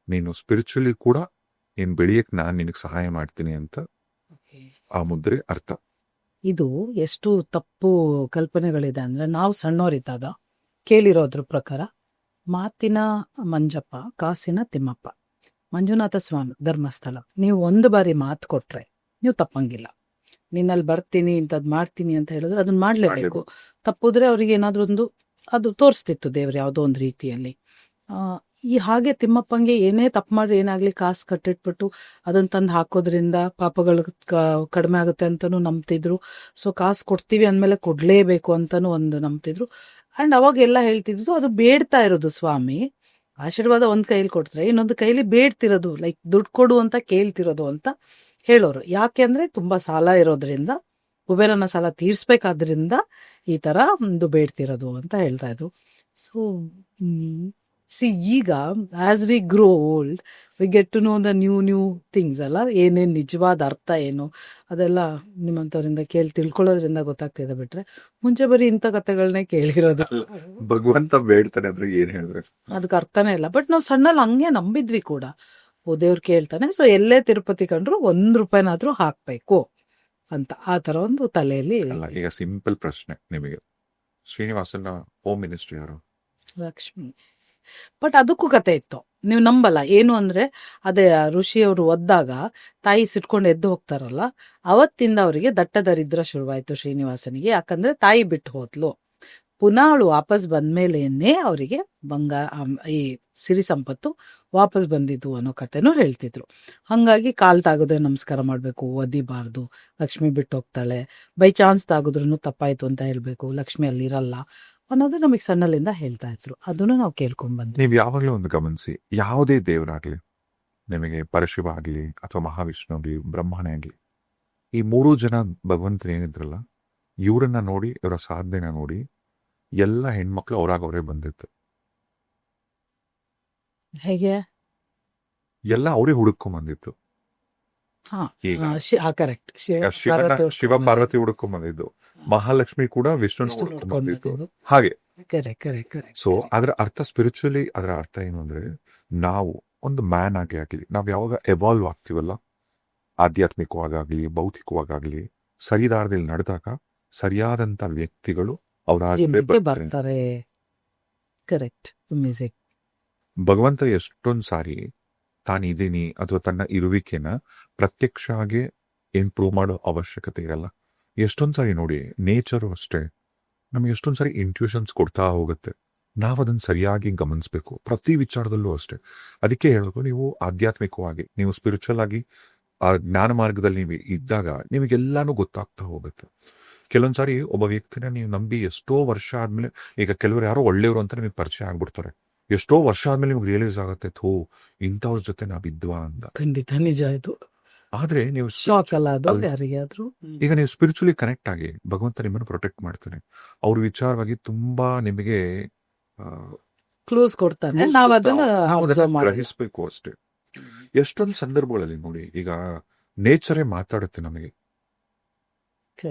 ನೀನು ಸ್ಪಿರಿಚುಲಿ ಕೂಡ ನೀನ್ ಬೆಳೆಯಕ್ ನಾನು ನಿನಗೆ ಸಹಾಯ ಮಾಡ್ತೀನಿ ಅಂತ ಆ ಮುದ್ರೆ ಅರ್ಥ. ಇದು ಎಷ್ಟು ತಪ್ಪು ಕಲ್ಪನೆಗಳಿದೆ ಅಂದ್ರೆ, ನಾವು ಸಣ್ಣವರಿದ್ದಾಗ ಕೇಳಿರೋದ್ರ ಪ್ರಕಾರ ಮಾತಿನ ಮಂಜಪ್ಪ ಕಾಸಿನ ತಿಮ್ಮಪ್ಪ, ಮಂಜುನಾಥ ಸ್ವಾಮಿ ಧರ್ಮಸ್ಥಳ, ನೀವು ಒಂದು ಬಾರಿ ಮಾತು ಕೊಟ್ರೆ ನೀವು ತಪ್ಪಂಗಿಲ್ಲ. ನಿನ್ನಲ್ಲಿ ಬರ್ತೀನಿ ಇಂಥದ್ದು ಮಾಡ್ತೀನಿ ಅಂತ ಹೇಳಿದ್ರೆ ಅದನ್ನ ಮಾಡ್ಲೇಬೇಕು. ತಪ್ಪುದ್ರೆ ಅವ್ರಿಗೆ ಏನಾದ್ರೂ ಒಂದು ಅದು ತೋರಿಸ್ತಿತ್ತು ದೇವ್ರು ಯಾವುದೋ ಒಂದು ರೀತಿಯಲ್ಲಿ. ಈ ಹಾಗೆ ತಿಮ್ಮಪ್ಪಂಗೆ ಏನೇ ತಪ್ಪು ಮಾಡ್ರಿ ಏನಾಗ್ಲಿ ಕಾಸು ಕಟ್ಟಿಟ್ಬಿಟ್ಟು ಅದನ್ನ ತಂದು ಹಾಕೋದ್ರಿಂದ ಪಾಪಗಳು ಕಡಿಮೆ ಆಗುತ್ತೆ ಅಂತಾನು ನಂಬ್ತಿದ್ರು. ಸೊ ಕಾಸು ಕೊಡ್ತೀವಿ ಅಂದಮೇಲೆ ಕೊಡ್ಲೇಬೇಕು ಅಂತಾನು ಒಂದು ನಂಬ್ತಿದ್ರು. ಅಂಡ್ ಅವಾಗೆಲ್ಲ ಹೇಳ್ತಿದ್ದು ಅದು ಬೇಡ್ತಾ ಇರೋದು ಸ್ವಾಮಿ, ಆಶೀರ್ವಾದ ಒಂದ್ ಕೈಲಿ ಕೊಡ್ತಾರೆ, ಇನ್ನೊಂದು ಕೈಲಿ ಬೇಡ್ತಿರೋದು, ಲೈಕ್ ದುಡ್ಡು ಕೊಡು ಅಂತ ಕೇಳ್ತಿರೋದು ಅಂತ ಹೇಳೋರು. ಯಾಕೆ ಅಂದ್ರೆ ತುಂಬಾ ಸಾಲ ಇರೋದ್ರಿಂದ, ಕುಬೇರನ ಸಾಲ ತೀರ್ಸ್ಬೇಕಾದ್ರಿಂದ ಈ ತರ ಒಂದು ಬೇಡ್ತಿರೋದು ಅಂತ ಹೇಳ್ತಾ ಇದ್ರು. ಸೊ ಈಗ as we grow old we get to know the new things ಅಲ್ಲ, ಏನೇನ್ ನಿಜವಾದ ಅರ್ಥ ಏನು ಅದೆಲ್ಲ ನಿಮ್ಮಂತವರಿಂದ ತಿಳ್ಕೊಳ್ಳೋದ್ರಿಂದ ಗೊತ್ತಾಗ್ತಿದೆ. ಬಿಟ್ರೆ ಮುಂಚೆ ಬರೀ ಇಂಥ ಕಥೆಗಳನ್ನೇ ಕೇಳಿರೋದು. ಭಗವಂತ ಬೇಡ್ತಾನೆ ಅಂದ್ರೆ ಏನ್ ಹೇಳ್ಬೇಕು ಅದಕ್ಕೆ ಅರ್ಥನೇ ಇಲ್ಲ. ಬಟ್ ನಾವು ಸಣ್ಣಲ್ಲಿ ಹಂಗೆ ನಂಬಿದ್ವಿ ಕೂಡ, ಓ ದೇವ್ರು ಕೇಳ್ತಾನೆ, ಸೊ ಎಲ್ಲೇ ತಿರುಪತಿ ಕಂಡ್ರು ₹1 ಹಾಕ್ಬೇಕು ಅಂತ ಆ ತರ ಒಂದು ತಲೆಯಲ್ಲಿ. ಈಗ ಸಿಂಪಲ್ ಪ್ರಶ್ನೆ ನಿಮಗೆ, ಶ್ರೀನಿವಾಸನ ಹೋಮ್ ಮಿನಿಸ್ಟ್ರಿ ಯಾರು? ಲಕ್ಷ್ಮಿ. ಬಟ್ ಅದಕ್ಕೂ ಕತೆ ಇತ್ತು, ನೀವು ನಂಬಲ್ಲ. ಏನು ಅಂದ್ರೆ ಅದೇ ಋಷಿಯವರು ಒದ್ದಾಗ ತಾಯಿ ಸಿಟ್ಕೊಂಡು ಎದ್ದು ಹೋಗ್ತಾರಲ್ಲ, ಅವತ್ತಿಂದ ಅವರಿಗೆ ದಟ್ಟ ದರಿದ್ರ ಶುರುವಾಯ್ತು ಶ್ರೀನಿವಾಸನಿಗೆ. ಯಾಕಂದ್ರೆ ತಾಯಿ ಬಿಟ್ಟು ಹೋದ್ಲು, ಪುನಃ ಅವಳು ವಾಪಸ್ ಬಂದ್ಮೇಲೇನೆ ಅವರಿಗೆ ಈ ಸಿರಿ ಸಂಪತ್ತು ವಾಪಸ್ ಬಂದಿದ್ದು ಅನ್ನೋ ಕತೆನೂ ಹೇಳ್ತಿದ್ರು. ಹಂಗಾಗಿ ಕಾಲ್ ತಾಗಿದ್ರೆ ನಮಸ್ಕಾರ ಮಾಡ್ಬೇಕು, ಒದಿಬಾರ್ದು, ಲಕ್ಷ್ಮಿ ಬಿಟ್ಟು ಹೋಗ್ತಾಳೆ, ಬೈ ಚಾನ್ಸ್ ತಾಗಿದ್ರು ತಪ್ಪಾಯ್ತು ಅಂತ ಹೇಳ್ಬೇಕು, ಲಕ್ಷ್ಮಿ ಅಲ್ಲಿ ಇರಲ್ಲ ಅನ್ನೋದು ನಮಗೆ ಸಣ್ಣಲ್ಲಿಂದ ಹೇಳ್ತಾ ಇದ್ರು. ಅದನ್ನು ನಾವು ಕೇಳ್ಕೊಂಡ್ ಬಂದ್ವಿ. ನೀವು ಯಾವಾಗ್ಲೂ ಒಂದು ಗಮನಿಸಿ, ಯಾವುದೇ ದೇವರಾಗ್ಲಿ, ನಿಮಗೆ ಪರಶಿವ ಆಗ್ಲಿ ಅಥವಾ ಮಹಾವಿಷ್ಣು ಆಗ್ಲಿ ಬ್ರಹ್ಮನೇ ಆಗ್ಲಿ, ಈ 3 ಜನ ಭಗವಂತನ ಏನಿದ್ರಲ್ಲ, ಇವರನ್ನ ನೋಡಿ, ಇವರ ಸಾಧನೆನ ನೋಡಿ ಎಲ್ಲ ಹೆಣ್ಮಕ್ಳು ಅವರೇ ಬಂದಿತ್ತು. ಹೇಗೆ ಎಲ್ಲ ಅವರೇ ಹುಡುಕೊಂಡ್ ಬಂದಿತ್ತು. ಕರೆಕ್ಟ್. ಶಿವ ಪಾರ್ವತಿ ಹುಡುಕೊಂಡ್ ಬಂದಿದ್ದು, ಮಹಾಲಕ್ಷ್ಮಿ ಕೂಡ ವಿಷ್ಣು ಹುಡುಕೊಂಡ್ ಬಂದಿತ್ತು. ಹಾಗೆ ಸೊ ಅದರ ಅರ್ಥ ಸ್ಪಿರಿಚುಲಿ, ಅದರ ಅರ್ಥ ಏನು ಅಂದ್ರೆ, ನಾವು ಒಂದು ಮ್ಯಾನ್ ಆಗಿ ಆಗ್ಲಿ, ನಾವ್ ಯಾವಾಗ ಎವಾಲ್ವ್ ಆಗ್ತೀವಲ್ಲ, ಆಧ್ಯಾತ್ಮಿಕವಾಗಲಿ ಭೌತಿಕವಾಗಲಿ, ಸರಿದಾರದಲ್ಲಿ ನಡೆದಾಗ ಸರಿಯಾದಂತ ವ್ಯಕ್ತಿಗಳು ಬರ್ತಾರೆ. ಕರೆಕ್ಟ್. ಭಗವಂತ ಎಷ್ಟೊಂದ್ ಸಾರಿ ತಾನಿದ್ದೀನಿ ಅಥವಾ ತನ್ನ ಇರುವಿಕೆನ ಪ್ರತ್ಯಕ್ಷ ಆಗಿ ಏನ್ ಪ್ರೂವ್ ಮಾಡೋ ಅವಶ್ಯಕತೆ ಇರಲ್ಲ. ಎಷ್ಟೊಂದ್ ಸಾರಿ ನೋಡಿ, ನೇಚರು ಅಷ್ಟೇ, ನಮ್ಗೆ ಎಷ್ಟೊಂದ್ ಸಾರಿ ಇಂಟ್ಯೂಷನ್ಸ್ ಕೊಡ್ತಾ ಹೋಗುತ್ತೆ, ನಾವ್ ಅದನ್ನ ಸರಿಯಾಗಿ ಗಮನಿಸ್ಬೇಕು. ಪ್ರತಿ ವಿಚಾರದಲ್ಲೂ ಅಷ್ಟೇ. ಅದಕ್ಕೆ ಹೇಳೋದು, ನೀವು ಆಧ್ಯಾತ್ಮಿಕವಾಗಿ, ನೀವು ಸ್ಪಿರಿಚುವಲ್ ಆಗಿ ಆ ಜ್ಞಾನ ಮಾರ್ಗದಲ್ಲಿ ನೀವು ಇದ್ದಾಗ ನಿಮಗೆಲ್ಲಾನು ಗೊತ್ತಾಗ್ತಾ ಹೋಗುತ್ತೆ. ಕೆಲವೊಂದ್ಸಾರಿ ಒಬ್ಬ ವ್ಯಕ್ತಿನ ನೀವು ನಂಬಿ ಎಷ್ಟೋ ವರ್ಷ ಆದ್ಮೇಲೆ, ಈಗ ಕೆಲವರು ಯಾರೋ ಒಳ್ಳೆಯವರು ಅಂತ ನಿಮಗೆ ಪರಿಚಯ ಆಗ್ಬಿಡ್ತಾರೆ, ಎಷ್ಟೋ ವರ್ಷ ಆದ್ಮೇಲೆ ನಿಮ್ಗೆ ರಿಯಲೈಸ್ ಆಗುತ್ತೆ, ಇಂಥವ್ರ ಜೊತೆ ನಾವಿದ್ವಾ ಅಂತ. ಖಂಡಿತ ನಿಜ ಇದು. ಆದ್ರೆ ನೀವು ಈಗ ನೀವು ಸ್ಪಿರಿಚುಲಿ ಕನೆಕ್ಟ್ ಆಗಿ ಭಗವಂತ ನಿಮ್ಮನ್ನು ಪ್ರೊಟೆಕ್ಟ್ ಮಾಡ್ತಾನೆ. ಅವ್ರ ವಿಚಾರವಾಗಿ ತುಂಬಾ ನಿಮಗೆ ಕ್ಲೂಸ್ ಕೊಡ್ತಾನೆ, ನಾವು ಅದನ್ನ ಗ್ರಹಿಸ್ಬೇಕು ಅಷ್ಟೇ. ಎಷ್ಟೊಂದು ಸಂದರ್ಭಗಳಲ್ಲಿ ನೋಡಿ, ಈಗ ನೇಚರೇ ಮಾತಾಡುತ್ತೆ ನಮಗೆ.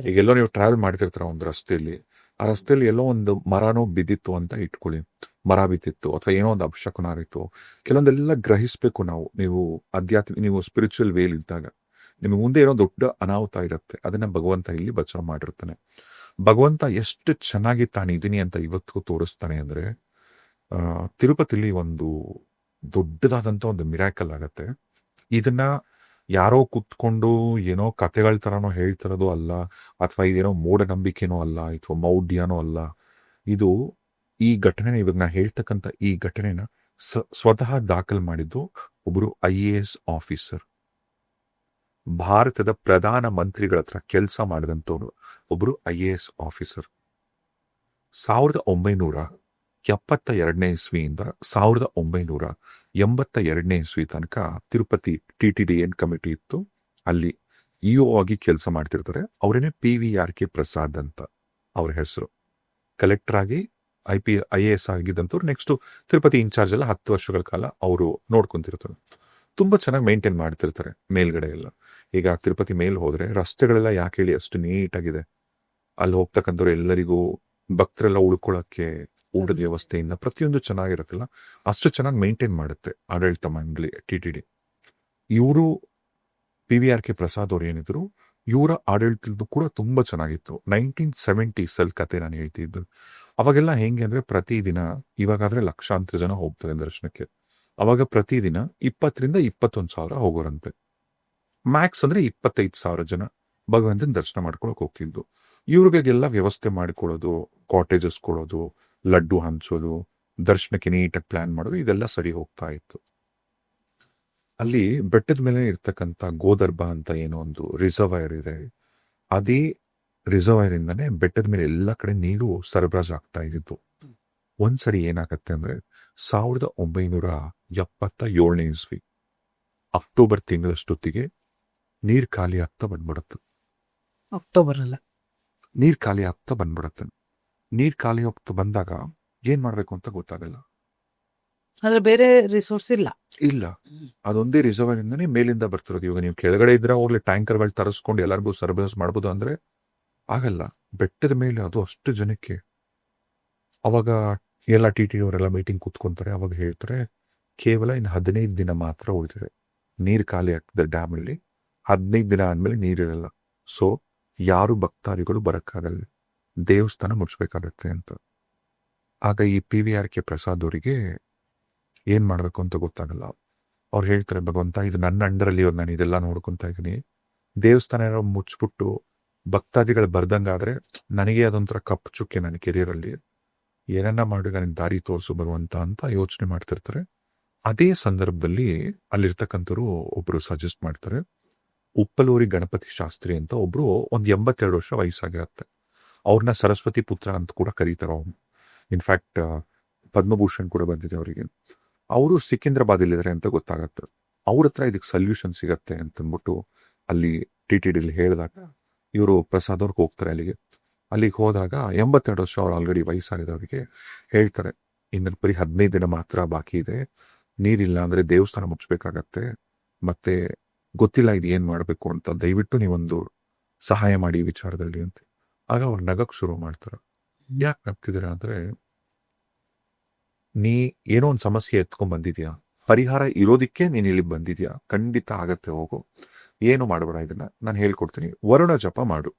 ಈಗ ಎಲ್ಲೋ ನೀವು ಟ್ರಾವೆಲ್ ಮಾಡ್ತಿರ್ತಾರ ಒಂದು ರಸ್ತೆಯಲ್ಲಿ, ಆ ರಸ್ತೆಯಲ್ಲಿ ಎಲ್ಲೋ ಒಂದು ಮರನೋ ಬಿದ್ದಿತ್ತು ಅಂತ ಇಟ್ಕೊಳ್ಳಿ, ಮರ ಬಿದ್ದಿತ್ತು ಅಥವಾ ಏನೋ ಒಂದು ಅಪಶಕುನ ಆಗಿತ್ತು, ಕೆಲವೊಂದೆಲ್ಲ ಗ್ರಹಿಸ್ಬೇಕು ನಾವು. ನೀವು ಸ್ಪಿರಿಚುವಲ್ ವೇಲ್ ಇದ್ದಾಗ ನಿಮಗೆ ಮುಂದೆ ಏನೋ ದೊಡ್ಡ ಅನಾಹುತ ಇರುತ್ತೆ, ಅದನ್ನ ಭಗವಂತ ಇಲ್ಲಿ ಬಚಾವ್ ಮಾಡಿರ್ತಾನೆ. ಭಗವಂತ ಎಷ್ಟು ಚೆನ್ನಾಗಿ ತಾನಿದ್ದೀನಿ ಅಂತ ಇವತ್ತಿಗೂ ತೋರಿಸ್ತಾನೆ ಅಂದ್ರೆ, ತಿರುಪತಿಲಿ ಒಂದು ದೊಡ್ಡದಾದಂತ ಒಂದು ಮಿರಾಕಲ್ ಆಗತ್ತೆ. ಇದನ್ನ ಯಾರೋ ಕುತ್ಕೊಂಡು ಏನೋ ಕತೆಗಳ ತರನೋ ಹೇಳ್ತಿರೋದು ಅಲ್ಲ, ಅಥವಾ ಇದೇನೋ ಮೂಢನಂಬಿಕೆನೋ ಅಲ್ಲ, ಅಥವಾ ಮೌಢ್ಯನೋ ಅಲ್ಲ. ಇದು ಈ ಘಟನೆ, ಇವಾಗ ನಾ ಹೇಳ್ತಕ್ಕಂಥ ಈ ಘಟನೆನ ಸ್ವತಃ ದಾಖಲು ಮಾಡಿದ್ದು ಒಬ್ಬರು IAS ಆಫೀಸರ್. ಭಾರತದ ಪ್ರಧಾನ ಮಂತ್ರಿಗಳ ಹತ್ರ ಕೆಲಸ ಮಾಡಿದಂಥವ್ರು ಒಬ್ಬರು IAS ಆಫೀಸರ್. 1972 ಇಸ್ವಿಯಿಂದ 1982 ಇಸ್ವಿ ತನಕ ತಿರುಪತಿ TTDN ಕಮಿಟಿ ಇತ್ತು. ಅಲ್ಲಿ EO ಆಗಿ ಕೆಲಸ ಮಾಡ್ತಿರ್ತಾರೆ. ಅವರೇನೆ PVRK ಪ್ರಸಾದ್ ಅಂತ ಅವ್ರ ಹೆಸರು. ಕಲೆಕ್ಟರ್ ಆಗಿ IAS ಆಗಿದ್ದಂಥವ್ರು. ನೆಕ್ಸ್ಟ್ ತಿರುಪತಿ ಇನ್ಚಾರ್ಜ್ ಎಲ್ಲ 10 ವರ್ಷಗಳ ಕಾಲ ಅವರು ನೋಡ್ಕೊಂತಿರ್ತಾರೆ. ತುಂಬಾ ಚೆನ್ನಾಗಿ ಮೇಂಟೈನ್ ಮಾಡ್ತಿರ್ತಾರೆ ಮೇಲ್ಗಡೆ ಎಲ್ಲ. ಈಗ ತಿರುಪತಿ ಮೇಲ್ ಹೋದ್ರೆ ರಸ್ತೆಗಳೆಲ್ಲ ಯಾಕೆ ಹೇಳಿ ಅಷ್ಟು ನೀಟಾಗಿದೆ. ಅಲ್ಲಿ ಹೋಗ್ತಕ್ಕಂಥವ್ರು ಎಲ್ಲರಿಗೂ ಭಕ್ತರೆಲ್ಲ ಉಳ್ಕೊಳ್ಳೋಕ್ಕೆ ಊಟದ ವ್ಯವಸ್ಥೆಯಿಂದ ಪ್ರತಿಯೊಂದು ಚೆನ್ನಾಗಿರುತ್ತಲ್ಲ, ಅಷ್ಟು ಚೆನ್ನಾಗಿ ಮೇಂಟೈನ್ ಮಾಡುತ್ತೆ ಆಡಳಿತ ಮಂಡಳಿ TTD. ಇವರು PVRK ಪ್ರಸಾದ್ ಅವ್ರು ಏನಿದ್ರು, ಇವರ ಆಡಳಿತದ್ದು ಕೂಡ ತುಂಬಾ ಚೆನ್ನಾಗಿತ್ತು. 1970s ಕತೆ ನಾನು ಹೇಳ್ತಿದ್ದು. ಅವಾಗೆಲ್ಲ ಹೆಂಗೆ ಅಂದ್ರೆ ಪ್ರತಿದಿನ, ಇವಾಗಾದ್ರೆ ಲಕ್ಷಾಂತರ ಜನ ಹೋಗ್ತಾರೆ ದರ್ಶನಕ್ಕೆ. ಅವಾಗ ಪ್ರತಿದಿನ 20 ರಿಂದ 21 ಸಾವಿರ ಹೋಗೋರಂತೆ. ಮ್ಯಾಕ್ಸ್ ಅಂದ್ರೆ 25,000 ಜನ ಭಗವಂತನ ದರ್ಶನ ಮಾಡ್ಕೊಳಕ್ ಹೋಗ್ತಿದ್ದು. ಇವ್ರಿಗೆಲ್ಲ ವ್ಯವಸ್ಥೆ ಮಾಡಿಕೊಡೋದು, ಕಾಟೇಜಸ್ ಕೊಡೋದು, ಲಡ್ಡು ಹಂಚೋದು, ದರ್ಶನಕ್ಕೆ ನೀಟಾಗಿ ಪ್ಲಾನ್ ಮಾಡೋದು, ಇದೆಲ್ಲ ಸರಿ ಹೋಗ್ತಾ ಇತ್ತು. ಅಲ್ಲಿ ಬೆಟ್ಟದ ಮೇಲೆ ಇರ್ತಕ್ಕಂಥ ಗೋದರ್ಭ ಅಂತ ಏನೋ ಒಂದು ರಿಸರ್ವೈರ್ ಇದೆ. ಅದೇ ರಿಸರ್ವೈರ್ ಇಂದಾನೆ ಬೆಟ್ಟದ ಮೇಲೆ ಎಲ್ಲ ಕಡೆ ನೀರು ಸರಬರಾಜು ಆಗ್ತಾ ಇದ್ದಿತ್ತು. ಒಂದ್ಸರಿ ಏನಾಗತ್ತೆ ಅಂದ್ರೆ 1977 ಇಸ್ವಿ ಅಕ್ಟೋಬರ್ ತಿಂಗಳಷ್ಟೊತ್ತಿಗೆ ನೀರ್ ಖಾಲಿ ಆಗ್ತಾ ಬಂದ್ಬಿಡತ್ತೆ. ಅಕ್ಟೋಬರ್ ಅಲ್ಲ, ನೀರ್ ಖಾಲಿ ಆಗ್ತಾ ಬಂದ್ಬಿಡತ್ತೆ. ನೀರ್ ಖಾಲಿ ಹೋಗ್ತಾ ಬಂದಾಗ ಏನ್ ಮಾಡ್ಬೇಕು ಅಂತ ಗೊತ್ತಾಗಲ್ಲ. ಅಂದ್ರೆ ಬೇರೆ ರಿಸೋರ್ಸ್ ಇಲ್ಲ. ಅದೊಂದೇ ರಿಸರ್ವರ್ ಇಂದಾನೆ ಮೇಲಿಂದ ಬರ್ತಿರೋದು. ಇವಾಗ ನೀವು ಕೆಳಗಡೆ ಇದ್ರೆ ಹೋಗ್ಲಿ ಟ್ಯಾಂಕರ್ಗಳು ತರಿಸ್ಕೊಂಡು ಎಲ್ಲರಿಗೂ ಸರಬರಾಜು ಮಾಡ್ಬೋದು ಅಂದ್ರೆ ಆಗಲ್ಲ. ಬೆಟ್ಟದ ಮೇಲೆ ಅದು ಅಷ್ಟು ಜನಕ್ಕೆ. ಅವಾಗ ಎಲ್ಲ TTD ಅವರೆಲ್ಲ ಮೀಟಿಂಗ್ ಕೂತ್ಕೊಂತಾರೆ. ಅವಾಗ ಹೇಳ್ತಾರೆ, ಕೇವಲ ಇನ್ನು 15 ದಿನ ಮಾತ್ರ ಉಳಿದಿದೆ, ನೀರು ಖಾಲಿ ಆಗ್ತದೆ ಡ್ಯಾಮ್ ಅಲ್ಲಿ. 15 ದಿನ ಆದ್ಮೇಲೆ ನೀರಿರಲ್ಲ. ಸೊ ಯಾರು ಭಕ್ತಾದಿಗಳು ಬರಕ್ಕಾಗಲ್ಲ, ದೇವಸ್ಥಾನ ಮುಚ್ಚಬೇಕಾಗತ್ತೆ ಅಂತ. ಆಗ ಈ PVRK ಪ್ರಸಾದ್ ಅವರಿಗೆ ಏನ್ ಮಾಡ್ಬೇಕು ಅಂತ ಗೊತ್ತಾಗಲ್ಲ. ಅವ್ರು ಹೇಳ್ತಾರೆ, ಭಗವಂತ ಇದು ನನ್ನ ಅಂಡರಲ್ಲಿ ನಾನು ಇದೆಲ್ಲ ನೋಡ್ಕೊಂತ ಇದ್ದೀನಿ, ದೇವಸ್ಥಾನ ಏನೋ ಮುಚ್ಚಿಬಿಟ್ಟು ಭಕ್ತಾದಿಗಳು ಬರ್ದಂಗಾದ್ರೆ ನನಗೆ ಅದೊಂಥರ ಕಪ್ಪು ಚುಕ್ಕೆ ನನ್ನ ಕೆರಿಯರಲ್ಲಿ, ಏನನ್ನ ಮಾಡಿ ನನಗೆ ದಾರಿ ತೋರಿಸು ಭಗವಂತ ಅಂತ ಯೋಚನೆ ಮಾಡ್ತಿರ್ತಾರೆ. ಅದೇ ಸಂದರ್ಭದಲ್ಲಿ ಅಲ್ಲಿರ್ತಕ್ಕಂಥವ್ರು ಒಬ್ರು ಸಜೆಸ್ಟ್ ಮಾಡ್ತಾರೆ. ಉಪ್ಪಲೂರಿ ಗಣಪತಿ ಶಾಸ್ತ್ರಿ ಅಂತ ಒಬ್ರು, ಒಂದು 82 ವರ್ಷ ವಯಸ್ಸಾಗಿರತ್ತೆ. ಅವ್ರನ್ನ ಸರಸ್ವತಿ ಪುತ್ರ ಅಂತ ಕೂಡ ಕರೀತಾರೆ. ಅವ್ರು ಇನ್ಫ್ಯಾಕ್ಟ್ ಪದ್ಮಭೂಷಣ್ ಕೂಡ ಬಂದಿದೆ ಅವರಿಗೆ. ಅವರು ಸಿಕಿಂದ್ರಾಬಾದಲ್ಲಿದ್ದಾರೆ ಅಂತ ಗೊತ್ತಾಗತ್ತೆ. ಅವ್ರ ಹತ್ರ ಇದಕ್ಕೆ ಸೊಲ್ಯೂಷನ್ ಸಿಗತ್ತೆ ಅಂತಂದ್ಬಿಟ್ಟು ಅಲ್ಲಿ TTD ಹೇಳಿದಾಗ ಇವರು ಪ್ರಸಾದ್ ಅವ್ರಿಗೆ ಹೋಗ್ತಾರೆ ಅಲ್ಲಿಗೆ ಹೋದಾಗ 82 ವರ್ಷ ಅವ್ರು ಆಲ್ರೆಡಿ ವಯಸ್ಸಾಗಿದ್ದವರಿಗೆ ಹೇಳ್ತಾರೆ, ಇನ್ನು ಬರೀ 15 ದಿನ ಮಾತ್ರ ಬಾಕಿ ಇದೆ, ನೀರಿಲ್ಲ ಅಂದ್ರೆ ದೇವಸ್ಥಾನ ಮುಚ್ಚಬೇಕಾಗತ್ತೆ, ಮತ್ತೆ ಗೊತ್ತಿಲ್ಲ ಇದು ಏನ್ ಮಾಡ್ಬೇಕು ಅಂತ, ದಯವಿಟ್ಟು ನೀವೊಂದು ಸಹಾಯ ಮಾಡಿ ಈ ವಿಚಾರದಲ್ಲಿ ಅಂತ. ಆಗ ಅವ್ರು ನಗಕ್ ಶುರು ಮಾಡ್ತಾರೆ. ಯಾಕೆ ನಗ್ತಿದ್ದೀರಾ ಅಂದ್ರೆ, ನೀ ಏನೋ ಒಂದು ಸಮಸ್ಯೆ ಎತ್ಕೊಂಡ್ ಬಂದಿದ್ಯಾ, ಪರಿಹಾರ ಇರೋದಿಕ್ಕೆ ನೀನ್ ಇಲ್ಲಿ ಬಂದಿದ್ಯಾ, ಖಂಡಿತ ಆಗತ್ತೆ, ಹೋಗು, ಏನು ಮಾಡಬೇಡ, ಇದನ್ನ ನಾನು ಹೇಳ್ಕೊಡ್ತೀನಿ, ವರುಣ ಜಪ ಮಾಡು.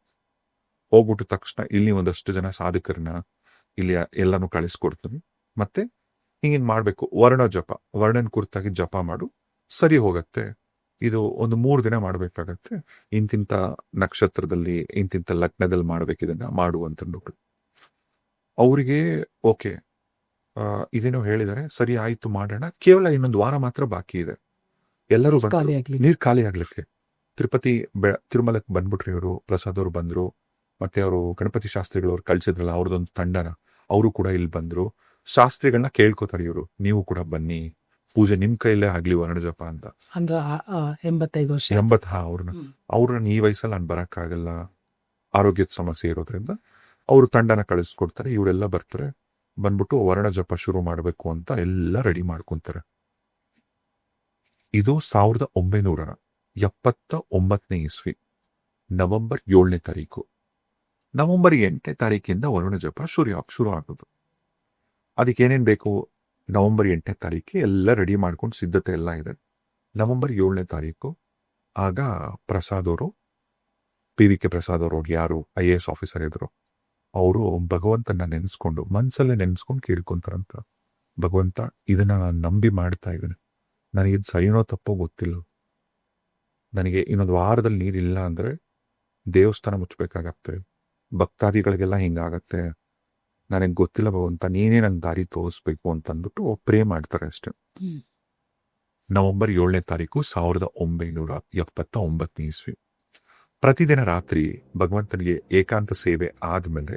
ಹೋಗ್ಬಿಟ್ಟು ತಕ್ಷಣ ಇಲ್ಲಿ ಒಂದಷ್ಟು ಜನ ಸಾಧಕರನ್ನ ಇಲ್ಲಿ ಎಲ್ಲಾನು ಕಳಿಸ್ಕೊಡ್ತೀನಿ, ಮತ್ತೆ ಹಿಂಗೇನ್ ಮಾಡ್ಬೇಕು, ವರ್ಣ ಜಪ, ವರ್ಣನ್ ಕುರಿತಾಗಿ ಜಪ ಮಾಡು, ಸರಿ ಹೋಗತ್ತೆ. ಇದು ಒಂದು 3 ದಿನ ಮಾಡ್ಬೇಕಾಗತ್ತೆ, ಇಂತಿಂತ ನಕ್ಷತ್ರದಲ್ಲಿ ಇಂತಿಂತ ಲಗ್ನದಲ್ಲಿ ಮಾಡ್ಬೇಕಿದನ್ನ ಮಾಡು ಅಂತಂದ್ಬಿಟ್ಟು. ಅವರಿಗೆ ಓಕೆ, ಇದೇನೋ ಹೇಳಿದರೆ, ಸರಿ ಆಯ್ತು ಮಾಡೋಣ, ಕೇವಲ ಇನ್ನೊಂದು ವಾರ ಮಾತ್ರ ಬಾಕಿ ಇದೆ, ಎಲ್ಲರೂ ನೀರ್ ಖಾಲಿ ಆಗ್ಲಿಕ್ಕೆ. ತಿರುಮಲಕ್ಕೆ ಬಂದ್ಬಿಟ್ರಿ ಇವರು, ಪ್ರಸಾದ್ ಅವರು ಬಂದ್ರು, ಮತ್ತೆ ಅವರು ಗಣಪತಿ ಶಾಸ್ತ್ರಿಗಳು ಅವ್ರು ಕಳ್ಸಿದ್ರಲ್ಲ ಅವ್ರದೊಂದು ತಂಡನ, ಅವರು ಕೂಡ ಇಲ್ಲಿ ಬಂದ್ರು. ಶಾಸ್ತ್ರಿಗಳನ್ನ ಕೇಳ್ಕೊತಾರೆ ಇವರು, ನೀವು ಕೂಡ ಬನ್ನಿ, ಪೂಜೆ ನಿಮ್ ಕೈಲೇ ಆಗ್ಲಿ ವರ್ಣ ಜಪ ಅಂತ. 85 ವರ್ಷ ಅವ್ರನ್ನ ಈ ವಯಸ್ಸಲ್ಲಿ ನಾನು ಬರಕ್ಕಾಗಲ್ಲ, ಆರೋಗ್ಯದ ಸಮಸ್ಯೆ ಇರೋದ್ರಿಂದ ಅವರು ತಂಡನ ಕಳಿಸ್ಕೊಡ್ತಾರೆ. ಇವರೆಲ್ಲ ಬರ್ತಾರೆ, ಬಂದ್ಬಿಟ್ಟು ವರ್ಣ ಜಪ ಶುರು ಮಾಡ್ಬೇಕು ಅಂತ ಎಲ್ಲ ರೆಡಿ ಮಾಡ್ಕೊಂತಾರೆ. ಇದು 1979 ಇಸ್ವಿ ನವೆಂಬರ್ 7ನೇ ತಾರೀಕು. ನವೆಂಬರ್ 8ನೇ ತಾರೀಕಿಂದ ವರುಣ ಜಪ ಶುರು ಆಗೋದು. ಅದಕ್ಕೇನೇನ್ ಬೇಕು, ನವೆಂಬರ್ 8ನೇ ತಾರೀಕಿಗೆ ಎಲ್ಲ ರೆಡಿ ಮಾಡ್ಕೊಂಡು ಸಿದ್ಧತೆ ಎಲ್ಲ ಇದೆ. ನವೆಂಬರ್ 7ನೇ ತಾರೀಕು ಆಗ ಪ್ರಸಾದ್ ಅವರು, PVK ಪ್ರಸಾದ್ ಅವರು, ಯಾರು IAS ಆಫೀಸರ್ ಇದ್ರು, ಅವರು ಭಗವಂತನ ನೆನೆಸ್ಕೊಂಡು ಮನ್ಸಲ್ಲೇ ನೆನೆಸ್ಕೊಂಡು ಕೇಳ್ಕೊಂತಾರಂತ, ಭಗವಂತ ಇದನ್ನ ನಾನು ನಂಬಿ ಮಾಡ್ತಾ ಇದ್ದೀನಿ, ನನಗಿದು ಸರಿನೋ ತಪ್ಪೋ ಗೊತ್ತಿಲ್ಲ, ನನಗೆ ಇನ್ನೊಂದು ವಾರದಲ್ಲಿ ನೀರಿಲ್ಲ ಅಂದ್ರೆ ದೇವಸ್ಥಾನ ಮುಚ್ಚಬೇಕಾಗತ್ತೆ, ಭಕ್ತಾದಿಗಳಿಗೆಲ್ಲ ಹಿಂಗಾಗತ್ತೆ, ನನಗೆ ಗೊತ್ತಿಲ್ಲ ಭಗವಂತ, ನೀನೇ ನಂಗೆ ದಾರಿ ತೋರಿಸ್ಬೇಕು ಅಂತ ಅಂದ್ಬಿಟ್ಟು ಪ್ರೇ ಮಾಡ್ತಾರೆ ಅಷ್ಟೆ. ಹ್ಮ್. ನವೆಂಬರ್ 7ನೇ ತಾರೀಕು 1979 ಇಸ್ವಿ. ಪ್ರತಿದಿನ ರಾತ್ರಿ ಭಗವಂತನಿಗೆ ಏಕಾಂತ ಸೇವೆ ಆದ್ಮೇಲೆ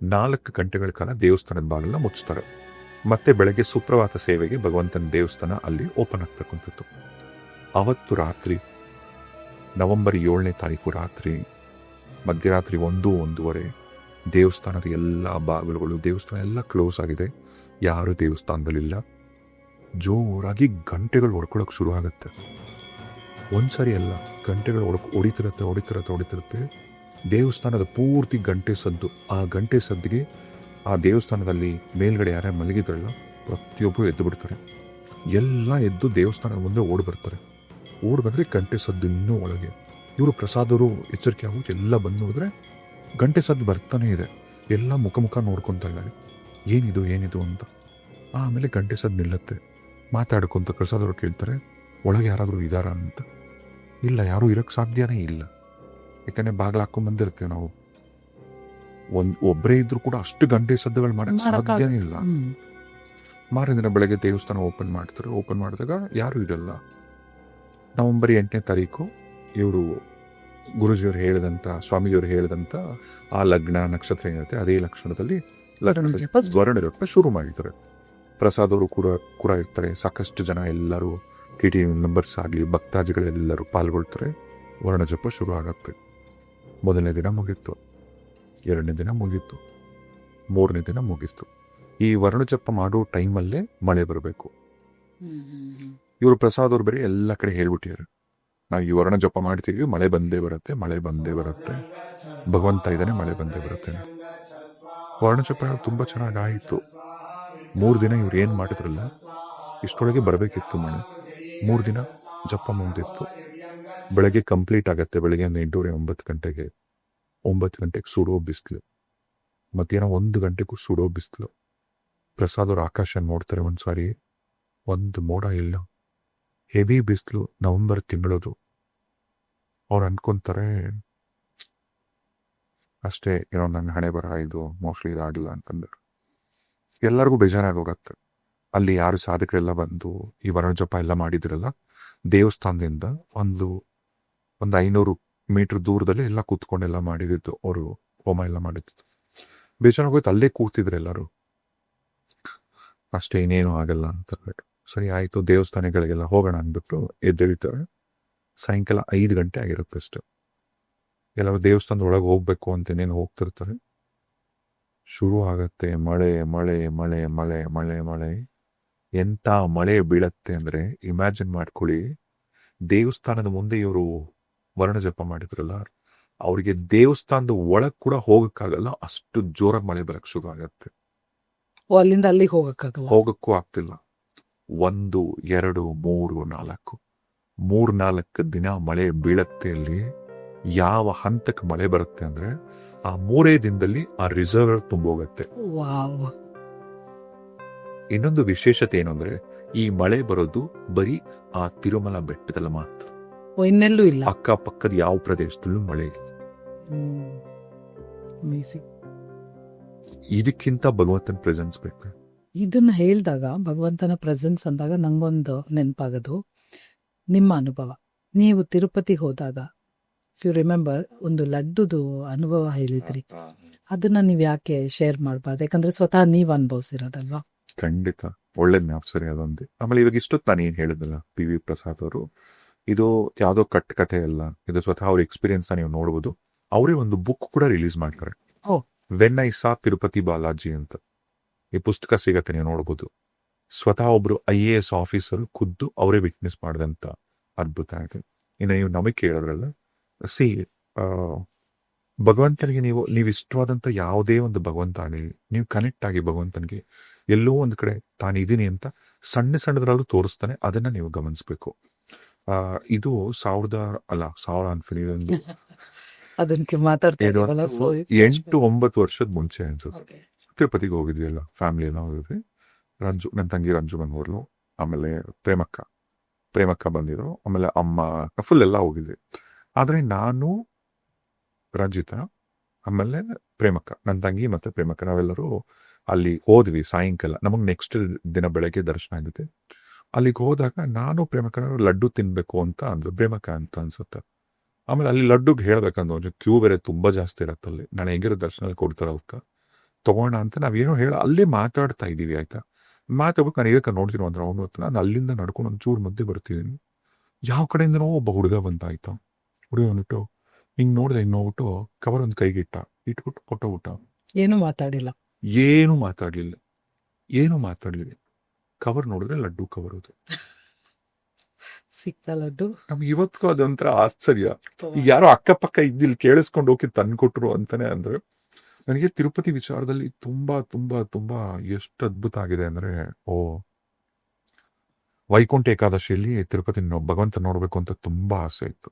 4 ಗಂಟೆಗಳ ಕಾಲ ದೇವಸ್ಥಾನದ ಬಾಗಿಲನ್ನ ಮುಚ್ತಾರೆ. ಮತ್ತೆ ಬೆಳಗ್ಗೆ ಸುಪ್ರಭಾತ ಸೇವೆಗೆ ಭಗವಂತನ ದೇವಸ್ಥಾನ ಅಲ್ಲಿ ಓಪನ್ ಆಗ್ತಕ್ಕಂಥದ್ದು. ಅವತ್ತು ರಾತ್ರಿ ನವೆಂಬರ್ 7ನೇ ತಾರೀಕು ರಾತ್ರಿ ಮಧ್ಯರಾತ್ರಿ 1-1:30 ದೇವಸ್ಥಾನದ ಎಲ್ಲ ಬಾಗಿಲುಗಳು, ದೇವಸ್ಥಾನ ಎಲ್ಲ ಕ್ಲೋಸ್ ಆಗಿದೆ. ಯಾರು ದೇವಸ್ಥಾನದಲ್ಲಿಲ್ಲ. ಜೋರಾಗಿ ಗಂಟೆಗಳು ಹೊಡ್ಕೊಳಕ್ ಶುರು ಆಗುತ್ತೆ. ಒಂದ್ಸರಿ ಅಲ್ಲ, ಗಂಟೆಗಳು ಹೊಡಿತಿರುತ್ತೆ. ದೇವಸ್ಥಾನದ ಪೂರ್ತಿ ಗಂಟೆ ಸದ್ದು. ಆ ಗಂಟೆ ಸದ್ದಿಗೆ ಆ ದೇವಸ್ಥಾನದಲ್ಲಿ ಮೇಲ್ಗಡೆ ಯಾರೇ ಮಲಗಿದ್ರಲ್ಲ ಪ್ರತಿಯೊಬ್ಬರು ಎದ್ದು ಬಿಡ್ತಾರೆ. ಎಲ್ಲ ಎದ್ದು ದೇವಸ್ಥಾನದ ಮುಂದೆ ಓಡಿ ಬಂದರೆ ಗಂಟೆ ಸದ್ದು ಇನ್ನೂ ಒಳಗೆ. ಇವರು ಪ್ರಸಾದವರು ಎಚ್ಚರಿಕೆ ಆಗೋದು ಎಲ್ಲ ಬಂದು ನೋಡಿದ್ರೆ ಗಂಟೆ ಸದ್ದು ಬರ್ತಾನೆ ಇದೆ. ಎಲ್ಲ ಮುಖ ನೋಡ್ಕೊತಾ ಇದ್ದಾರೆ, ಏನಿದು ಅಂತ. ಆಮೇಲೆ ಗಂಟೆ ಸದ್ದು ನಿಲ್ಲತ್ತೆ. ಮಾತಾಡ್ಕೊಂತ ಪ್ರಸಾದವರು ಕೇಳ್ತಾರೆ, ಒಳಗೆ ಯಾರಾದರೂ ಇದ್ದಾರಾ ಅಂತ. ಇಲ್ಲ, ಯಾರೂ ಇರೋಕ್ಕೆ ಸಾಧ್ಯನೇ ಇಲ್ಲ. ಯಾಕಂದರೆ ಬಾಗಿಲು ಹಾಕೊಂಡು ಬಂದಿರ್ತೇವೆ ನಾವು. ಒಬ್ಬರೇ ಇದ್ರೂ ಕೂಡ ಅಷ್ಟು ಗಂಟೆ ಸದ್ದುಗಳು ಮಾಡೋಕ್ಕೆ ಸಾಧ್ಯನೇ ಇಲ್ಲ. ಮಾರನೇ ದಿನ ಬೆಳಗ್ಗೆ ದೇವಸ್ಥಾನ ಓಪನ್ ಮಾಡ್ತಾರೆ. ಓಪನ್ ಮಾಡಿದಾಗ ಯಾರೂ ಇರಲ್ಲ. ನವೆಂಬರ್ 8ನೇ ತಾರೀಕು ಇವರು ಗುರುಜಿಯವರು ಹೇಳಿದಂಥ, ಸ್ವಾಮೀಜಿಯವರು ಹೇಳಿದಂಥ ಆ ಲಗ್ನ ನಕ್ಷತ್ರ ಏನಿರುತ್ತೆ ಅದೇ ಲಕ್ಷಣದಲ್ಲಿ ವರ್ಣ ಜಪ ಶುರು ಮಾಡಿದ್ದಾರೆ. ಪ್ರಸಾದವರು ಕೂಡ ಇರ್ತಾರೆ. ಸಾಕಷ್ಟು ಜನ ಎಲ್ಲರೂ KT ಮೆಂಬರ್ಸ್ ಆಗಲಿ ಭಕ್ತಾದಿಗಳೆಲ್ಲರೂ ಪಾಲ್ಗೊಳ್ತಾರೆ. ವರ್ಣ ಜಪ ಶುರು ಆಗುತ್ತೆ. ಮೊದಲನೇ ದಿನ ಮುಗೀತು, 2ನೇ ದಿನ ಮುಗೀತು, 3ನೇ ದಿನ ಮುಗೀತು. ಈ ವರ್ಣ ಜಪ ಮಾಡೋ ಟೈಮಲ್ಲೇ ಮಳೆ ಬರಬೇಕು. ಇವರು ಪ್ರಸಾದವ್ರು ಬೇರೆ ಎಲ್ಲ ಕಡೆ ಹೇಳ್ಬಿಟ್ಟಿದ್ದಾರೆ, ನಾವು ಈ ವರ್ಣ ಜಪ ಮಾಡ್ತೀವಿ, ಮಳೆ ಬಂದೇ ಬರುತ್ತೆ, ಭಗವಂತ ಇದ್ದಾನೆ, ಮಳೆ ಬಂದೇ ಬರುತ್ತೆ. ವರ್ಣ ಜಪ ತುಂಬ ಚೆನ್ನಾಗಿ ಆಯಿತು. 3 ದಿನ ಇವ್ರು ಏನು ಮಾಡಿದ್ರಲ್ಲ ಇಷ್ಟೊಳಗೆ ಬರಬೇಕಿತ್ತು ಮಳೆ. 3 ದಿನ ಜಪ ಮುಗಿದಿತ್ತು. ಬೆಳಗ್ಗೆ ಕಂಪ್ಲೀಟ್ ಆಗತ್ತೆ. ಬೆಳಗ್ಗೆ 8:30 9 ಗಂಟೆಗೆ ಸುಡೋ ಬಿಸಿಲು. ಮಧ್ಯಾಹ್ನ 1 ಗಂಟೆಗೂ ಸುಡೋ ಬಿಸಿಲು. ಪ್ರಸಾದವ್ರು ಆಕಾಶ ನೋಡ್ತಾರೆ. ಒಂದ್ಸಾರಿ ಒಂದು ಮೋಡ ಇಲ್ಲ, ಹೆವಿ ಬಿಸಿಲು, ನವೆಂಬರ್ ತಿಂಗಳದು. ಅವ್ರು ಅನ್ಕೊಂತಾರೆ ಅಷ್ಟೇ, ಏನೋ ನನ್ನ ಹಣೆ ಬರಹ ಇದು, ಮೋಸ್ಟ್ಲಿ ಇದಾಗಿಲ್ಲ ಅಂತಂದರು. ಎಲ್ಲರಿಗೂ ಬೇಜಾರಾಗಿ ಹೋಗತ್ತೆ. ಅಲ್ಲಿ ಯಾರು ಸಾಧಕರೆಲ್ಲ ಬಂದು ಈ ವರ್ಣ ಜಪ ಎಲ್ಲ ಮಾಡಿದ್ರಲ್ಲ, ದೇವಸ್ಥಾನದಿಂದ ಒಂದು 500 ಮೀಟರ್ ದೂರದಲ್ಲಿ ಎಲ್ಲ ಕೂತ್ಕೊಂಡೆಲ್ಲ ಮಾಡಿದ್ದು. ಅವರು ಹೋಮ ಎಲ್ಲ ಮಾಡಿದ್ದು. ಬೇಜಾರಾಗೋಯ್ತು. ಅಲ್ಲೇ ಕೂತಿದ್ರು ಎಲ್ಲರೂ. ಅಷ್ಟೇ, ಇನ್ನೇನು ಆಗಲ್ಲ ಅಂತ. ಸರಿ ಆಯಿತು, ದೇವಸ್ಥಾನಗಳಿಗೆಲ್ಲ ಹೋಗೋಣ ಅಂದ್ಬಿಟ್ಟು ಎದ್ದೇಳ್ತಾರೆ. ಸಾಯಂಕಾಲ 5 ಗಂಟೆ ಆಗಿರುತ್ತೆ ಅಷ್ಟು. ಎಲ್ಲರೂ ದೇವಸ್ಥಾನದ ಒಳಗೆ ಹೋಗ್ಬೇಕು ಅಂತ ಇನ್ನೇನು ಹೋಗ್ತಿರ್ತಾರೆ. ಶುರು ಆಗತ್ತೆ ಮಳೆ. ಎಂಥ ಮಳೆ ಬೀಳತ್ತೆ ಅಂದರೆ ಇಮ್ಯಾಜಿನ್ ಮಾಡ್ಕೊಳ್ಳಿ. ದೇವಸ್ಥಾನದ ಮುಂದೆ ಇವರು ವರ್ಣ ಜಪ ಮಾಡಿದ್ರಲ್ಲ, ಅವರಿಗೆ ದೇವಸ್ಥಾನದ ಒಳಗೆ ಕೂಡ ಹೋಗಕ್ಕಾಗಲ್ಲ, ಅಷ್ಟು ಜೋರಾಗಿ ಮಳೆ ಬರಕ್ಕೆ ಶುರು ಆಗತ್ತೆ. ಅಲ್ಲಿಂದ ಅಲ್ಲಿಗೆ ಹೋಗಕ್ಕೂ ಆಗ್ತಿಲ್ಲ. 1 2 3 4 ದಿನ ಮಳೆ ಬೀಳತ್ತೆ. ಅಲ್ಲಿ ಯಾವ ಹಂತಕ್ಕೆ ಮಳೆ ಬರುತ್ತೆ ಅಂದ್ರೆ ಆ 3 ದಿನದಲ್ಲಿ ಆ ರಿಸರ್ವರ್ ತುಂಬೋಗತ್ತೆ. ಇನ್ನೊಂದು ವಿಶೇಷತೆ ಏನು ಅಂದ್ರೆ, ಈ ಮಳೆ ಬರೋದು ಬರೀ ಆ ತಿರುಮಲ ಬೆಟ್ಟದಲ್ಲಿ ಮಾತ್ರ, ಇನ್ನೆಲ್ಲೂ ಇಲ್ಲ. ಅಕ್ಕಪಕ್ಕದ ಯಾವ ಪ್ರದೇಶದಲ್ಲೂ ಮಳೆ ಇಲ್ಲ. ಇದಕ್ಕಿಂತ ಭಗವಂತನ ಪ್ರೆಸೆನ್ಸ್ ಬೇಕು. ಇದನ್ನ ಹೇಳಿದಾಗ, ಭಗವಂತನ ಪ್ರೆಸೆನ್ಸ್ ಅಂದಾಗ ನಂಗೊಂದು ನೆನಪಾಗೋದು ನಿಮ್ಮ ಅನುಭವ. ನೀವು ತಿರುಪತಿಗೆ ಹೋದಾಗ, ಇಫ್ ಯು ರಿಮೆಂಬರ್, ಒಂದು ಲಡ್ಡುದು ಅನುಭವ ಹೇಳಿದ್ರಿ. ಅದನ್ನ ನೀವು ಯಾಕೆ ಶೇರ್ ಮಾಡಬಾರ್ದು? ಯಾಕಂದ್ರೆ ಸ್ವತಃ ನೀವು ಅನುಭವಿಸಿರೋದಲ್ವಾ. ಖಂಡಿತ ಒಳ್ಳೇದ್ ಜ್ಞಾಪಸರಿ ಅದೊಂದು. ಆಮೇಲೆ ಇವಾಗ ಇಷ್ಟೊತ್ತು ನಾನು ಏನ್ ಹೇಳಿದಲ್ಲ, PV ಪ್ರಸಾದ್ ಅವರು, ಇದು ಯಾವುದೋ ಕತೆ ಅಲ್ಲ, ಇದು ಸ್ವತಃ ಅವ್ರ ಎಕ್ಸ್ಪೀರಿಯನ್ಸ್ ನೀವು ನೋಡ್ಬೋದು. ಅವರೇ ಒಂದು ಬುಕ್ ಕೂಡ ರಿಲೀಸ್ ಮಾಡ್ತಾರೆ, when I saw Tirupati Balaji ಅಂತ. ಈ ಪುಸ್ತಕ ಸಿಗತ್ತೆ, ನೀವು ನೋಡ್ಬೋದು. ಸ್ವತಃ ಒಬ್ರು IAS ಆಫೀಸರ್ ಖುದ್ದು ಅವರೇ ವಿಟ್ನೆಸ್ ಮಾಡಿದಂತ ಅದ್ಭುತ ಆಗಿದೆ. ಇನ್ನು ನೀವು ನಮಗೆ ಕೇಳೋದ್ರಲ್ಲ, ಭಗವಂತನಿಗೆ ನೀವು ಇಷ್ಟವಾದಂಥ ಯಾವುದೇ ಒಂದು ಭಗವಂತ ಆಗಲಿ, ನೀವು ಕನೆಕ್ಟ್ ಆಗಿ ಭಗವಂತನಿಗೆ ಎಲ್ಲೋ ಒಂದು ಕಡೆ ತಾನಿದ್ದೀನಿ ಅಂತ ಸಣ್ಣದ್ರಲ್ಲೂ ತೋರಿಸ್ತಾನೆ. ಅದನ್ನ ನೀವು ಗಮನಿಸ್ಬೇಕು. ಇದು 8-9 ವರ್ಷದ ಮುಂಚೆ ಅನ್ಸುತ್ತೆ. ತಿರುಪತಿಗೆ ಹೋಗಿದ್ವಿ ಎಲ್ಲ, ಫ್ಯಾಮಿಲಿ ಎಲ್ಲ ಹೋಗಿದ್ವಿ. ನನ್ನ ತಂಗಿ ರಂಜು ಬಂದೋರ್ಲು, ಆಮೇಲೆ ಪ್ರೇಮಕ್ಕ ಬಂದಿದ್ರು, ಆಮೇಲೆ ಅಮ್ಮ, ಫುಲ್ ಎಲ್ಲ ಹೋಗಿದ್ವಿ. ಆದ್ರೆ ನಾನು, ರಂಜಿತಾ, ಆಮೇಲೆ ಪ್ರೇಮಕ್ಕ, ನನ್ನ ತಂಗಿ ಮತ್ತೆ ಪ್ರೇಮಕ್ಕ, ನಾವೆಲ್ಲರೂ ಅಲ್ಲಿ ಹೋದ್ವಿ ಸಾಯಂಕಾಲ. ನಮಗೆ ನೆಕ್ಸ್ಟ್ ದಿನ ಬೆಳಗ್ಗೆ ದರ್ಶನ ಆಗುತ್ತೆ. ಅಲ್ಲಿಗೆ ಹೋದಾಗ ನಾನು ಪ್ರೇಮಕ್ಕ ಲಡ್ಡು ತಿನ್ಬೇಕು ಅಂತ ಅಂದ್ರು, ಪ್ರೇಮಕ್ಕ ಅಂತ ಅನ್ಸುತ್ತೆ. ಆಮೇಲೆ ಅಲ್ಲಿ ಲಡ್ಡುಗೆ ಹೇಳ್ಬೇಕಂದ್ರೆ ಕ್ಯೂ ಬೇರೆ ತುಂಬಾ ಜಾಸ್ತಿ ಇರತ್ತೆ ಅಲ್ಲಿ. ನಾನು ಹೆಂಗಿರೋ ದರ್ಶನ ಕೊಡ್ತಾರ ಅವಕ್ಕ ತಗೋಣ ಅಂತ ನಾವೇನೋ ಅಲ್ಲೇ ಮಾತಾಡ್ತಾ ಇದೀವಿ. ಆಯ್ತಾ, ಮಾತಾಡ್ಬೇಕು. ನಾನು ಇದಕ್ಕೆ ನೋಡ್ತೀನಿ ಅಂದ್ರೆ ಅವನು ನಾನು ಅಲ್ಲಿಂದ ನಡ್ಕೊಂಡು ಒಂಚೂರು ಮಧ್ಯೆ ಬರ್ತಿದ್ದೀನಿ. ಯಾವ ಕಡೆಯಿಂದನೋ ಒಬ್ಬ ಹುಡುಗ ಬಂತ. ಆಯ್ತಾ, ಹುಡುಗ ಬಂದ್ಬಿಟ್ಟು ಹಿಂಗ್ ನೋಡಿದೆ, ಹಿಂಗ್ ನೋಡ್ಬಿಟ್ಟು ಕವರ್ ಒಂದು ಕೈಗೆ ಇಟ್ಬಿಟ್ಟು ಕೊಟ್ಟೋಗ್ಬಿಟ್ಟ. ಏನು ಮಾತಾಡಿಲ್ಲ. ಏನು ಮಾತಾಡ್ಲಿಲ್ಲ. ಕವರ್ ನೋಡಿದ್ರೆ ಲಡ್ಡು ಕವರ್ ಅದು. ಸಿಕ್ತ ಲಡ್ಡು. ನಮ್ಗೆ ಇವತ್ತಿಗೂ ಅದೊಂಥರ ಆಶ್ಚರ್ಯ. ಈಗ ಯಾರೋ ಅಕ್ಕಪಕ್ಕ ಇದ್ದಿಲ್ಲಿ ಕೇಳಿಸ್ಕೊಂಡು ಹೋಗಿ ತಂದ್ಕೊಟ್ರು ಅಂತಾನೆ ಅಂದ್ರೆ. ನನಗೆ ತಿರುಪತಿ ವಿಚಾರದಲ್ಲಿ ತುಂಬಾ ತುಂಬಾ ತುಂಬಾ ಎಷ್ಟು ಅದ್ಭುತ ಆಗಿದೆ ಅಂದ್ರೆ, ವೈಕುಂಠ ಏಕಾದಶಿಯಲ್ಲಿ ತಿರುಪತಿ ಭಗವಂತ ನೋಡ್ಬೇಕು ಅಂತ ತುಂಬಾ ಆಸೆ ಇತ್ತು.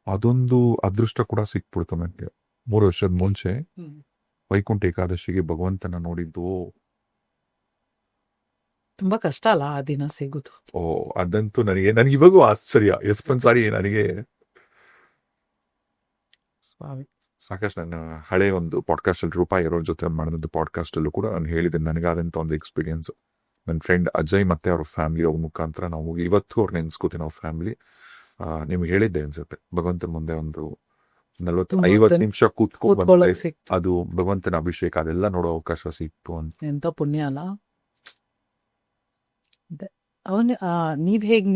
ಅದೊಂದು ಅದೃಷ್ಟ ಕೂಡ ಸಿಕ್ಬಿಡ್ತು ನನಗೆ. 3 ವರ್ಷದ ಮುಂಚೆ ವೈಕುಂಠ ಏಕಾದಶಿಗೆ ಭಗವಂತನ ನೋಡಿದ್ದು. ತುಂಬಾ ಕಷ್ಟ ಅಲ್ಲ ಆ ದಿನ ಸಿಗುದು. ಅದಂತೂ ನನಗೆ ಇವಾಗೂ ಆಶ್ಚರ್ಯ. ಎಷ್ಟೊಂದ್ಸಾರಿ ನನಗೆ ಸಾಕಷ್ಟು ನನ್ನ ಹಳೆ ಒಂದು ಪಾಡ್ಕಾಸ್ಟ್ ಅಲ್ಲಿ ರೂಪಾಯಿ ಇರೋ ಜೊತೆ ಮಾಡಿದ ಪಾಡ್ಕಾಸ್ಟ್ ಅಲ್ಲೂ ಕೂಡ ನಾನು ಹೇಳಿದ್ದೆ ನನಗಾದಂತ ಒಂದು ಎಕ್ಸ್ಪೀರಿಯನ್ಸ್. ನನ್ನ ಫ್ರೆಂಡ್ ಅಜಯ್ ಮತ್ತೆ ಅವ್ರ ಫ್ಯಾಮಿಲಿ ಅವ್ರ ಮುಖಾಂತರ ನಾವು ಇವತ್ತು ಅವ್ರು ನೆನ್ಸ್ಕೋತೀನಿ. ಅವ್ರ ಫ್ಯಾಮಿಲಿ ನಿಮ್ಗೆ ಹೇಳಿದ್ದೆ ಅನ್ಸುತ್ತೆ, ಭಗವಂತನ ಮುಂದೆ ಒಂದು 40-50 ನಿಮಿಷ ಕೂತ್ಕೊಂಡು ಅದು ಭಗವಂತನ ಅಭಿಷೇಕ ಅದೆಲ್ಲ ನೋಡೋ ಅವಕಾಶ ಸಿಕ್ತು ಅಂತ. ಎಂತ ಪುಣ್ಯ ಅಲ್ಲ. ಅವನ್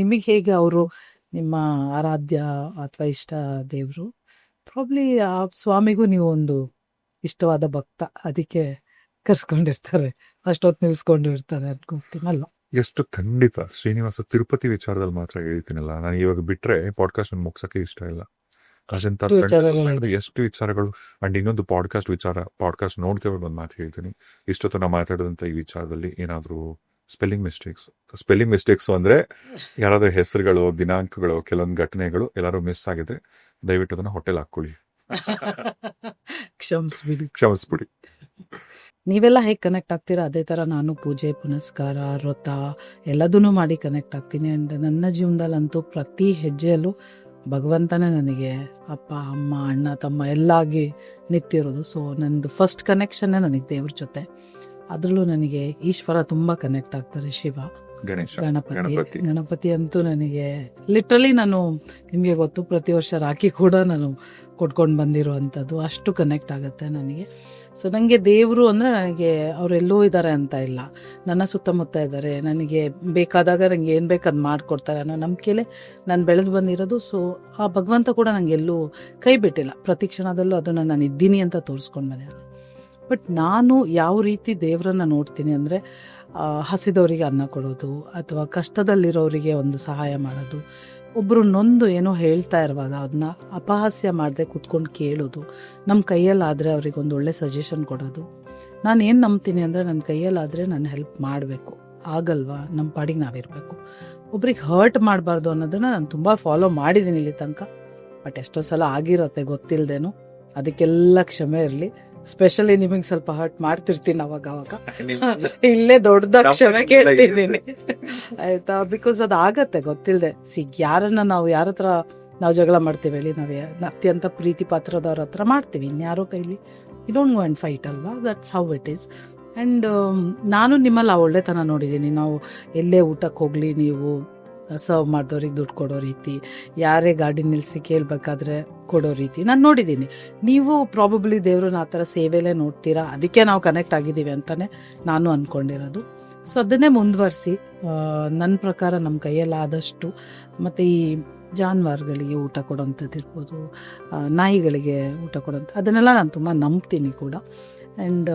ನಿಮಗೆ ಹೇಗೆ ಅವರು ನಿಮ್ಮ ಆರಾಧ್ಯ ಅಥವಾ ಇಷ್ಟ ದೇವ್ರು? ಪ್ರಾಬ್ಲಿ ಆ ಸ್ವಾಮಿಗೂ ನೀವು ಒಂದು ಇಷ್ಟವಾದ ಭಕ್ತ, ಅದಕ್ಕೆ ಕರ್ಸ್ಕೊಂಡಿರ್ತಾರೆ, ಅಷ್ಟೊತ್ತು ನಿಲ್ಸ್ಕೊಂಡಿರ್ತಾರೆ ಅನ್ಕೊಂತೀನಲ್ಲ. ಎಷ್ಟು ಖಂಡಿತ ಶ್ರೀನಿವಾಸ ತಿರುಪತಿ ವಿಚಾರದಲ್ಲಿ ಮಾತ್ರ ಹೇಳ್ತೀನಲ್ಲ. ನಾನು ಇವಾಗ ಬಿಟ್ರೆ ಪಾಡ್ಕಾಸ್ಟ್ ಮುಗ್ಸಕ್ಕೆ ಇಷ್ಟ ಇಲ್ಲ. ಎಷ್ಟು ವಿಚಾರಗಳು. ಅಂಡ್ ಇನ್ನೊಂದು ಪಾಡ್ಕಾಸ್ಟ್ ನೋಡ್ತೇವೆ ಒಂದು ಮಾತು ಹೇಳ್ತೀನಿ. ಇಷ್ಟೊತ್ತು ನಾವು ಮಾತಾಡಿದಂತ ಈ ವಿಚಾರದಲ್ಲಿ ಏನಾದ್ರು ಸ್ಪೆಲ್ಲಿಂಗ್ ಮಿಸ್ಟೇಕ್ಸ್ ಅಂದ್ರೆ ಯಾರಾದ್ರೂ ಹೆಸರುಗಳು, ದಿನಾಂಕಗಳು, ಕೆಲವೊಂದು ಘಟನೆಗಳು ಎಲ್ಲಾರು ಮಿಸ್ ಆಗಿದೆ, ದಯವಿಟ್ಟು ಅದನ್ನ ಹೋಟೆಲ್ ಹಾಕೊಳ್ಳಿ. ಕ್ಷಮಿಸ್ಬಿಡಿ. ನೀವೆಲ್ಲ ಹೇಗೆ ಕನೆಕ್ಟ್ ಆಗ್ತೀರಾ ಅದೇ ತರ ನಾನು ಪೂಜೆ ಪುನಸ್ಕಾರ ವ್ರತ ಎಲ್ಲದನ್ನು ಮಾಡಿ ಕನೆಕ್ಟ್ ಆಗ್ತೀನಿ. ಅಂಡ್ ನನ್ನ ಜೀವನದಲ್ಲಂತೂ ಪ್ರತಿ ಹೆಜ್ಜೆಯಲ್ಲೂ ಭಗವಂತನೇ ನನಗೆ ಅಪ್ಪ ಅಮ್ಮ ಅಣ್ಣ ತಮ್ಮ ಎಲ್ಲಾಗಿ ನಿಂತಿರೋದು. ಸೊ ನಂದು ಫಸ್ಟ್ ಕನೆಕ್ಷನ್ನೇ ನನಗೆ ದೇವ್ರ ಜೊತೆ. ಅದ್ರಲ್ಲೂ ನನಗೆ ಈಶ್ವರ ತುಂಬಾ ಕನೆಕ್ಟ್ ಆಗ್ತಾರೆ, ಶಿವ, ಗಣಪತಿ ಅಂತೂ ನನಗೆ ಲಿಟ್ರಲಿ ನಾನು ನಿಮಗೆ ಗೊತ್ತು ಪ್ರತಿ ವರ್ಷ ರಾಖಿ ಕೂಡ ನಾನು ಕೊಟ್ಕೊಂಡು ಬಂದಿರುವಂಥದ್ದು, ಅಷ್ಟು ಕನೆಕ್ಟ್ ಆಗುತ್ತೆ ನನಗೆ. ಸೊ ನನಗೆ ದೇವರು ಅಂದರೆ ನನಗೆ ಅವರೆಲ್ಲೋ ಇದ್ದಾರೆ ಅಂತ ಇಲ್ಲ, ನನ್ನ ಸುತ್ತಮುತ್ತ ಇದ್ದಾರೆ. ನನಗೆ ಬೇಕಾದಾಗ ನನಗೆ ಏನು ಬೇಕು ಅದು ಮಾಡಿಕೊಡ್ತಾರೆ ಅನ್ನೋ ನಂಬಿಕೆಯಲ್ಲೇ ನಾನು ಬೆಳೆದು ಬಂದಿರೋದು. ಸೊ ಆ ಭಗವಂತ ಕೂಡ ನನಗೆ ಎಲ್ಲೂ ಕೈ ಬಿಟ್ಟಿಲ್ಲ, ಪ್ರತಿ ಕ್ಷಣದಲ್ಲೂ ಅದನ್ನು ನಾನು ಇದ್ದೀನಿ ಅಂತ ತೋರಿಸ್ಕೊಂಡು ಬಂದಿಲ್ಲ. ಬಟ್ ನಾನು ಯಾವ ರೀತಿ ದೇವರನ್ನ ನೋಡ್ತೀನಿ ಅಂದರೆ, ಹಸಿದವರಿಗೆ ಅನ್ನ ಕೊಡೋದು ಅಥವಾ ಕಷ್ಟದಲ್ಲಿರೋರಿಗೆ ಒಂದು ಸಹಾಯ ಮಾಡೋದು, ಒಬ್ಬರು ನೊಂದು ಏನೋ ಹೇಳ್ತಾ ಇರುವಾಗ ಅದನ್ನ ಅಪಹಾಸ್ಯ ಮಾಡದೆ ಕೂತ್ಕೊಂಡು ಕೇಳೋದು, ನಮ್ಮ ಕೈಯಲ್ಲಾದರೆ ಅವ್ರಿಗೆ ಒಂದು ಒಳ್ಳೆ ಸಜೆಷನ್ ಕೊಡೋದು. ನಾನು ಏನು ನಂಬ್ತೀನಿ ಅಂದರೆ, ನನ್ನ ಕೈಯಲ್ಲಾದರೆ ನಾನು ಹೆಲ್ಪ್ ಮಾಡಬೇಕು, ಆಗಲ್ವಾ ನಮ್ಮ ಪಾಡಿಗೆ ನಾವಿರಬೇಕು, ಒಬ್ರಿಗೆ ಹರ್ಟ್ ಮಾಡಬಾರ್ದು ಅನ್ನೋದನ್ನು ನಾನು ತುಂಬ ಫಾಲೋ ಮಾಡಿದ್ದೀನಿ ಇಲ್ಲಿ ತನಕ. ಬಟ್ ಎಷ್ಟೋ ಸಲ ಆಗಿರತ್ತೆ ಗೊತ್ತಿಲ್ಲದೇನು, ಅದಕ್ಕೆಲ್ಲ ಕ್ಷಮೆ ಇರಲಿ. ಸ್ಪೆಷಲಿ ನಿಮಗೆ ಸ್ವಲ್ಪ ಹರ್ಟ್ ಮಾಡ್ತಿರ್ತೀನಿ ಅವಾಗ ಇಲ್ಲೇ ದೊಡ್ಡದಾಗಿ ಕ್ಷಮೆ ಕೇಳ್ತಿದ್ದೀನಿ ಆಯ್ತಾ. ಬಿಕಾಸ್ ಅದು ಆಗತ್ತೆ ಗೊತ್ತಿಲ್ಲದೆ. ಯಾರನ್ನ ನಾವು ಯಾರ ಹತ್ರ ನಾವು ಜಗಳ ಮಾಡ್ತೀವಿ ಹೇಳಿ, ನಾವು ಅತ್ಯಂತ ಪ್ರೀತಿ ಪಾತ್ರದವ್ರ ಹತ್ರ ಮಾಡ್ತೀವಿ, ಇನ್ಯಾರೋ ಕೈಲಿ you don't go and fight ಅಲ್ವಾ. That's how it is. And ನಾನು ನಿಮ್ಮಲ್ಲಿ ಆ ಒಳ್ಳೆತನ ನೋಡಿದ್ದೀನಿ. ನಾವು ಎಲ್ಲೇ ಊಟಕ್ಕೆ ಹೋಗಲಿ, ನೀವು ಸರ್ವ್ ಮಾಡಿದವ್ರಿಗೆ ದುಡ್ಡು ಕೊಡೋ ರೀತಿ, ಯಾರೇ ಗಾಡಿ ನಿಲ್ಲಿಸಿ ಕೇಳಬೇಕಾದ್ರೆ ಕೊಡೋ ರೀತಿ ನಾನು ನೋಡಿದ್ದೀನಿ. ನೀವು ಪ್ರಾಬಬ್ಲಿ ದೇವ್ರನ್ನ ಆ ಥರ ಸೇವೆಲೇ ನೋಡ್ತೀರಾ, ಅದಕ್ಕೆ ನಾವು ಕನೆಕ್ಟ್ ಆಗಿದ್ದೀವಿ ಅಂತಲೇ ನಾನು ಅಂದ್ಕೊಂಡಿರೋದು. ಸೊ ಅದನ್ನೇ ಮುಂದುವರಿಸಿ ನನ್ನ ಪ್ರಕಾರ ನಮ್ಮ ಕೈಯಲ್ಲಾದಷ್ಟು, ಮತ್ತು ಈ ಜಾನುವಾರುಗಳಿಗೆ ಊಟ ಕೊಡೋಂಥದ್ದು ಇರ್ಬೋದು, ನಾಯಿಗಳಿಗೆ ಊಟ ಕೊಡೋಂಥ, ಅದನ್ನೆಲ್ಲ ನಾನು ತುಂಬ ನಂಬ್ತೀನಿ ಕೂಡ. ಆ್ಯಂಡ್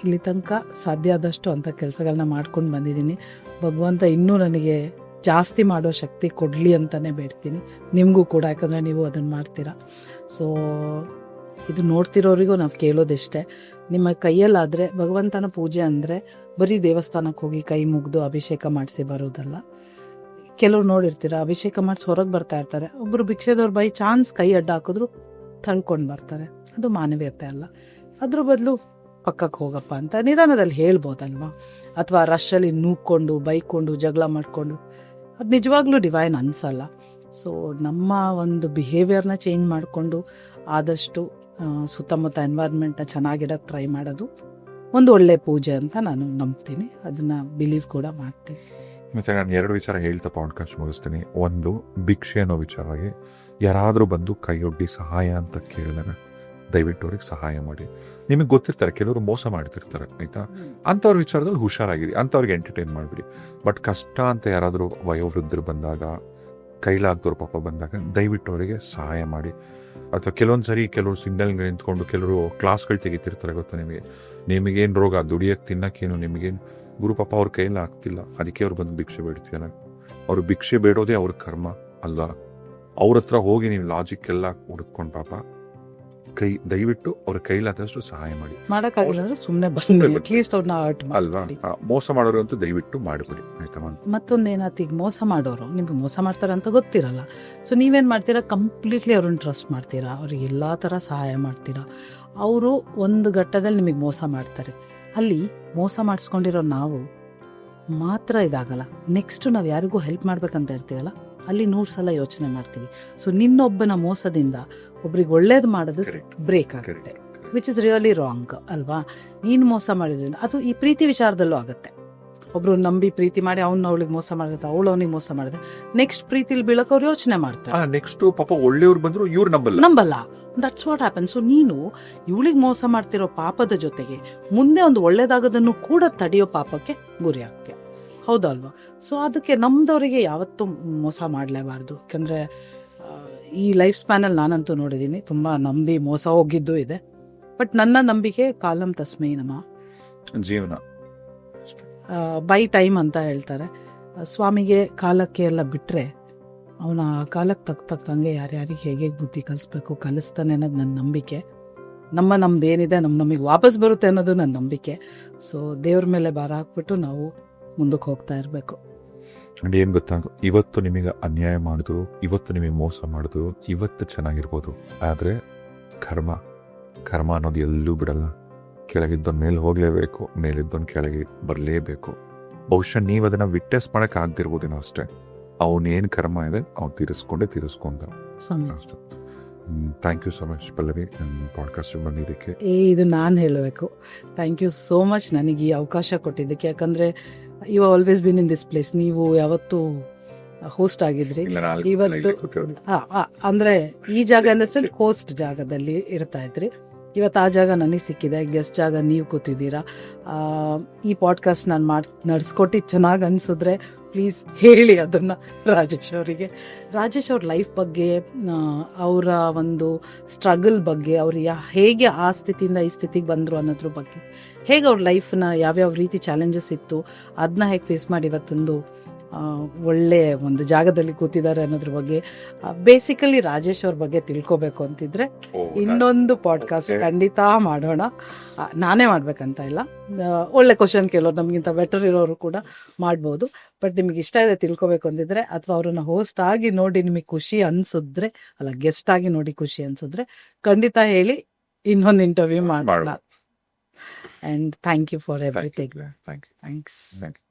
ಇಲ್ಲಿ ತನಕ ಸಾಧ್ಯ ಆದಷ್ಟು ಅಂಥ ಕೆಲಸಗಳನ್ನ ಮಾಡ್ಕೊಂಡು ಬಂದಿದ್ದೀನಿ. ಭಗವಂತ ಇನ್ನೂ ನನಗೆ ಜಾಸ್ತಿ ಮಾಡೋ ಶಕ್ತಿ ಕೊಡಲಿ ಅಂತಲೇ ಬೇಡ್ತೀನಿ, ನಿಮಗೂ ಕೂಡ, ಯಾಕಂದರೆ ನೀವು ಅದನ್ನು ಮಾಡ್ತೀರಾ. ಸೊ ಇದು ನೋಡ್ತಿರೋರಿಗೂ ನಾವು ಕೇಳೋದಿಷ್ಟೇ, ನಿಮ್ಮ ಕೈಯಲ್ಲಾದರೆ ಭಗವಂತನ ಪೂಜೆ ಅಂದರೆ ಬರೀ ದೇವಸ್ಥಾನಕ್ಕೆ ಹೋಗಿ ಕೈ ಮುಗಿದು ಅಭಿಷೇಕ ಮಾಡಿಸಿ ಬರೋದಲ್ಲ. ಕೆಲವ್ರು ನೋಡಿರ್ತೀರ, ಅಭಿಷೇಕ ಮಾಡಿಸಿ ಹೊರಗೆ ಬರ್ತಾ ಇರ್ತಾರೆ, ಒಬ್ಬರು ಭಿಕ್ಷೆದವ್ರು ಬೈ ಚಾನ್ಸ್ ಕೈ ಅಡ್ಡ ಹಾಕಿದ್ರು ತಳ್ಕೊಂಡು ಬರ್ತಾರೆ. ಅದು ಮಾನವೀಯತೆ ಅಲ್ಲ. ಅದ್ರ ಬದಲು ಪಕ್ಕಕ್ಕೆ ಹೋಗಪ್ಪ ಅಂತ ನಿಧಾನದಲ್ಲಿ ಹೇಳ್ಬೋದಲ್ವಾ. ಅಥವಾ ರಶಲ್ಲಿ ನೂಕ್ಕೊಂಡು ಬೈಕೊಂಡು ಜಗಳ ಮಾಡಿಕೊಂಡು ಅದು ನಿಜವಾಗ್ಲೂ ಡಿವೈನ್ ಅನಿಸಲ್ಲ. ಸೊ ನಮ್ಮ ಒಂದು ಬಿಹೇವಿಯರ್ನ ಚೇಂಜ್ ಮಾಡಿಕೊಂಡು ಆದಷ್ಟು ಸುತ್ತಮುತ್ತ ಎನ್ವೈರ್ಮೆಂಟ್ನ ಚೆನ್ನಾಗಿಡೋಕ್ಕೆ ಟ್ರೈ ಮಾಡೋದು ಒಂದು ಒಳ್ಳೆ ಪೂಜೆ ಅಂತ ನಾನು ನಂಬ್ತೀನಿ, ಅದನ್ನ ಬಿಲೀವ್ ಕೂಡ ಮಾಡ್ತೀನಿ. ಮತ್ತು ನಾನು 2 ವಿಚಾರ ಹೇಳ್ತಾ ಪಾಡ್ಕಾಸ್ಟ್ ಮುಗಿಸ್ತೀನಿ. ಒಂದು, ಭಿಕ್ಷೆ ಅನ್ನೋ ವಿಚಾರವಾಗಿ ಯಾರಾದರೂ ಬಂದು ಕೈಯೊಡ್ಡಿ ಸಹಾಯ ಅಂತ ಕೇಳಿದಾಗ ದಯವಿಟ್ಟು ಅವ್ರಿಗೆ ಸಹಾಯ ಮಾಡಿ. ನಿಮಗೆ ಗೊತ್ತಿರ್ತಾರೆ, ಕೆಲವರು ಮೋಸ ಮಾಡ್ತಿರ್ತಾರೆ, ಆಯಿತಾ? ಅಂಥವ್ರ ವಿಚಾರದಲ್ಲಿ ಹುಷಾರಾಗಿರಿ, ಅಂಥವ್ರಿಗೆ ಎಂಟರ್ಟೈನ್ ಮಾಡಿಬಿಡಿ. ಬಟ್ ಕಷ್ಟ ಅಂತ ಯಾರಾದರೂ ವಯೋವೃದ್ಧರು ಬಂದಾಗ, ಕೈಲಾಗ್ದವ್ರು ಪಾಪ ಬಂದಾಗ ದಯವಿಟ್ಟು ಅವರಿಗೆ ಸಹಾಯ ಮಾಡಿ. ಅಥವಾ ಕೆಲವೊಂದು ಸರಿ ಕೆಲವರು ಸಿಗ್ನಲ್ಗೆ ನಿಂತ್ಕೊಂಡು ಕೆಲವರು ಕ್ಲಾಸ್ಗಳು ತೆಗಿತಿರ್ತಾರೆ, ಗೊತ್ತಾ ನಿಮಗೆ? ನಿಮಗೇನು ರೋಗ, ದುಡಿಯೋಕ್ಕೆ ತಿನ್ನೋಕ್ಕೇನು ನಿಮಗೇನು ಗುರು ಪಾಪ ಅವ್ರ ಕೈಯಲ್ಲಿ ಆಗ್ತಿಲ್ಲ, ಅದಕ್ಕೆ ಅವ್ರು ಬಂದು ಭಿಕ್ಷೆ ಬೇಡ್ತೀರ. ಅವರು ಭಿಕ್ಷೆ ಬೇಡೋದೇ ಅವ್ರ ಕರ್ಮ ಅಲ್ವಾ? ಅವ್ರ ಹತ್ರ ಹೋಗಿ ನೀವು ಲಾಜಿಕ್ ಎಲ್ಲ ಹುಡುಕೊಂಡು ಪಾಪ ದಯವಿಟ್ಟು ಅವ್ರ ಕೈಲಾದಷ್ಟು ಸಹಾಯ ಮಾಡಿ. ಮಾಡಕ್ಕಾಗಿಲ್ಲ ಸುಮ್ಮನೆ ಅಟ್ಲೀಸ್ಟ್ ಅವ್ರನ್ನ ಹರ್ಟ್ ಅಲ್ವಾ? ಮೋಸ ಮಾಡೋರು ಅಂತೂ ದಯವಿಟ್ಟು ಮಾಡಿಬಿಡಿ, ಆಯ್ತಾ? ಮತ್ತೊಂದೇನಾಯ್ತು, ಈಗ ಮೋಸ ಮಾಡೋರು ನಿಮ್ಗೆ ಮೋಸ ಮಾಡ್ತಾರೆ ಅಂತ ಗೊತ್ತಿರಲ್ಲ. ಸೊ ನೀವೇನು ಮಾಡ್ತೀರಾ, ಕಂಪ್ಲೀಟ್ಲಿ ಅವ್ರನ್ನ ಟ್ರಸ್ಟ್ ಮಾಡ್ತೀರಾ, ಅವ್ರಿಗೆ ಎಲ್ಲ ಥರ ಸಹಾಯ ಮಾಡ್ತೀರಾ. ಅವರು ಒಂದು ಘಟ್ಟದಲ್ಲಿ ನಿಮಗೆ ಮೋಸ ಮಾಡ್ತಾರೆ. ಅಲ್ಲಿ ಮೋಸ ಮಾಡಿಸ್ಕೊಂಡಿರೋ ನಾವು ಮಾತ್ರ ಇದಾಗಲ್ಲ, ನೆಕ್ಸ್ಟ್ ನಾವು ಯಾರಿಗೂ ಹೆಲ್ಪ್ ಮಾಡ್ಬೇಕಂತ ಇರ್ತೀವಲ್ಲ, ಅಲ್ಲಿ 100 ಸಲ ಯೋಚನೆ ಮಾಡ್ತೀವಿ. ಸೊ ನಿನ್ನೊಬ್ಬನ ಮೋಸದಿಂದ ಒಬ್ರಿಗೆ ಒಳ್ಳೇದು ಮಾಡೋದು ಬ್ರೇಕ್ ಆಗುತ್ತೆ, ವಿಚ್ ಇಸ್ ರಿಯಲಿ ರಾಂಗ್ ಅಲ್ವಾ? ನೀನು ಮೋಸ ಮಾಡಿದ್ರಿಂದ ಅದು ಈ ಪ್ರೀತಿ ವಿಚಾರದಲ್ಲೂ ಆಗುತ್ತೆ. ಒಬ್ರು ನಂಬಿ ಪ್ರೀತಿ ಮಾಡಿ ಅವಳಿಗೆ ಮೋಸ ಮಾಡಿದ್ರೆ, ಅವಳು ಅವನಿಗೆ ಮೋಸ ಮಾಡಿದ್ರೆ, ನೆಕ್ಸ್ಟ್ ಪ್ರೀತಿಲಿ ಬೀಳಕ್ಕೆ ಅವ್ರು ಯೋಚನೆ ಮಾಡ್ತಾರೆ. ನೆಕ್ಸ್ಟ್ ಪಾಪ ಒಳ್ಳೆಯವ್ರು ಬಂದ್ರು ಇವ್ರು ನಂಬಲ್ಲ. That's what happen. ಸೊ ನೀನು ಇವಳಿಗೆ ಮೋಸ ಮಾಡ್ತಿರೋ ಪಾಪದ ಜೊತೆಗೆ ಮುಂದೆ ಒಂದು ಒಳ್ಳೇದಾಗೋದನ್ನು ಕೂಡ ತಡೆಯೋ ಪಾಪಕ್ಕೆ ಗುರಿ ಆಗ್ತೀಯ, ಹೌದಲ್ವಾ? ಸೊ ಅದಕ್ಕೆ ನಮ್ದವರಿಗೆ ಯಾವತ್ತೂ ಮೋಸ ಮಾಡಲೇಬಾರ್ದು. ಯಾಕಂದರೆ ಈ ಲೈಫ್ ಸ್ಪ್ಯಾನಲ್ಲಿ ನಾನಂತೂ ನೋಡಿದ್ದೀನಿ, ತುಂಬ ನಂಬಿ ಮೋಸ ಹೋಗಿದ್ದು ಇದೆ. ಬಟ್ ನನ್ನ ನಂಬಿಕೆ ಕಾಲಂ ತಸ್ಮೈ ನಮಃ, ಜೀವನ ಬೈ ಟೈಮ್ ಅಂತ ಹೇಳ್ತಾರೆ. ಸ್ವಾಮಿಗೆ ಕಾಲಕ್ಕೆ ಎಲ್ಲ ಬಿಟ್ಟರೆ ಅವನ ಕಾಲಕ್ಕೆ ತಕ್ಕಂಗೆ ಯಾರ್ಯಾರಿಗೆ ಹೇಗೆ ಬುದ್ಧಿ ಕಲಿಸ್ಬೇಕು ಕಲಿಸ್ತಾನೆ ಅನ್ನೋದು ನನ್ನ ನಂಬಿಕೆ. ನಮ್ಮದೇನಿದೆ ನಮಗೆ ವಾಪಸ್ ಬರುತ್ತೆ ಅನ್ನೋದು ನನ್ನ ನಂಬಿಕೆ. ಸೊ ದೇವ್ರ ಮೇಲೆ ಭಾರ ಹಾಕ್ಬಿಟ್ಟು ನಾವು ಮುಂದಕ್ಕೆ ಹೋಗ್ತಾ ಇರಬೇಕು. ಏನು ಗೊತ್ತಾ, ಇವತ್ತು ನಿಮಗೆ ಅನ್ಯಾಯ ಮಾಡಿದ್ರು, ಇವತ್ತು ನಿಮಗೆ ಮೋಸ ಮಾಡಿದ್ರು, ಇವತ್ತು ಚೆನ್ನಾಗಿರ್ಬೋದು. ಆದರೆ ಕರ್ಮ ಅನ್ನೋದು ಎಲ್ಲೂ ಬಿಡಲ್ಲ. ಕೆಳಗಿದ್ದೊಂದು ಮೇಲೆ ಹೋಗಲೇಬೇಕು, ಮೇಲಿದ್ದೊಂದು ಕೆಳಗೆ ಬರಲೇಬೇಕು. ಬಹುಶಃ ನೀವು ಅದನ್ನು ವಿಟ್ನೆಸ್ ಮಾಡೋಕೆ ಆಗದಿರ್ಬೋದೇನೋ ಅಷ್ಟೇ. ಅವನೇನು ಕರ್ಮ ಇದೆ ಅವ್ನು ತೀರಿಸ್ಕೊಂಡ ಅಷ್ಟೇ. Thank you so much Pallavi, ನನ್ನ ಪಾಡ್ಕಾಸ್ಟಿಗೆ ಬಂದಿದ್ದಕ್ಕೆ. ಇದು ನಾನು ಹೇಳಬೇಕು, ಥ್ಯಾಂಕ್ ಯು ಸೋ ಮಚ್ ನನಗೆ ಈ ಅವಕಾಶ ಕೊಟ್ಟಿದ್ದಕ್ಕೆ. ಯಾಕಂದರೆ you always been in this place. ನೀವು ಯಾವತ್ತೂ ಹೋಸ್ಟ್ ಆಗಿದ್ರಿ, ಇವತ್ತು ಅಂದರೆ ಈ ಜಾಗ ಅನ್ನಿಸ್ಟಲ್ಲಿ ಹೋಸ್ಟ್ ಜಾಗದಲ್ಲಿ ಇರ್ತಾ ಇದ್ರಿ. ಇವತ್ತು ಆ ಜಾಗ ನನಗೆ ಸಿಕ್ಕಿದೆ, ಗೆಸ್ಟ್ ಜಾಗ ನೀವು ಕೂತಿದ್ದೀರಾ. ಈ ಪಾಡ್ಕಾಸ್ಟ್ ನಾನು ನಡೆಸ್ಕೊಟ್ಟಿದ್ದು ಚೆನ್ನಾಗಿ ಅನಿಸಿದ್ರೆ ಪ್ಲೀಸ್ ಹೇಳಿ ಅದನ್ನು ರಾಜೇಶ್ ಅವರಿಗೆ. ರಾಜೇಶ್ ಅವ್ರ ಲೈಫ್ ಬಗ್ಗೆ, ಅವರ ಒಂದು ಸ್ಟ್ರಗಲ್ ಬಗ್ಗೆ, ಅವ್ರು ಹೇಗೆ ಆ ಸ್ಥಿತಿಯಿಂದ ಈ ಸ್ಥಿತಿಗೆ ಬಂದರು ಅನ್ನೋದ್ರ ಬಗ್ಗೆ, ಹೇಗೆ ಅವ್ರ ಲೈಫ್ನ ಯಾವ್ಯಾವ ರೀತಿ ಚಾಲೆಂಜಸ್ ಇತ್ತು ಅದನ್ನ ಹೇಗೆ ಫೇಸ್ ಮಾಡಿ ಇವತ್ತೊಂದು ಒಳ್ಳೆ ಒಂದು ಜಾಗದಲ್ಲಿ ಕೂತಿದ್ದಾರೆ ಅನ್ನೋದ್ರ ಬಗ್ಗೆ, ಬೇಸಿಕಲಿ ರಾಜೇಶ್ ಅವ್ರ ಬಗ್ಗೆ ತಿಳ್ಕೊಬೇಕು ಅಂತಿದ್ರೆ ಇನ್ನೊಂದು ಪಾಡ್ಕಾಸ್ಟ್ ಖಂಡಿತ ಮಾಡೋಣ. ನಾನೇ ಮಾಡ್ಬೇಕಂತ ಇಲ್ಲ, ಒಳ್ಳೆ ಕ್ವಶನ್ ಕೇಳೋರು ನಮಗಿಂತ ಬೆಟರ್ ಇರೋರು ಕೂಡ ಮಾಡ್ಬೋದು. ಬಟ್ ನಿಮ್ಗೆ ಇಷ್ಟ ಇದೆ ತಿಳ್ಕೊಬೇಕು ಅಂತಿದ್ರೆ, ಅಥವಾ ಅವ್ರನ್ನ ಹೋಸ್ಟ್ ಆಗಿ ನೋಡಿ ನಿಮಗೆ ಖುಷಿ ಅನ್ಸಿದ್ರೆ, ಅಲ್ಲ ಗೆಸ್ಟ್ ಆಗಿ ನೋಡಿ ಖುಷಿ ಅನ್ಸಿದ್ರೆ ಖಂಡಿತ ಹೇಳಿ, ಇನ್ನೊಂದು ಇಂಟರ್ವ್ಯೂ ಮಾಡೋಣ. And thank you for everything. Thank you. Thanks. Thank you.